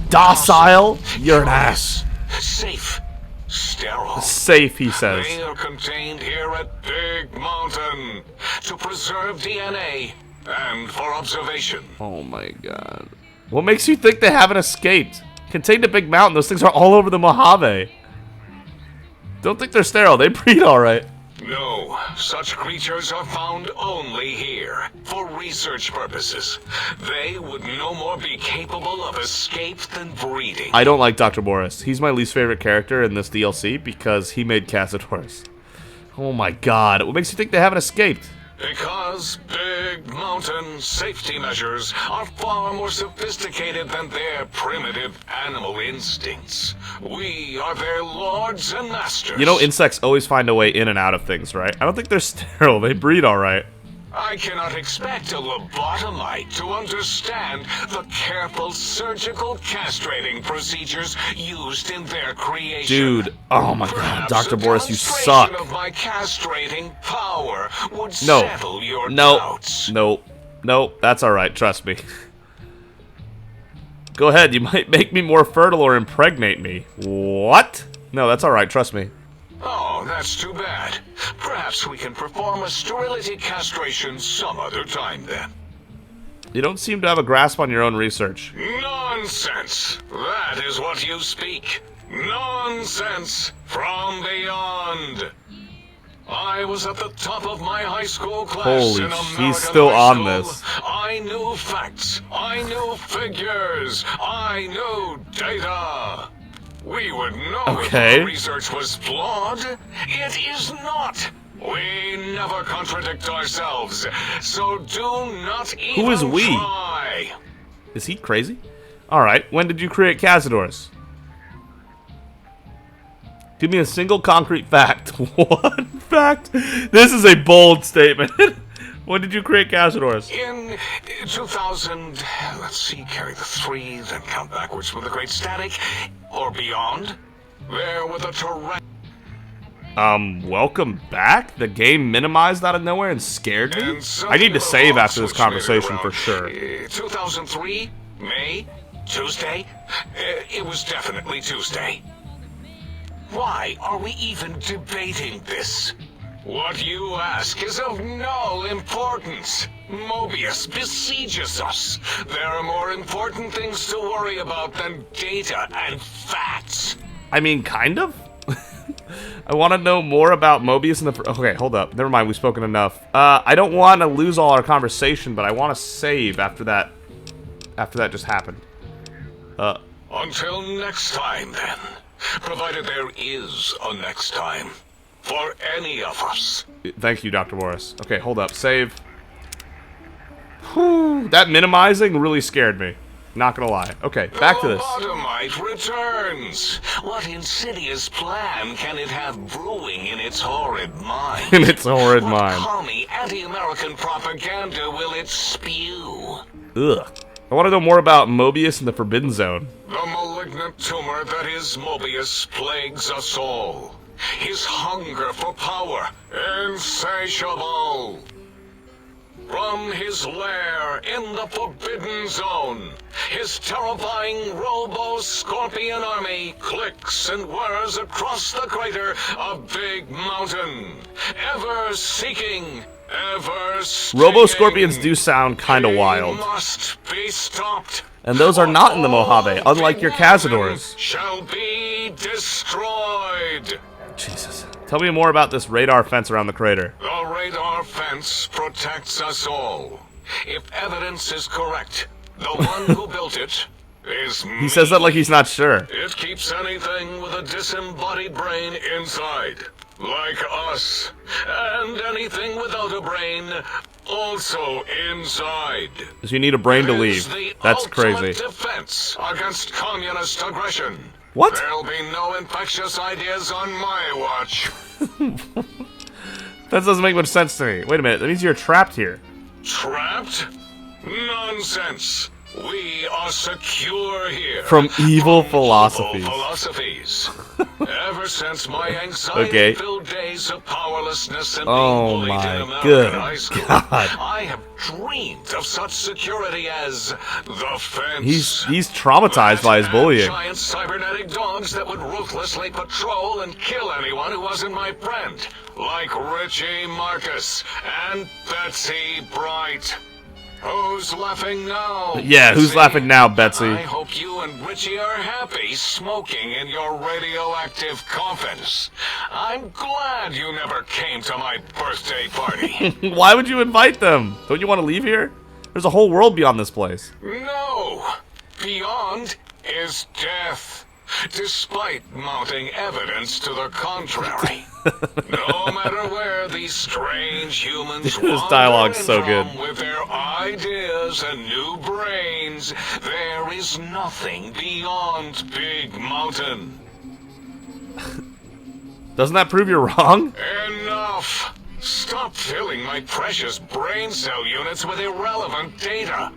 Docile? You're an ass. Safe. Sterile. Safe, he says. They are contained here at Big Mountain to preserve DNA and for observation. Oh my god. What makes you think they haven't escaped? Contained at Big Mountain, those things are all over the Mojave. Don't think they're sterile, they breed alright. No, such creatures are found only here, for research purposes. They would no more be capable of escape than breeding. I don't like Dr. Boris. He's my least favorite character in this DLC because he made Cazadors. Oh my god, what makes you think they haven't escaped? Because Big Mountain safety measures are far more sophisticated than their primitive animal instincts. We are their lords and masters. You know, insects always find a way in and out of things, right? I don't think they're sterile. They breed all right. I cannot expect a lobotomite to understand the careful surgical castrating procedures used in their creation. Dude, oh my god, Dr. Boris, you suck. Of my castrating power would settle your doubts. No, that's alright, trust me. Go ahead, you might make me more fertile or impregnate me. What? No, that's alright, trust me. Oh, that's too bad. Perhaps we can perform a sterility castration some other time then. You don't seem to have a grasp on your own research. Nonsense! That is what you speak. Nonsense from beyond. I was at the top of my high school class Holy, in American he's still high on school. this. I knew facts. I knew figures. I knew data. We would know if our research was flawed. It is not. We never contradict ourselves, so do not even Who is we? try. Is he crazy? Alright, when did you create Cazadors? Give me a single concrete fact. One fact? This is a bold statement. When did you create Cazadors? In 2000, let's see, carry the 3, then count backwards from the Great Static, or beyond. There were the Welcome back? The game minimized out of nowhere and scared me? I need to save after this conversation for sure. 2003, May, Tuesday. It was definitely Tuesday. Why are we even debating this? What you ask is of no importance. Mobius besieges us. There are more important things to worry about than data and facts. I mean, kind of? I want to know more about Mobius and the... Okay, hold up. Never mind, we've spoken enough. I don't want to lose all our conversation, but I want to save after that just happened. Until next time, then. Provided there is a next time. For any of us. Thank you, Dr. Morris. Okay, hold up. Save. Whew, that minimizing really scared me. Not gonna lie. Okay, back to this. The lobotomite returns. What insidious plan can it have brewing in its horrid mind? In its horrid mind. What commie anti-American propaganda will it spew? Ugh. I want to know more about Mobius and the Forbidden Zone. The malignant tumor that is Mobius plagues us all. His hunger for power, insatiable. From his lair in the Forbidden Zone, his terrifying Robo-Scorpion army clicks and whirs across the crater of Big Mountain, ever seeking, ever stinging. Robo-Scorpions do sound kind of wild. Must be stopped. And those are not in the Mojave, unlike your Cazadors. Shall be destroyed. Jesus. Tell me more about this radar fence around the crater. The radar fence protects us all. If evidence is correct, the one who built it is me. He says that like he's not sure. It keeps anything with a disembodied brain inside, like us. And anything without a brain, also inside. So you need a brain to leave. That's crazy. Defense against communist aggression. What? There'll be no infectious ideas on my watch. That doesn't make much sense to me. Wait a minute, that means you're trapped here. Trapped? Nonsense. We are secure here. From evil philosophies. Philosophies. Ever since my anxiety-filled days of powerlessness and being bullied in American high school, I have dreamed of such security as the fence. He's traumatized by his bullying. Giant cybernetic dogs that would ruthlessly patrol and kill anyone who wasn't my friend, like Richie Marcus and Betsy Bright. Who's laughing now? Yeah, who's laughing now, Betsy? I hope you and Richie are happy smoking in your radioactive coffins. I'm glad you never came to my birthday party. Why would you invite them? Don't you want to leave here? There's a whole world beyond this place. No! Beyond is death, despite mounting evidence to the contrary. No matter where these strange humans This dialogue's so wander in good. from with their ideas and new brains, there is nothing beyond Big Mountain. Doesn't that prove you're wrong? Enough! Stop filling my precious brain cell units with irrelevant data.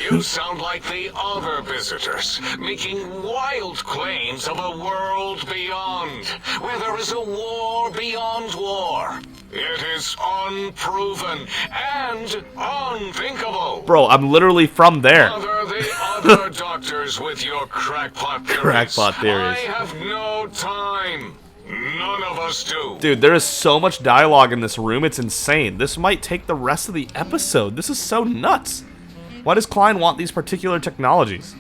You sound like the other visitors, making wild claims of a world beyond, where there is a war beyond war. It is unproven and unthinkable. Bro, I'm literally from there. Bother the other doctors with your crackpot theories. Crackpot theories. I have no time. None of us do. Dude, there is so much dialogue in this room, it's insane. This might take the rest of the episode. This is so nuts. Why does Klein want these particular technologies?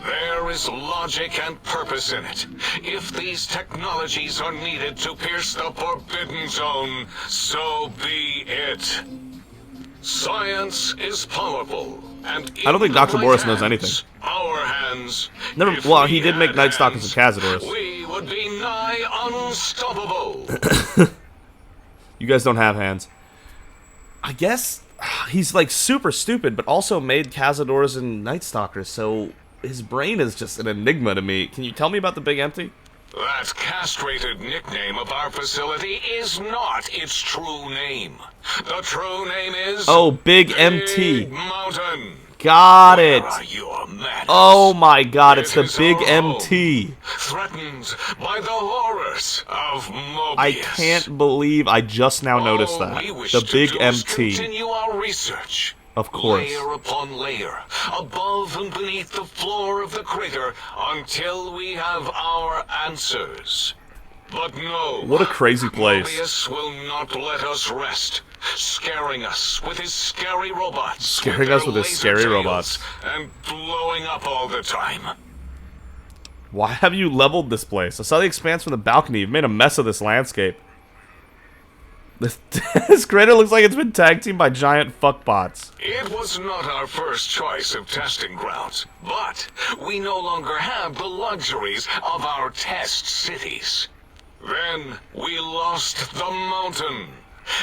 There is logic and purpose in it. If these technologies are needed to pierce the Forbidden Zone, so be it. Science is powerful, and I don't think in the Dr. right Boris knows hands, anything. Our hands. Never. If Well, we he did make had Night Stalkers and hands, Cazadors. we would be nigh unstoppable. You guys don't have hands. I guess he's like super stupid, but also made Cazadors and Night Stalkers, so his brain is just an enigma to me. Can you tell me about the Big Empty? That castrated nickname of our facility is not its true name. The true name is... Oh, Big MT. Mountain. Got it. Where are your madness? Oh my god, it's It the is Big our home, MT. threatened by the horrors of Mobius. I can't believe I just now noticed that. We wish The to Big do is MT. continue our research. Of course. Layer upon layer, above and beneath the floor of the crater, until we have our answers. But no. What a crazy place. Mobius will not let us rest, scaring us with his scary robots. Scaring us with his their scary laser robots. tails, and blowing up all the time. Why have you leveled this place? I saw the expanse from the balcony. You've made a mess of this landscape. This crater looks like it's been tag teamed by giant fuckbots. It was not our first choice of testing grounds, but we no longer have the luxuries of our test cities. Then we lost the mountain.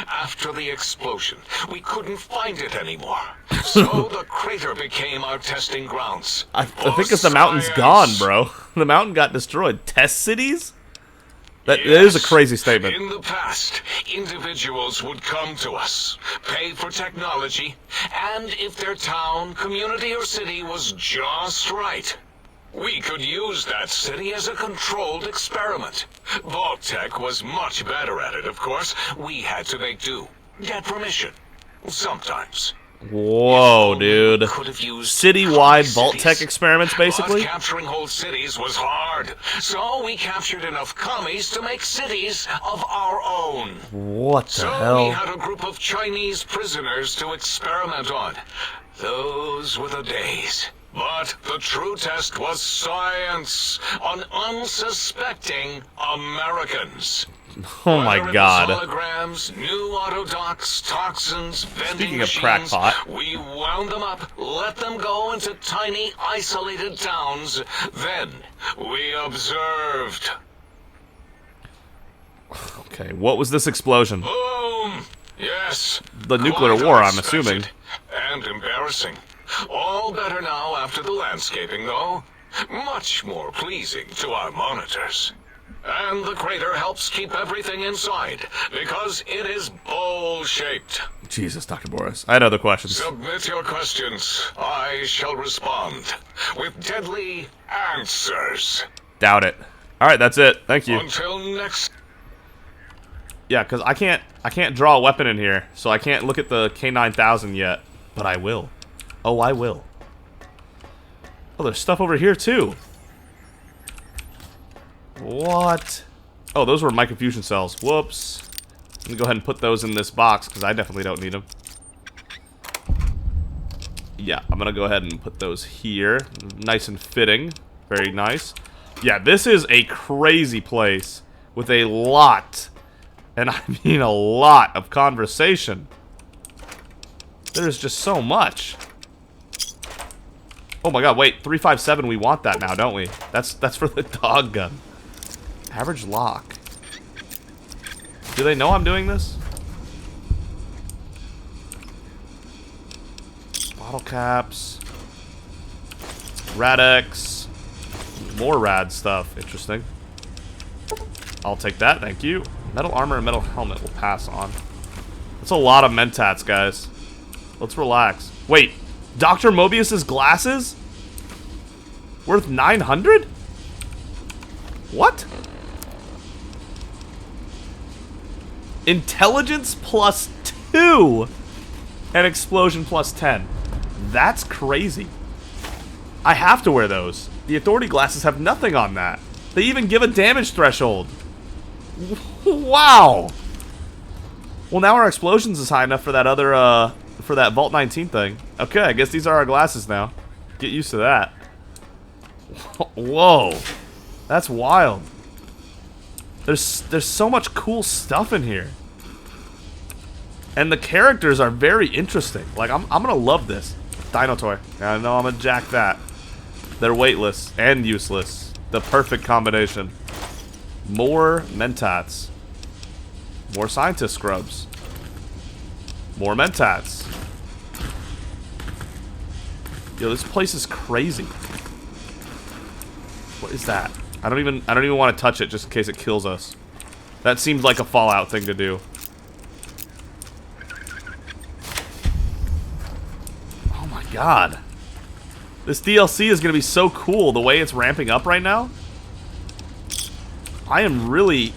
After the explosion, we couldn't find it anymore. So the crater became our testing grounds. I think it's the mountain's gone, bro. The mountain got destroyed. Test cities? That is a crazy statement. In the past, individuals would come to us, pay for technology, and if their town, community, or city was just right, we could use that city as a controlled experiment. Vault-Tec was much better at it, of course. We had to make do. Get permission. Sometimes. Whoa, dude. Citywide Vault-Tec experiments, basically? But capturing whole cities was hard. So we captured enough commies to make cities of our own. What the So hell? we had a group of Chinese prisoners to experiment on. Those were the days. But the true test was science on unsuspecting Americans. Oh my Whether it was god. holograms, new autodocs, toxins, vending Speaking of machines, crackpot. we wound them up, let them go into tiny, isolated towns. Then we observed. Okay, what was this explosion? Boom! Yes. The nuclear Quite war, I'm unexpected assuming. And embarrassing. All better now after the landscaping, though. Much more pleasing to our monitors. And the crater helps keep everything inside, because it is bowl-shaped. Jesus, Dr. Boris. I had other questions. Submit your questions. I shall respond with deadly answers. Doubt it. Alright, that's it. Thank you. Until next... Yeah, because I can't draw a weapon in here, so I can't look at the K9000 yet. But I will. Oh, I will. Oh, there's stuff over here, too. What? Oh, those were microfusion cells. Whoops. Let me go ahead and put those in this box, because I definitely don't need them. Yeah, I'm going to go ahead and put those here. Nice and fitting. Very nice. Yeah, this is a crazy place with a lot, and I mean a lot of conversation. There's just so much. Oh my god, wait, 357, we want that now, don't we? That's for the dog gun. Average lock. Do they know I'm doing this? Bottle caps. Rad-X. More rad stuff. Interesting. I'll take that, thank you. Metal armor and metal helmet will pass on. That's a lot of mentats, guys. Let's relax. Wait, Dr. Mobius's glasses? Worth 900? What? Intelligence plus 2 and explosion plus 10. That's crazy. I have to wear those. The authority glasses have nothing on that. They even give a damage threshold. Wow. Well, now our explosions is high enough for that other, for that Vault 19 thing. Okay, I guess these are our glasses now. Get used to that. Whoa. That's wild. There's so much cool stuff in here. And the characters are very interesting. Like, I'm gonna love this. Dino toy. I know I'm gonna jack that. They're weightless and useless. The perfect combination. More mentats. More scientist scrubs. More mentats. Yo, this place is crazy. What is that? I don't even want to touch it just in case it kills us. That seems like a Fallout thing to do. Oh my god. This DLC is going to be so cool the way it's ramping up right now. I am really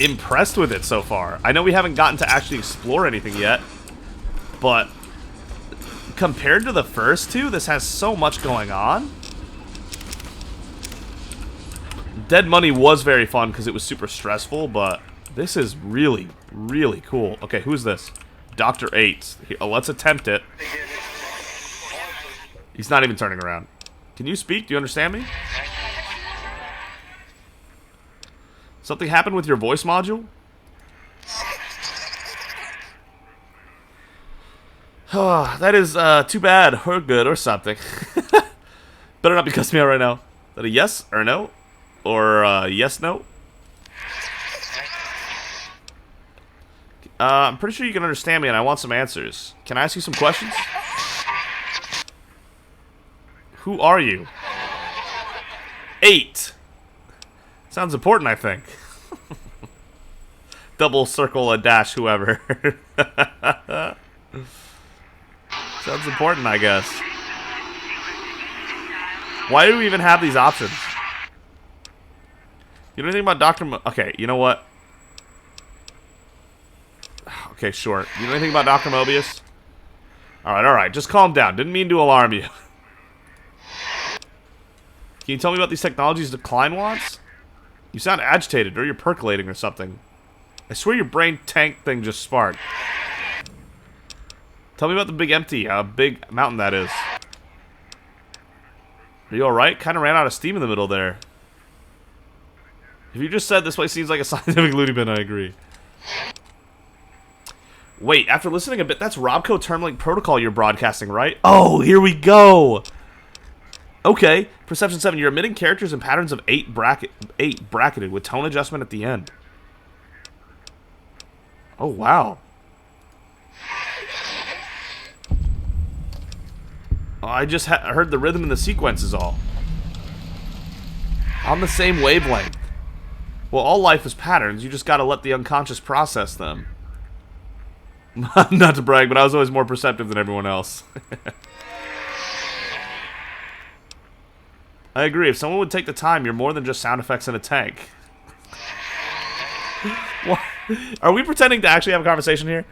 impressed with it so far. I know we haven't gotten to actually explore anything yet, but compared to the first two, this has so much going on. Dead Money was very fun because it was super stressful, but this is really, really cool. Okay, who's this? Dr. 8. Let's attempt it. He's not even turning around. Can you speak? Do you understand me? Something happened with your voice module? That is too bad, or good, or something. Better not be cussing me out right now. Is that a yes or no? Or yes, no? I'm pretty sure you can understand me and I want some answers. Can I ask you some questions? Who are you? 8. Sounds important, I think. Double circle a dash whoever. Sounds important, I guess. Why do we even have these options? You know anything about Dr. Okay, you know what? Okay, sure. You know anything about Dr. Mobius? Alright, just calm down. Didn't mean to alarm you. Can you tell me about these technologies Decline wants? You sound agitated, or you're percolating or something. I swear your brain tank thing just sparked. Tell me about the big empty, how big mountain that is. Are you alright? Kinda ran out of steam in the middle there. If you just said this place seems like a scientific loony bin, I agree. Wait, after listening a bit, that's Robco Termlink Protocol you're broadcasting, right? Oh, here we go! Okay, Perception 7, you're emitting characters and patterns of 8 bracketed with tone adjustment at the end. Oh, wow. Oh, I just heard the rhythm and the sequence is all. On the same wavelength. Well, all life is patterns, you just gotta let the unconscious process them. Not to brag, but I was always more perceptive than everyone else. I agree, if someone would take the time, you're more than just sound effects in a tank. What? Are we pretending to actually have a conversation here?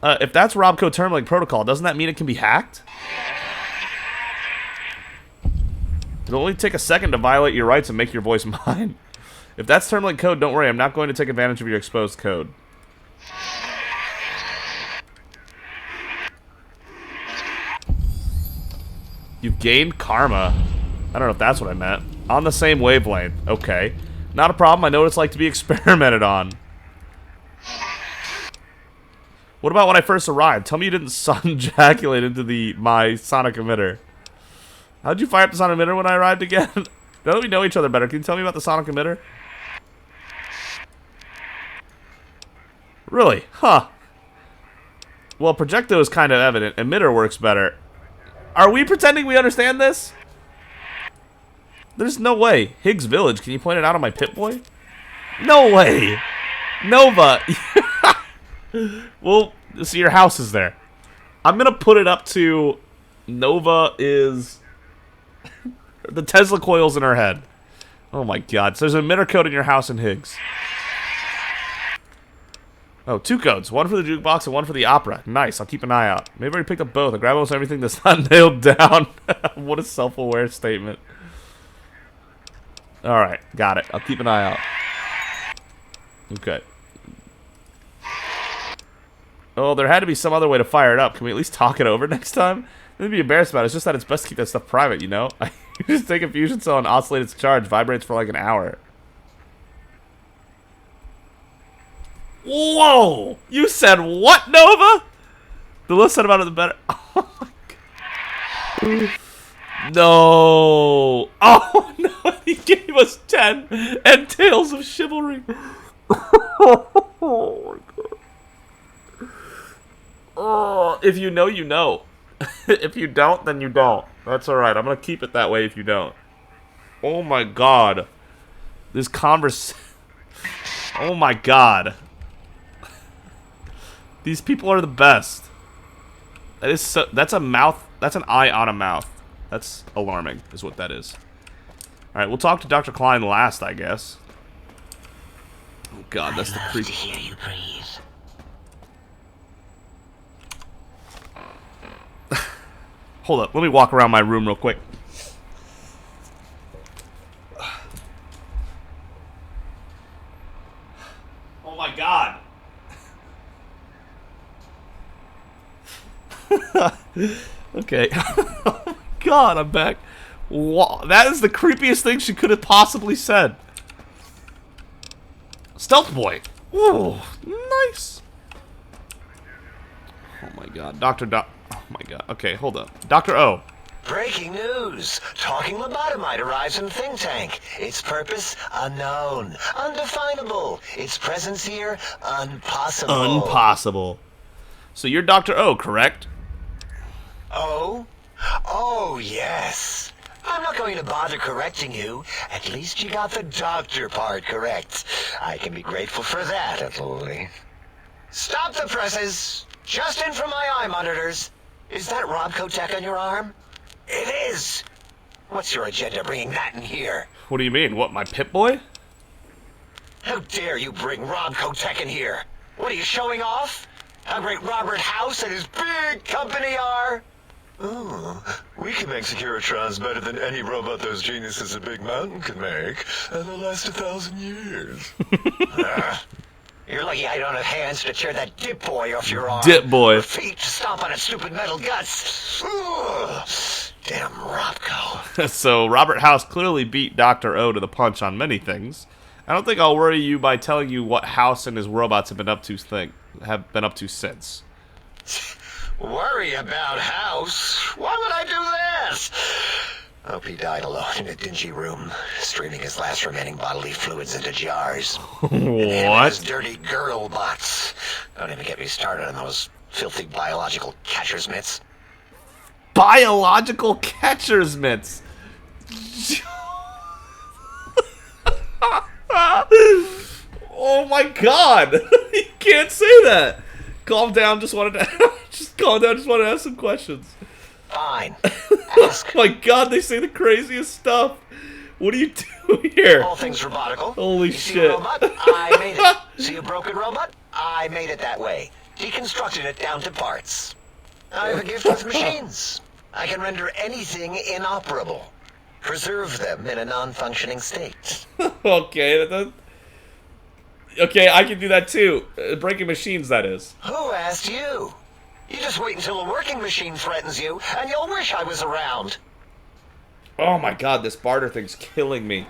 If that's Robco Termlink Protocol, doesn't that mean it can be hacked? It'll only take a second to violate your rights and make your voice mine. If that's Termlink code, don't worry, I'm not going to take advantage of your exposed code. You've gained karma. I don't know if that's what I meant. On the same wavelength. Okay. Not a problem. I know what it's like to be experimented on. What about when I first arrived? Tell me you didn't sun ejaculate into my sonic emitter. How'd you fire up the sonic emitter when I arrived again? Now that we know each other better, can you tell me about the sonic emitter? Really? Huh. Well, projecto is kind of evident. Emitter works better. Are we pretending we understand this? There's no way. Higgs Village, can you point it out on my Pip-Boy? No way. Nova. Well, see, your house is there. I'm going to put it up to Nova is the Tesla coils in her head. Oh my god. So there's an emitter code in your house in Higgs. Oh, 2 codes. One for the jukebox and one for the opera. Nice. I'll keep an eye out. Maybe I already picked up both. I grab almost everything that's not nailed down. What a self-aware statement. Alright. Got it. I'll keep an eye out. Okay. Oh, there had to be some other way to fire it up. Can we at least talk it over next time? Don't be embarrassed about it. It's just that it's best to keep that stuff private, you know? You just take a fusion cell and oscillate its charge. Vibrates for like an hour. Whoa! You said what, Nova? The less said about it, the better. Oh my god. No. Oh no, he gave us 10 and Tales of Chivalry. Oh my god. Oh, if you know, you know. If you don't, then you don't. That's alright. I'm gonna keep it that way if you don't. Oh my god. This oh my god. These people are the best. That is so, that's a mouth. That's an eye on a mouth. That's alarming, is what that is. Alright, we'll talk to Dr. Klein last, I guess. Oh god, that's the creep. To hear you breathe. Hold up, let me walk around my room real quick. Oh my god. Okay. Oh my god, I'm back. Wow, that is the creepiest thing she could have possibly said. Stealth boy. Ooh, nice. Oh my god, oh my god. Okay, hold up. Dr. O. Breaking news! Talking lobotomite arrives in Think Tank. Its purpose, unknown. Undefinable. Its presence here, impossible. Impossible. So you're Dr. O, correct? Oh? Oh, yes. I'm not going to bother correcting you. At least you got the doctor part correct. I can be grateful for that, at least. Stop the presses! Just in from my eye monitors. Is that Robco tech on your arm? It is! What's your agenda bringing that in here? What do you mean? What, my Pip-Boy? How dare you bring Robco tech in here? What are you showing off? How great Robert House and his big company are? Oh, we can make Securitrons better than any robot those geniuses at Big Mountain can make, and they'll last 1,000 years. You're lucky I don't have hands to tear that dip boy off your arm. Dip boy. Or feet to stomp on its stupid metal guts. Ugh. Damn Robco. So Robert House clearly beat Dr. O to the punch on many things. I don't think I'll worry you by telling you what House and his robots have been up to since. Worry about House? Why would I do this? Hope he died alone in a dingy room, streaming his last remaining bodily fluids into jars. What? And his dirty girl bots. Don't even get me started on those filthy biological catcher's mitts. Biological catcher's mitts? Oh my god! You can't say that! Calm down, just wanted to calm down, just wanted to ask some questions. Fine. Oh my god, they say the craziest stuff. What do you do here? All things robotical. Holy See shit. a robot? I made it. See a broken robot? I made it that way. Deconstructed it down to parts. I have a gift with machines. I can render anything inoperable. Preserve them in a non-functioning state. Okay, okay, I can do that too. Breaking machines, that is. Who asked you? You just wait until a working machine threatens you, and you'll wish I was around. Oh my god, this barter thing's killing me.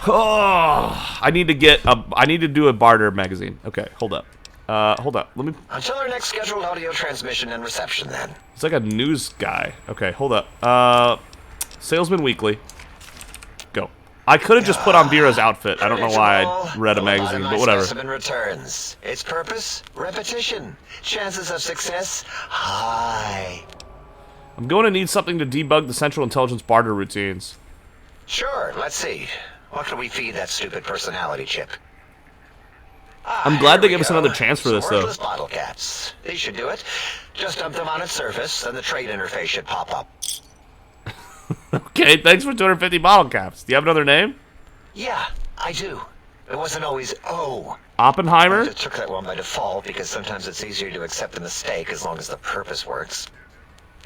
Oh, I need to do a barter magazine. Okay, hold up. Hold up. Let me. Until our next scheduled audio transmission and reception, then. It's like a news guy. Okay, hold up. Salesman Weekly. Go. I could have just put on Vera's outfit. I don't know why I read a magazine, but whatever. Specimen returns. Its purpose? Repetition. Chances of success? High. I'm going to need something to debug the Central Intelligence barter routines. Sure, let's see. What can we feed that stupid personality chip? I'm glad they gave us another chance for this, though. Worthless bottle caps. These should do it. Just dump them on its surface, and the trade interface should pop up. Okay, thanks for 250 bottle caps. Do you have another name? Yeah, I do. It wasn't always O. Oppenheimer? I just took that one by default because sometimes it's easier to accept the mistake as long as the purpose works.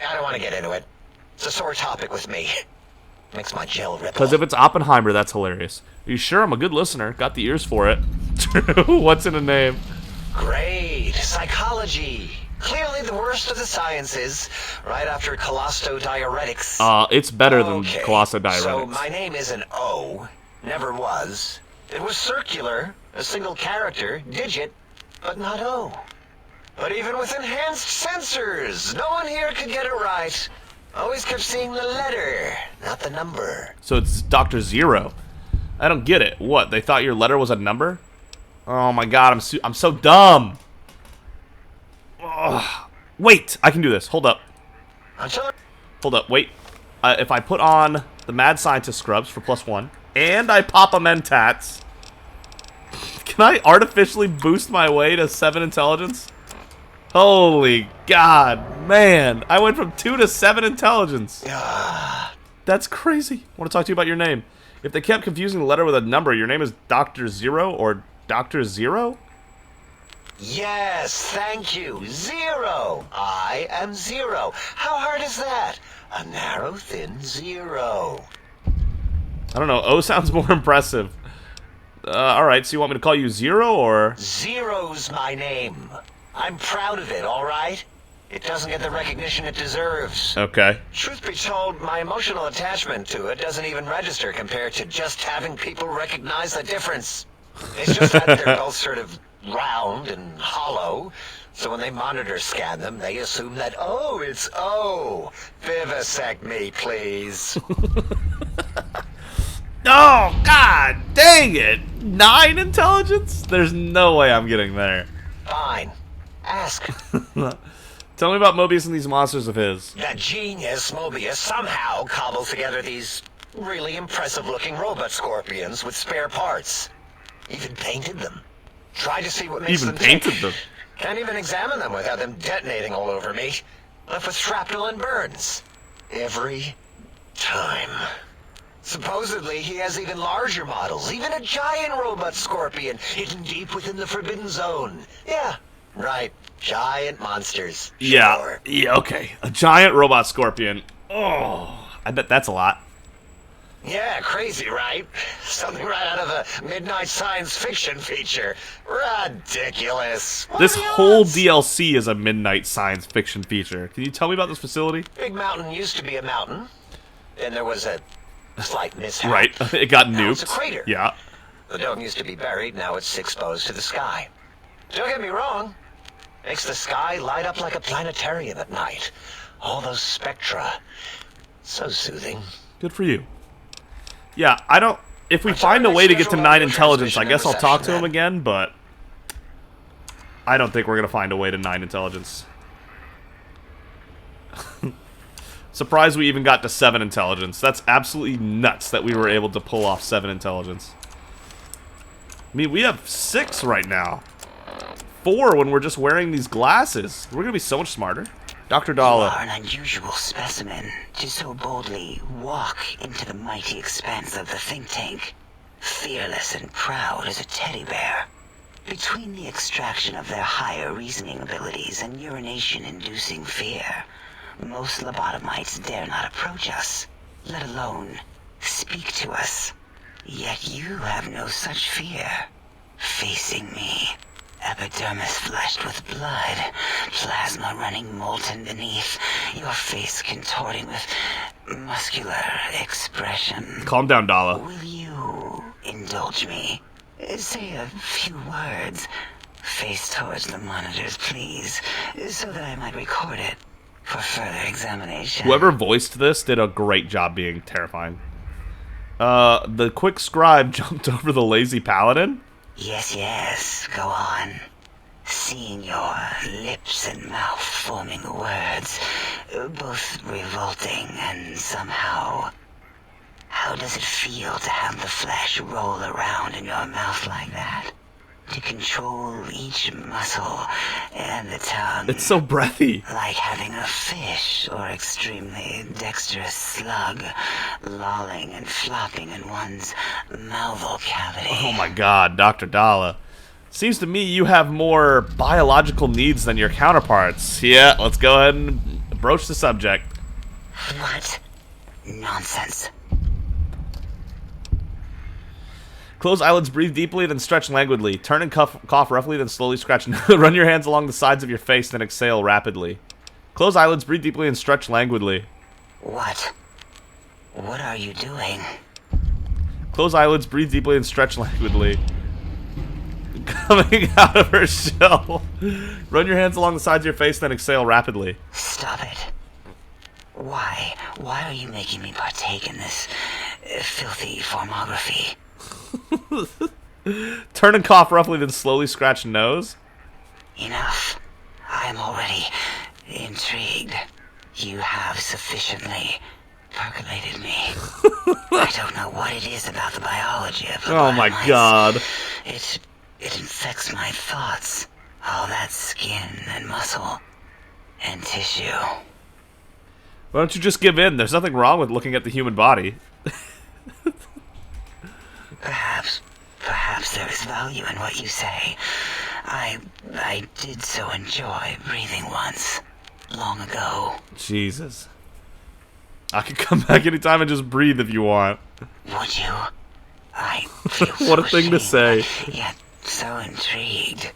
I don't want to get into it. It's a sore topic with me. Makes my gel ripple. Because if it's Oppenheimer, that's hilarious. Are you sure? I'm a good listener. Got the ears for it. What's in a name? Great. Psychology. Clearly the worst of the sciences, right after colostodiuretics. It's better than colostodiuretics. So my name isn't O. Never was. It was circular, a single character, digit, but not O. But even with enhanced sensors, no one here could get it right. Always kept seeing the letter, not the number. So it's Dr. Zero. I don't get it. What? They thought your letter was a number? Oh my god, I'm so dumb. Ugh. Wait, I can do this. Hold up. Hold up, wait. If I put on the Mad Scientist scrubs for +1, and I pop a Mentats, can I artificially boost my way to 7 intelligence? Holy god, man. I went from 2 to 7 intelligence. That's crazy. I want to talk to you about your name. If they kept confusing the letter with a number, your name is Dr. Zero or Dr. Zero? Yes, thank you. Zero. I am Zero. How hard is that? A narrow, thin zero. I don't know. O sounds more impressive. Alright, so you want me to call you Zero, or? Zero's my name. I'm proud of it, alright? It doesn't get the recognition it deserves. Okay. Truth be told, my emotional attachment to it doesn't even register compared to just having people recognize the difference. It's just that they're both sort of round and hollow, so when they monitor scan them, they assume that, oh, it's O. Vivisect me, please. Oh, god dang it! 9 intelligence? There's no way I'm getting there. Fine. Ask. Tell me about Mobius and these monsters of his. That genius, Mobius, somehow cobbled together these really impressive-looking robot scorpions with spare parts. Even painted them. Tried to see what makes them tick. Can't even examine them without them detonating all over me. Left with shrapnel and burns. Every time. Supposedly, he has even larger models, even a giant robot scorpion hidden deep within the Forbidden Zone. Yeah, right. Giant monsters. Yeah, yeah, okay. A giant robot scorpion. Oh, I bet that's a lot. Yeah, crazy, right? Something right out of a midnight science fiction feature. Ridiculous. This whole DLC is a midnight science fiction feature. Can you tell me about this facility? Big Mountain used to be a mountain. Then there was a slight mishap. Right, it got Now nuked. it's a crater. Yeah. The dome used to be buried, now it's exposed to the sky. Don't get me wrong. Makes the sky light up like a planetarium at night. All those spectra. So soothing. Good for you. Yeah, I don't... If we find a way to get to 9 intelligence, I guess I'll talk to him again, but... I don't think we're going to find a way to 9 intelligence. Surprised we even got to 7 intelligence. That's absolutely nuts that we were able to pull off 7 intelligence. I mean, we have 6 right now. 4 when we're just wearing these glasses. We're going to be so much smarter. Dr. Dalla. You are an unusual specimen to so boldly walk into the mighty expanse of the think tank, fearless and proud as a teddy bear. Between the extraction of their higher reasoning abilities and urination-inducing fear, most lobotomites dare not approach us, let alone speak to us. Yet you have no such fear. Facing me, epidermis flushed with blood, plasma running molten beneath, your face contorting with muscular expression. Calm down, Dalla. Will you indulge me? Say a few words. Face towards the monitors, please, so that I might record it for further examination. Whoever voiced this did a great job being terrifying. The quick scribe jumped over the lazy paladin? Yes, go on. Seeing your lips and mouth forming words, both revolting and somehow... How does it feel to have the flesh roll around in your mouth like that? To control each muscle and the tongue. It's so breathy. Like having a fish or extremely dexterous slug lolling and flopping in one's mouthal cavity. Oh my god, Dr. Dala. Seems to me you have more biological needs than your counterparts. Yeah, let's go ahead and broach the subject. What? Nonsense. Close eyelids, breathe deeply, then stretch languidly. Turn and cough roughly, then slowly scratch. Run your hands along the sides of your face, then exhale rapidly. Close eyelids, breathe deeply, and stretch languidly. What? What are you doing? Close eyelids, breathe deeply, and stretch languidly. Coming out of her shell. Run your hands along the sides of your face, then exhale rapidly. Stop it. Why? Why are you making me partake in this filthy formography? Turn and cough roughly, then slowly scratch nose. Enough. I am already intrigued. You have sufficiently percolated me. I don't know what it is about the biology of Oh my god. It infects my thoughts. All that skin and muscle and tissue. Why don't you just give in? There's nothing wrong with looking at the human body. Perhaps there is value in what you say. I did so enjoy breathing once, long ago. Jesus. I could come back anytime and just breathe if you want. Would you? I feel What so a thing to say. Yet so intrigued.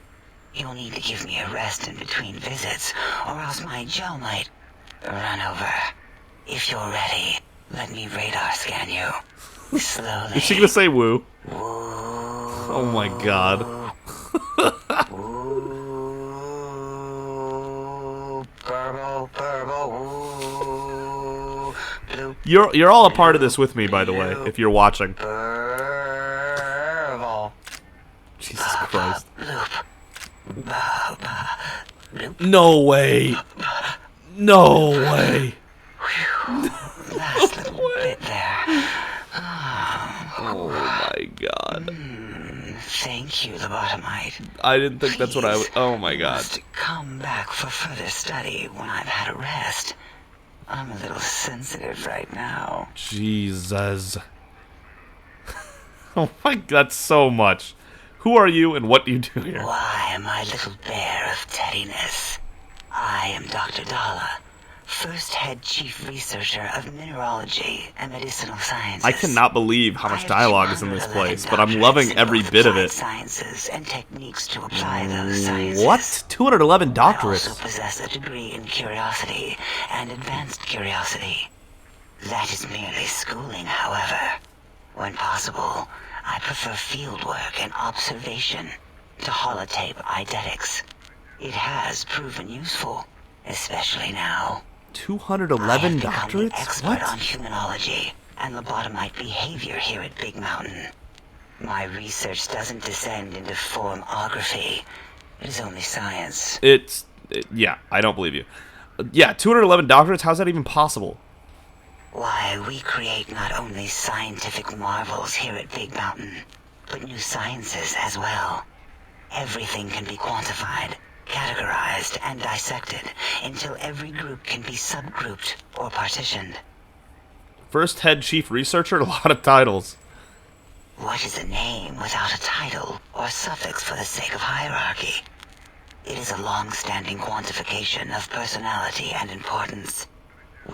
You'll need to give me a rest in between visits, or else my jaw might run over. If you're ready, let me radar scan you. Slowly. Is she gonna say woo? Woo. Oh my god. Woo. Purple, purple, woo. Bloop. You're all a part of this with me, by the way, if you're watching. Purple. Jesus Christ. Bloop. Bloop. No way. No way. Last little bit there. Oh my god. Thank you, lobotomite. I didn't think that's what I would. Oh my god. Must come back for further study when I've had a rest. I'm a little sensitive right now. Jesus. Oh my god, that's so much. Who are you and what do you do here? Why, my little bear of teddiness. I am Dr. Dala, first head chief researcher of mineralogy and medicinal sciences. I cannot believe how much dialogue is in this place, but I'm loving every bit of it. Sciences and techniques to apply those sciences. What? 211 I doctorates. also possess a degree in curiosity and advanced curiosity. That is merely schooling, however. When possible, I prefer fieldwork and observation to holotape eidetics. It has proven useful, especially now. 211 I have become the doctorates? expert What? on humanology and lobotomite behavior here at Big Mountain. My research doesn't descend into formography. It is only science. Yeah, I don't believe you. Yeah, 211 doctorates? How's that even possible? Why, we create not only scientific marvels here at Big Mountain, but new sciences as well. Everything can be quantified, categorized, and dissected until every group can be subgrouped or partitioned. First head chief researcher? A lot of titles. What is a name without a title or suffix for the sake of hierarchy? It is a long-standing quantification of personality and importance.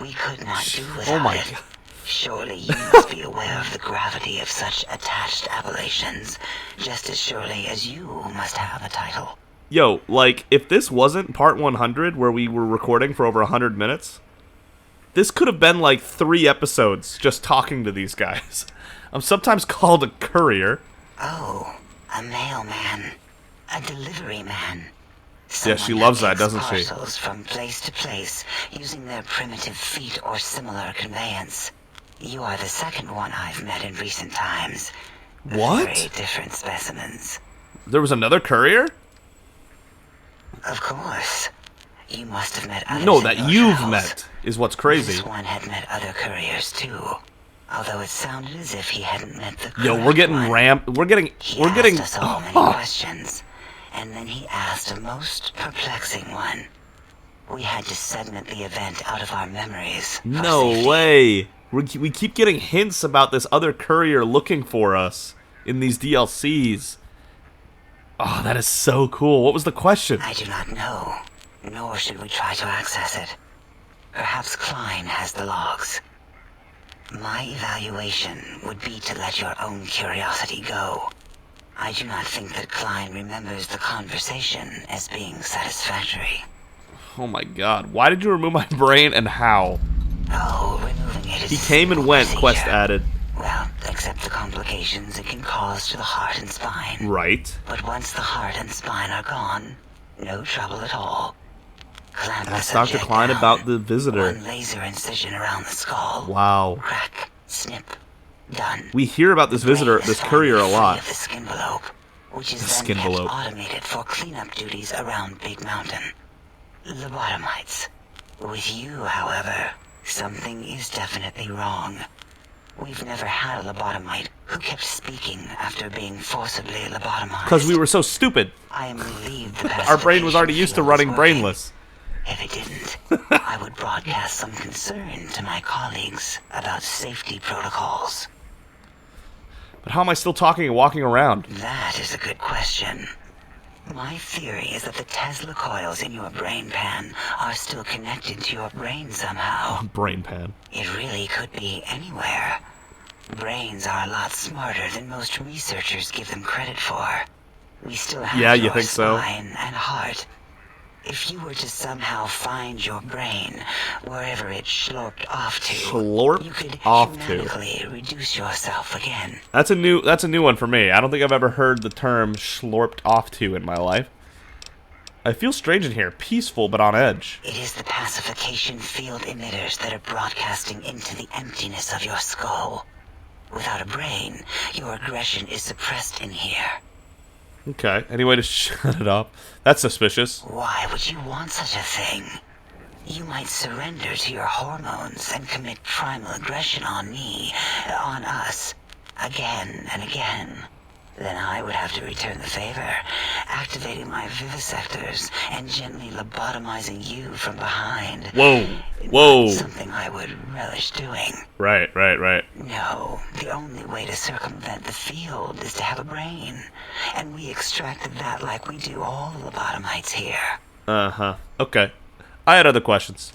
We could not do without Oh my it. god. Surely you must be aware of the gravity of such attached appellations, just as surely as you must have a title. Yo, like, if this wasn't part 100, where we were recording for over 100 minutes, this could have been like 3 episodes just talking to these guys. I'm sometimes called a courier. Oh, a mailman. A delivery man. Yeah, she loves that, doesn't she? Parcels from place to place using their primitive feet or similar conveyance. You are the second one I've met in recent times. What? Very different specimens. There was another courier? Of course. You must have met others. No, in that your you've travels. met is what's crazy. This one had met other couriers too. Although it sounded as if he hadn't met the Yo, we're correct getting one. ramped. We're getting. He We're getting. asked us all many questions, and then he asked a most perplexing one. We had to segment the event out of our memories. for No safety. way. We keep getting hints about this other courier looking for us in these DLCs. Oh, that is so cool. What was the question? I do not know, nor should we try to access it. Perhaps Klein has the logs. My evaluation would be to let your own curiosity go. I do not think that Klein remembers the conversation as being satisfactory. Oh my god. Why did you remove my brain and how? Oh, removing it is He came and went, procedure. quest added. Well, except the complications it can cause to the heart and spine. Right. But once the heart and spine are gone, no trouble at all. Clamp the Ask Dr. subject Klein down. about the visitor. One laser incision around the skull. Wow. Crack, snip, done. We hear about this visitor, this courier a lot. Of the skin envelope, which is The then kept skinvelope. automated for cleanup duties around Big Mountain. Lobotomites. With you, however, something is definitely wrong. We've never had a lobotomite who kept speaking after being forcibly lobotomized. Because we were so stupid. I am relieved the Our brain was already pacification used to field running is working. brainless. If it didn't, I would broadcast some concern to my colleagues about safety protocols. But how am I still talking and walking around? That is a good question. My theory is that the Tesla coils in your brain pan are still connected to your brain somehow. Brain pan. It really could be anywhere. Brains are a lot smarter than most researchers give them credit for. We still have Yeah, you your think so? spine and heart. If you were to somehow find your brain wherever it slurped off to, Slurped you could off to. humanely reduce yourself again. That's a new one for me. I don't think I've ever heard the term slurped off to in my life. I feel strange in here, peaceful but on edge. It is the pacification field emitters that are broadcasting into the emptiness of your skull. Without a brain, your aggression is suppressed in here. Okay, any way to shut it up? That's suspicious. Why would you want such a thing? You might surrender to your hormones and commit primal aggression on me, on us, again and again. Then I would have to return the favor, activating my vivisectors and gently lobotomizing you from behind. Whoa, whoa. Not something I would relish doing. Right. No, the only way to circumvent the field is to have a brain. And we extracted that like we do all the lobotomites here. Uh-huh. Okay. I had other questions.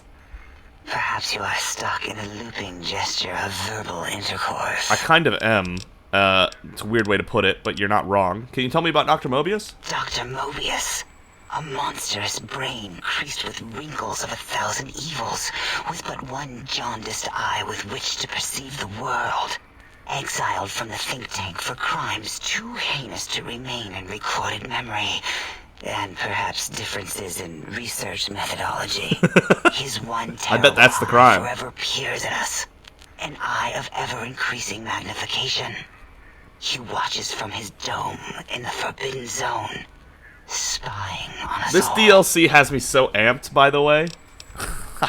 Perhaps you are stuck in a looping gesture of verbal intercourse. I kind of am. It's a weird way to put it, but you're not wrong. Can you tell me about Dr. Mobius? Dr. Mobius. A monstrous brain creased with wrinkles of 1,000 evils, with but one jaundiced eye with which to perceive the world. Exiled from the think tank for crimes too heinous to remain in recorded memory, and perhaps differences in research methodology. His one I bet that's the crime. forever peers at us, an eye of ever-increasing magnification. He watches from his dome in the Forbidden Zone, spying on us This all. DLC has me so amped, by the way.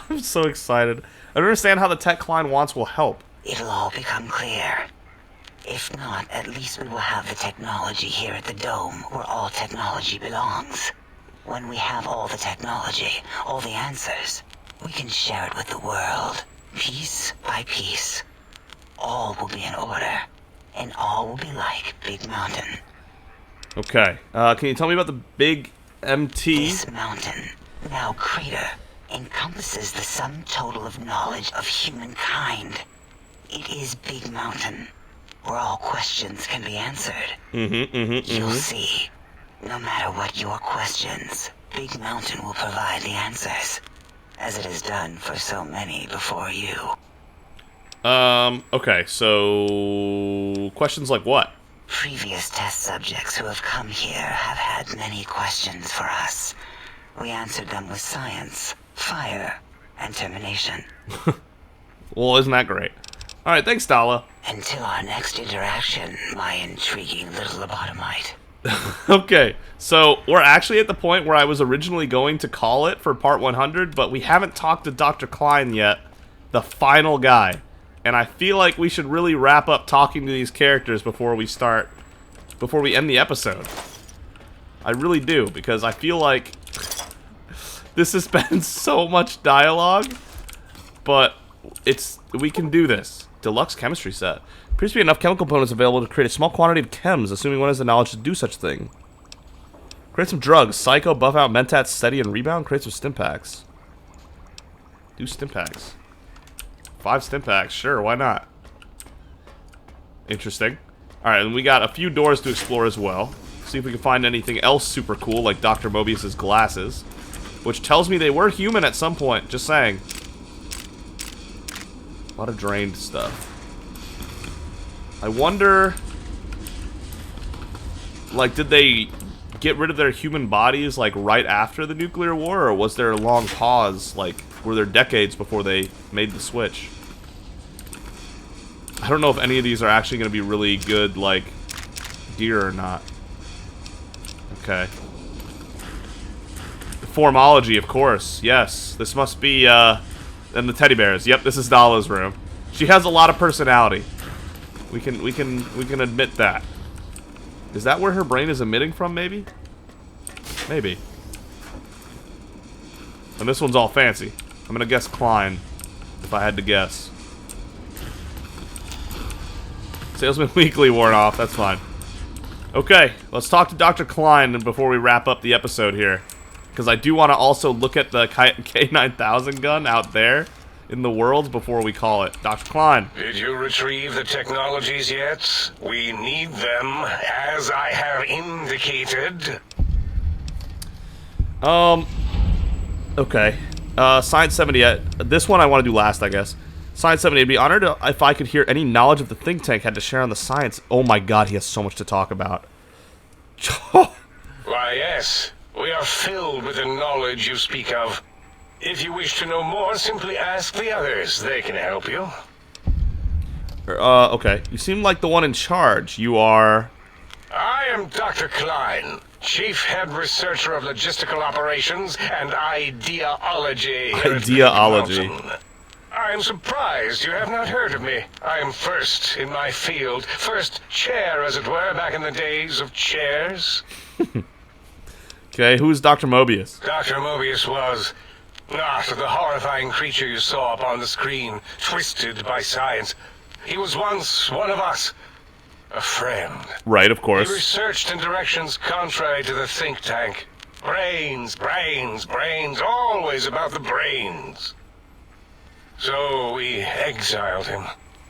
I'm so excited. I don't understand how the tech Klein wants will help. It'll all become clear. If not, at least we will have the technology here at the Dome, where all technology belongs. When we have all the technology, all the answers, we can share it with the world, piece by piece. All will be in order, and all will be like Big Mountain. Okay. Can you tell me about the big MT? This mountain, now crater, encompasses the sum total of knowledge of humankind. It is Big Mountain, where all questions can be answered. You'll see. No matter what your questions, Big Mountain will provide the answers, as it has done for so many before you. Okay, so... questions like what? Previous test subjects who have come here have had many questions for us. We answered them with science, fire, and termination. Well, isn't that great? Alright, thanks, Dala. Until our next interaction, my intriguing little lobotomite. Okay, so we're actually at the point where I was originally going to call it for part 100, but we haven't talked to Dr. Klein yet, the final guy. And I feel like we should really wrap up talking to these characters before we end the episode. I really do, because I feel like this has been so much dialogue, but we can do this. Deluxe chemistry set. Appears to be enough chemical components available to create a small quantity of chems, assuming one has the knowledge to do such a thing. Create some drugs. Psycho, buff out, mentat, steady, and rebound. Create some stim packs. Do stim packs. 5 stim packs. Sure, why not? Interesting. Alright, and we got a few doors to explore as well. See if we can find anything else super cool, like Dr. Mobius's glasses. Which tells me they were human at some point. Just saying. A lot of drained stuff. I wonder, like, did they get rid of their human bodies, like, right after the nuclear war? Or was there a long pause, like, were there decades before they made the switch? I don't know if any of these are actually going to be really good, like, gear or not. Okay. Formology, of course. Yes. This must be, and the teddy bears. Yep, this is Dala's room. She has a lot of personality. We can admit that. Is that where her brain is emitting from, maybe? Maybe. And this one's all fancy. I'm gonna guess Klein, if I had to guess. Salesman Weekly worn off, that's fine. Okay, let's talk to Dr. Klein before we wrap up the episode here. Because I do want to also look at the K9000 gun out there in the world before we call it. Dr. Klein. Did you retrieve the technologies yet? We need them, as I have indicated. Okay. Science 70, this one I want to do last, I guess. Science 70, I'd be honored if I could hear any knowledge of the think tank had to share on the science. Oh my god, he has so much to talk about. Why, yes. We are filled with the knowledge you speak of. If you wish to know more, simply ask the others. They can help you. Okay. You seem like the one in charge. You are... I am Dr. Klein, Chief Head Researcher of Logistical Operations and Ideology. Ideology. I am surprised you have not heard of me. I am first in my field. First chair, as it were, back in the days of chairs. Okay, who's Dr. Mobius? Dr. Mobius was not the horrifying creature you saw upon the screen, twisted by science. He was once one of us. A friend. Right, of course. He researched in directions contrary to the think tank. Brains, brains, brains, always about the brains. So we exiled him.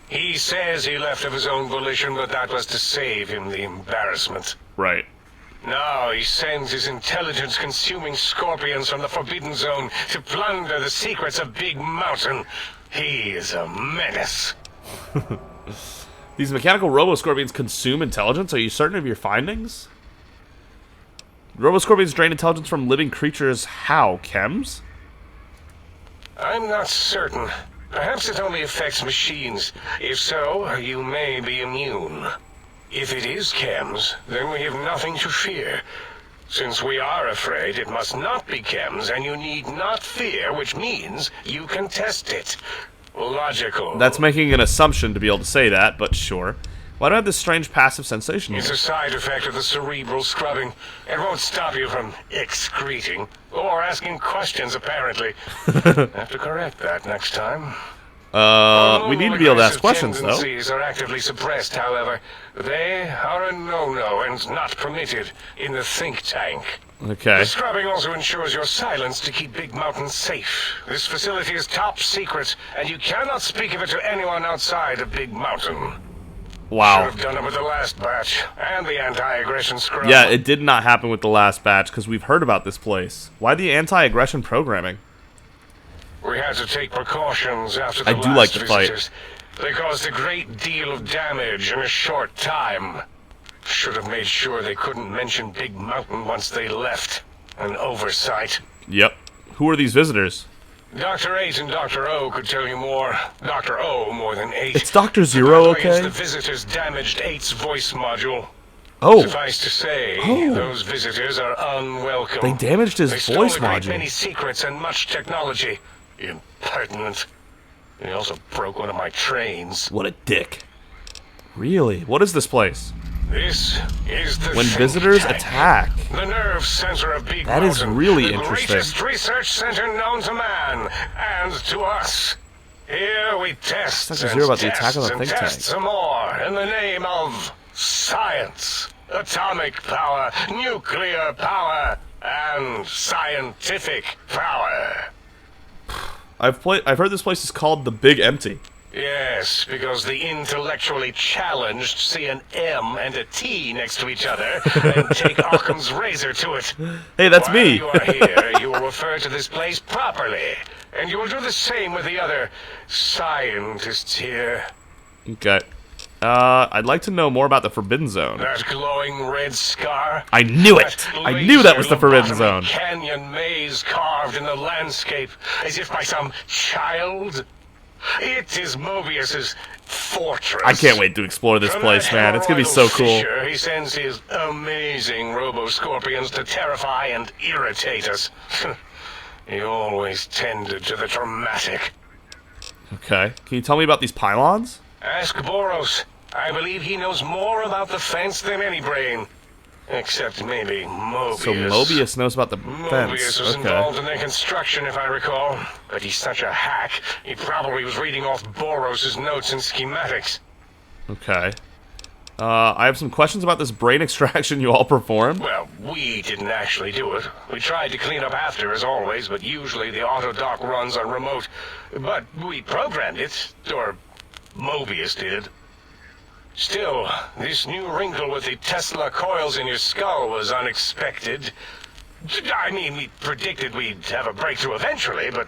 He says he left of his own volition, but that was to save him the embarrassment. Right. Now he sends his intelligence-consuming scorpions from the Forbidden Zone to plunder the secrets of Big Mountain. He is a menace. These mechanical robo-scorpions consume intelligence? Are you certain of your findings? Robo-scorpions drain intelligence from living creatures how? Chems? I'm not certain. Perhaps it only affects machines. If so, you may be immune. If it is chems, then we have nothing to fear. Since we are afraid, it must not be chems, and you need not fear, which means you can test it. Logical. That's making an assumption to be able to say that, but sure. Why do I have this strange passive sensation? It's a side effect of the cerebral scrubbing. It won't stop you from excreting, or asking questions, apparently. Have to correct that next time. We need to be able to ask questions, though. Tendencies are actively suppressed, however. They are a no-no and not permitted in the think tank. Okay. The scrubbing also ensures your silence to keep Big Mountain safe. This facility is top secret, and you cannot speak of it to anyone outside of Big Mountain. Wow. Should have done it with the last batch, and the anti-aggression scrub. Yeah, it did not happen with the last batch, because we've heard about this place. Why the anti-aggression programming? We had to take precautions after the I last do like to visitors. fight. They caused a great deal of damage in a short time. Should have made sure they couldn't mention Big Mountain once they left. An oversight. Yep. Who are these visitors? Dr. 8 and Dr. O could tell you more. Dr. O more than 8. It's Dr. Zero, okay? The visitors damaged 8's voice module. Oh. Suffice to say, those visitors are unwelcome. They damaged his voice They stole module. many secrets and much technology. Impertinent. He also broke one of my trains. What a dick. Really? What is this place? This is the When think visitors tank, attack. the nerve center of Big That is Mountain, really the interesting. greatest research center known to man and to us. Here we test Dr. and Zero about the test attack on the and think test tank. some more in the name of science, atomic power, nuclear power, and scientific power. I've heard this place is called the Big Empty. Yes, because the intellectually challenged see an M and a T next to each other and take Occam's razor to it. Hey, that's While me. you are here, you will refer to this place properly, and you will do the same with the other scientists here. Okay. I'd like to know more about the Forbidden Zone. That glowing red scar. I knew it! I knew that was the Forbidden Zone. Canyon maze carved in the landscape, as if by some child. It is Mobius's fortress. I can't wait to explore this place, man. It's gonna be so cool. Fisher, he sends his amazing robo-scorpions to terrify and irritate us. He always tended to the dramatic. Okay. Can you tell me about these pylons? Ask Boros. I believe he knows more about the fence than any brain. Except maybe Mobius. So Mobius knows about the fence. Mobius was Okay. involved in their construction, if I recall. But he's such a hack, he probably was reading off Boros' notes and schematics. Okay. I have some questions about this brain extraction you all performed. Well, we didn't actually do it. We tried to clean up after, as always, but usually the auto-dock runs on remote. But we programmed it, or Mobius did. Still, this new wrinkle with the Tesla coils in your skull was unexpected. I mean, we predicted we'd have a breakthrough eventually, but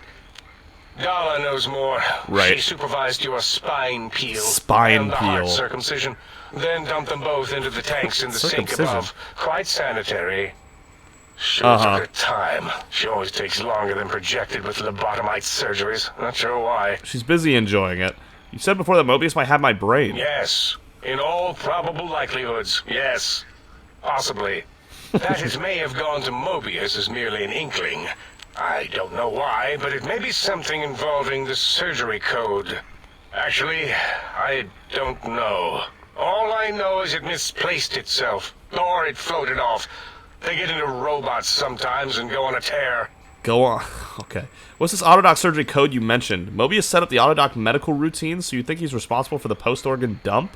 Dala knows more. Right. She supervised your spine peel Spine and the heart peel. circumcision, then dumped them both into the tanks in the sink Circumcision? above. Quite sanitary. Sure Uh-huh. took her time. She always takes longer than projected with lobotomite surgeries. Not sure why. She's busy enjoying it. You said before that Mobius might have my brain. Yes. In all probable likelihoods, yes. Possibly. That it may have gone to Mobius is merely an inkling. I don't know why, but it may be something involving the surgery code. Actually, I don't know. All I know is it misplaced itself, or it floated off. They get into robots sometimes and go on a tear. Go on. Okay. What's this Autodoc surgery code you mentioned? Mobius set up the Autodoc medical routines, so you think he's responsible for the post-organ dump?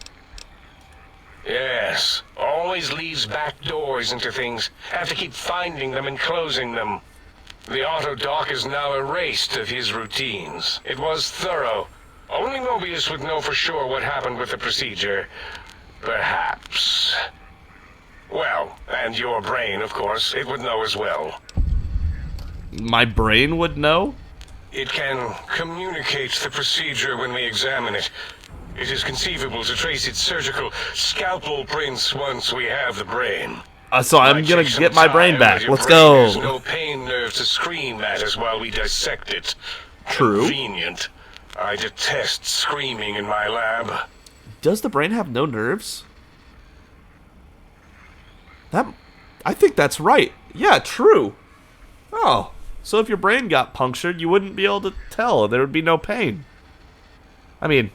Yes, always leaves back doors into things. Have to keep finding them and closing them. The auto-dock is now erased of his routines. It was thorough. Only Mobius would know for sure what happened with the procedure. Perhaps. Well, and your brain, of course, it would know as well. My brain would know? It can communicate the procedure when we examine it. It is conceivable to trace its surgical scalpel prints once we have the brain. So I'm gonna get my brain back. Let's go. There's no pain nerve to scream at us while we dissect it. True. Convenient. I detest screaming in my lab. Does the brain have no nerves? I think that's right. Yeah, true. Oh, so if your brain got punctured, you wouldn't be able to tell. There would be no pain. I mean,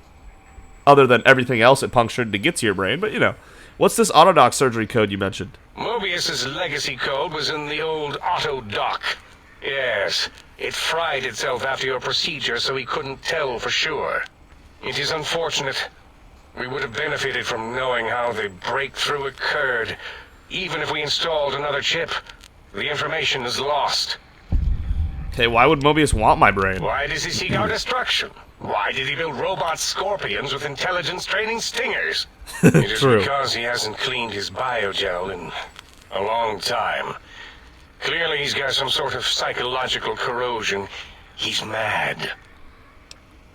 other than everything else it punctured to get to your brain, but you know. What's this Autodoc surgery code you mentioned? Mobius's legacy code was in the old auto-dock. Yes, it fried itself after your procedure so he couldn't tell for sure. It is unfortunate. We would have benefited from knowing how the breakthrough occurred. Even if we installed another chip, the information is lost. Okay, why would Mobius want my brain? Why does he seek our destruction? Why did he build robot scorpions with intelligence training stingers? It is True. because he hasn't cleaned his biogel in a long time. Clearly he's got some sort of psychological corrosion. He's mad.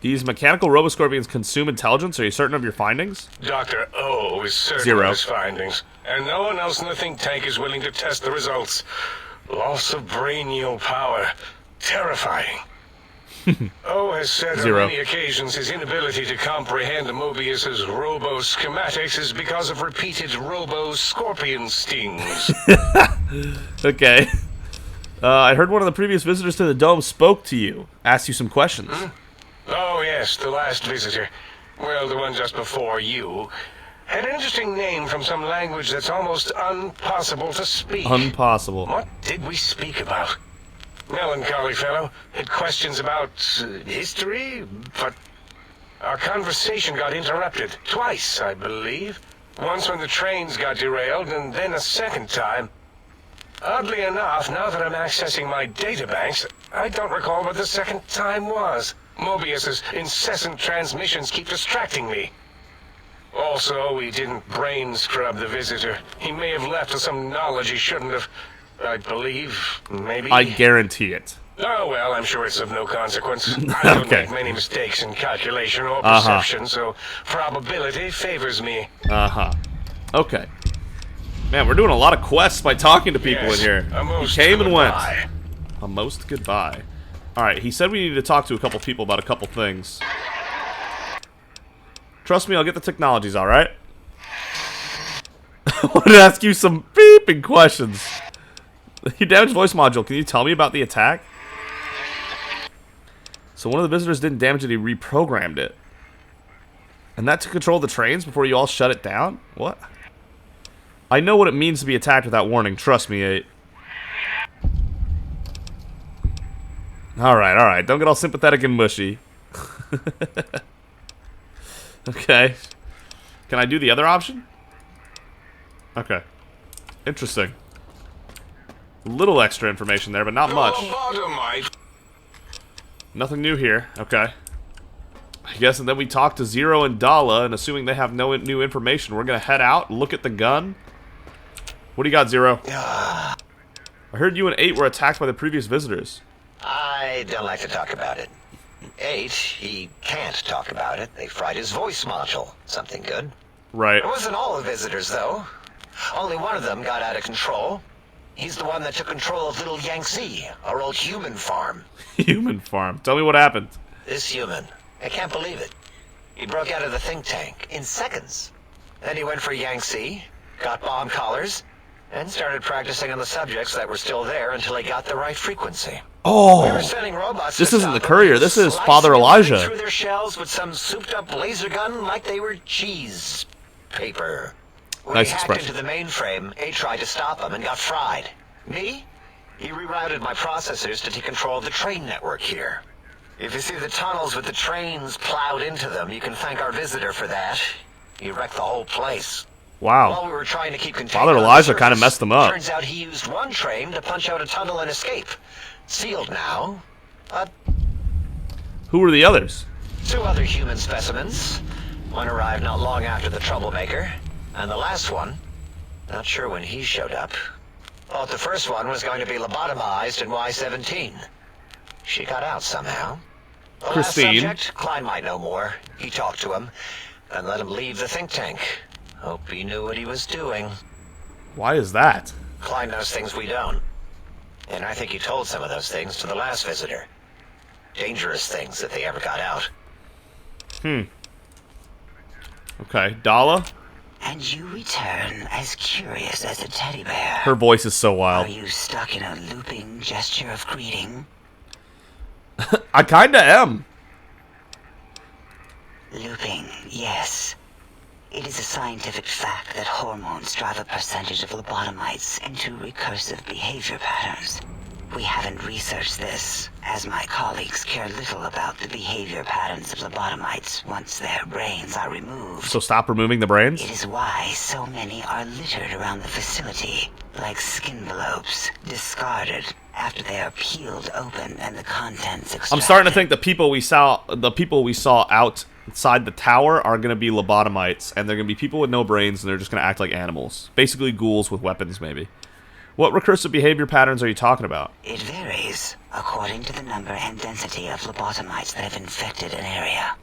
These mechanical roboscorpions consume intelligence? Are you certain of your findings? Dr. O is certain Zero. of his findings, and no one else in the think tank is willing to test the results. Loss of brainial power. Terrifying. O has said on 0. many occasions his inability to comprehend Mobius's robo-schematics is because of repeated robo-scorpion stings. Okay. I heard one of the previous visitors to the dome spoke to you, asked you some questions. Oh, yes, the last visitor. Well, the one just before you. Had an interesting name from some language that's almost impossible to speak. Impossible. What did we speak about? Melancholy fellow. Had questions about history, but our conversation got interrupted. Twice, I believe. Once when the trains got derailed, and then a second time. Oddly enough, now that I'm accessing my databanks, I don't recall what the second time was. Mobius's incessant transmissions keep distracting me. Also, we didn't brain scrub the visitor. He may have left with some knowledge he shouldn't have. I believe, maybe. I guarantee it. Oh, well, I'm sure it's of no consequence. I don't make many mistakes in calculation or perception, so probability favors me. Okay. Man, we're doing a lot of quests by talking to people in here. He came and went. A most goodbye. Alright, he said we needed to talk to a couple people about a couple things. Trust me, I'll get the technologies, alright? I want to ask you some beeping questions. You damaged voice module. Can you tell me about the attack? So one of the visitors didn't damage it, he reprogrammed it. And that to control the trains before you all shut it down? What? I know what it means to be attacked without warning. Trust me, 8. Alright. Don't get all sympathetic and mushy. Okay. Can I do the other option? Okay. Interesting. A little extra information there, but not much. Nothing new here. Okay. I guess, and then we talk to Zero and Dala, and assuming they have no new information, we're gonna head out, look at the gun. What do you got, Zero? I heard you and 8 were attacked by the previous visitors. I don't like to talk about it. 8, he can't talk about it. They fried his voice module. Something good. Right. It wasn't all the visitors, though. Only one of them got out of control. He's the one that took control of Little Yangtze, our old human farm. Human farm? Tell me what happened. This human. I can't believe it. He broke out of the think tank in seconds. Then he went for Yangtze, got bomb collars, and started practicing on the subjects that were still there until he got the right frequency. Oh, we were sending robots this to isn't the stop courier. them, This is slicing Father them Elijah. through their shells with some souped-up laser gun like they were cheese paper. When Nice he hacked expression. into the mainframe, A tried to stop him and got fried. Me? He rerouted my processors to take control of the train network here. If you see the tunnels with the trains plowed into them, you can thank our visitor for that. He wrecked the whole place. Wow. While we were trying to keep containment Father on the Elijah kind of surface, messed them up. Turns out he used one train to punch out a tunnel and escape. Sealed now. Who were the others? 2 other human specimens. One arrived not long after the troublemaker. And the last one, not sure when he showed up. Thought the first one was going to be lobotomized in Y-17. She got out somehow. The Christine. last subject, Klein might know more. He talked to him and let him leave the think tank. Hope he knew what he was doing. Why is that? Klein knows things we don't. And I think he told some of those things to the last visitor. Dangerous things if they ever got out. Okay, Dala? And you return as curious as a teddy bear. Her voice is so wild. Are you stuck in a looping gesture of greeting? I kinda am. Looping, yes. It is a scientific fact that hormones drive a percentage of lobotomites into recursive behavior patterns. We haven't researched this, as my colleagues care little about the behavior patterns of lobotomites once their brains are removed. So stop removing the brains? It is why so many are littered around the facility, like skinvelopes, discarded after they are peeled open and the contents extracted. I'm starting to think the people we saw outside the tower are going to be lobotomites, and they're going to be people with no brains, and they're just going to act like animals. Basically ghouls with weapons, maybe. What recursive behavior patterns are you talking about? It varies according to the number and density of lobotomites that have infected an area.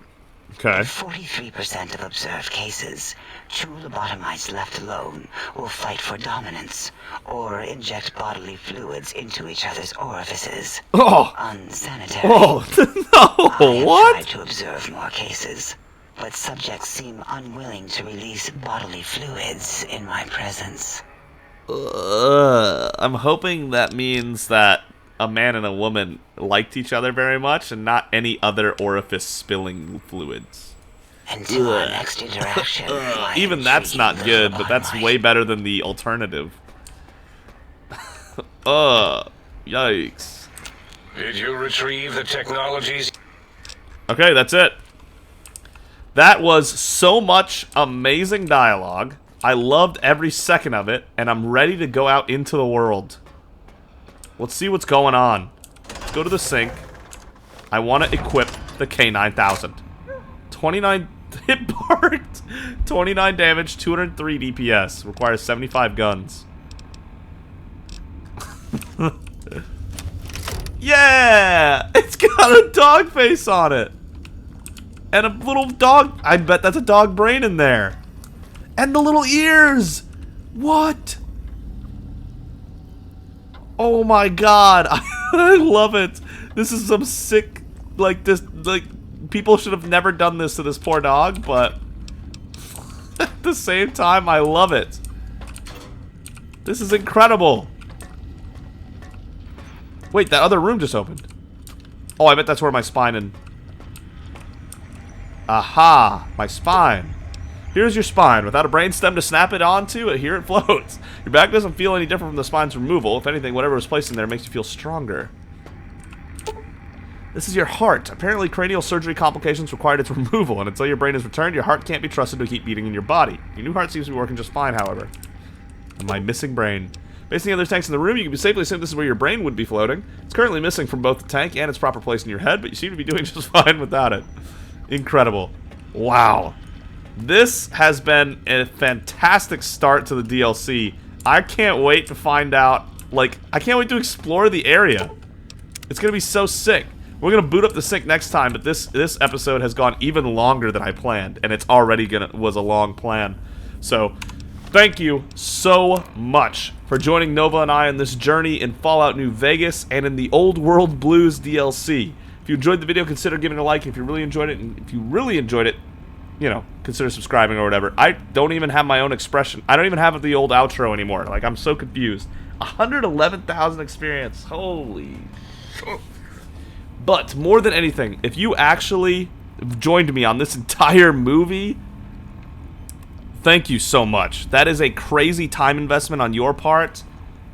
Okay. In 43% of observed cases, true lobotomites left alone will fight for dominance or inject bodily fluids into each other's orifices. Oh! Unsanitary. Oh, no, I have what? tried to observe more cases, but subjects seem unwilling to release bodily fluids in my presence. I'm hoping that means that a man and a woman liked each other very much and not any other orifice spilling fluids. Until our next interaction, my even that's not intriguing good, little but that's lobotomite. way better than the alternative. Yikes. Did you retrieve the technologies? Okay, that's it. That was so much amazing dialogue. I loved every second of it, and I'm ready to go out into the world. Let's see what's going on. Let's go to the sink. I want to equip the K9000. 29 hit marked, 29 damage, 203 DPS. Requires 75 guns. Yeah! It's got a dog face on it. And a little dog. I bet that's a dog brain in there. And the little ears. What? Oh my god. I love it. This is some sick, like, this, like, people should have never done this to this poor dog, but at the same time, I love it. This is incredible. Wait, that other room just opened. Oh, I bet that's where my spine and... Aha, my spine. Here's your spine. Without a brainstem to snap it onto, here it floats. Your back doesn't feel any different from the spine's removal. If anything, whatever was placed in there makes you feel stronger. This is your heart. Apparently, cranial surgery complications required its removal, and until your brain is returned, your heart can't be trusted to keep beating in your body. Your new heart seems to be working just fine, however. And my missing brain. Based on the other tanks in the room, you can be safely assume this is where your brain would be floating. It's currently missing from both the tank and its proper place in your head, but you seem to be doing just fine without it. Incredible. Wow. This has been a fantastic start to the DLC. I can't wait to find out, like, I can't wait to explore the area. It's gonna be so sick. We're gonna boot up the sink next time, but this episode has gone even longer than I planned, and it's already was a long plan. So, thank you so much for joining Nova and I on this journey in Fallout New Vegas and in the Old World Blues DLC. If you enjoyed the video, consider giving it a like. If you really enjoyed it, and if you really enjoyed it, you know, consider subscribing or whatever. I don't even have my own expression. I don't even have the old outro anymore. Like, I'm so confused. 111,000 experience. Holy shit. But more than anything, if you actually joined me on this entire movie, thank you so much. That is a crazy time investment on your part,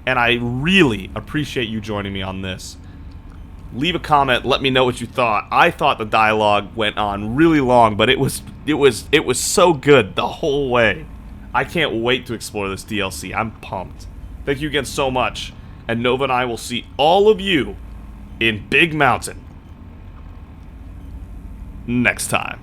and I really appreciate you joining me on this. Leave a comment, let me know what you thought. I thought the dialogue went on really long, but it was so good the whole way. I can't wait to explore this DLC. I'm pumped. Thank you again so much, and Nova and I will see all of you in Big Mountain next time.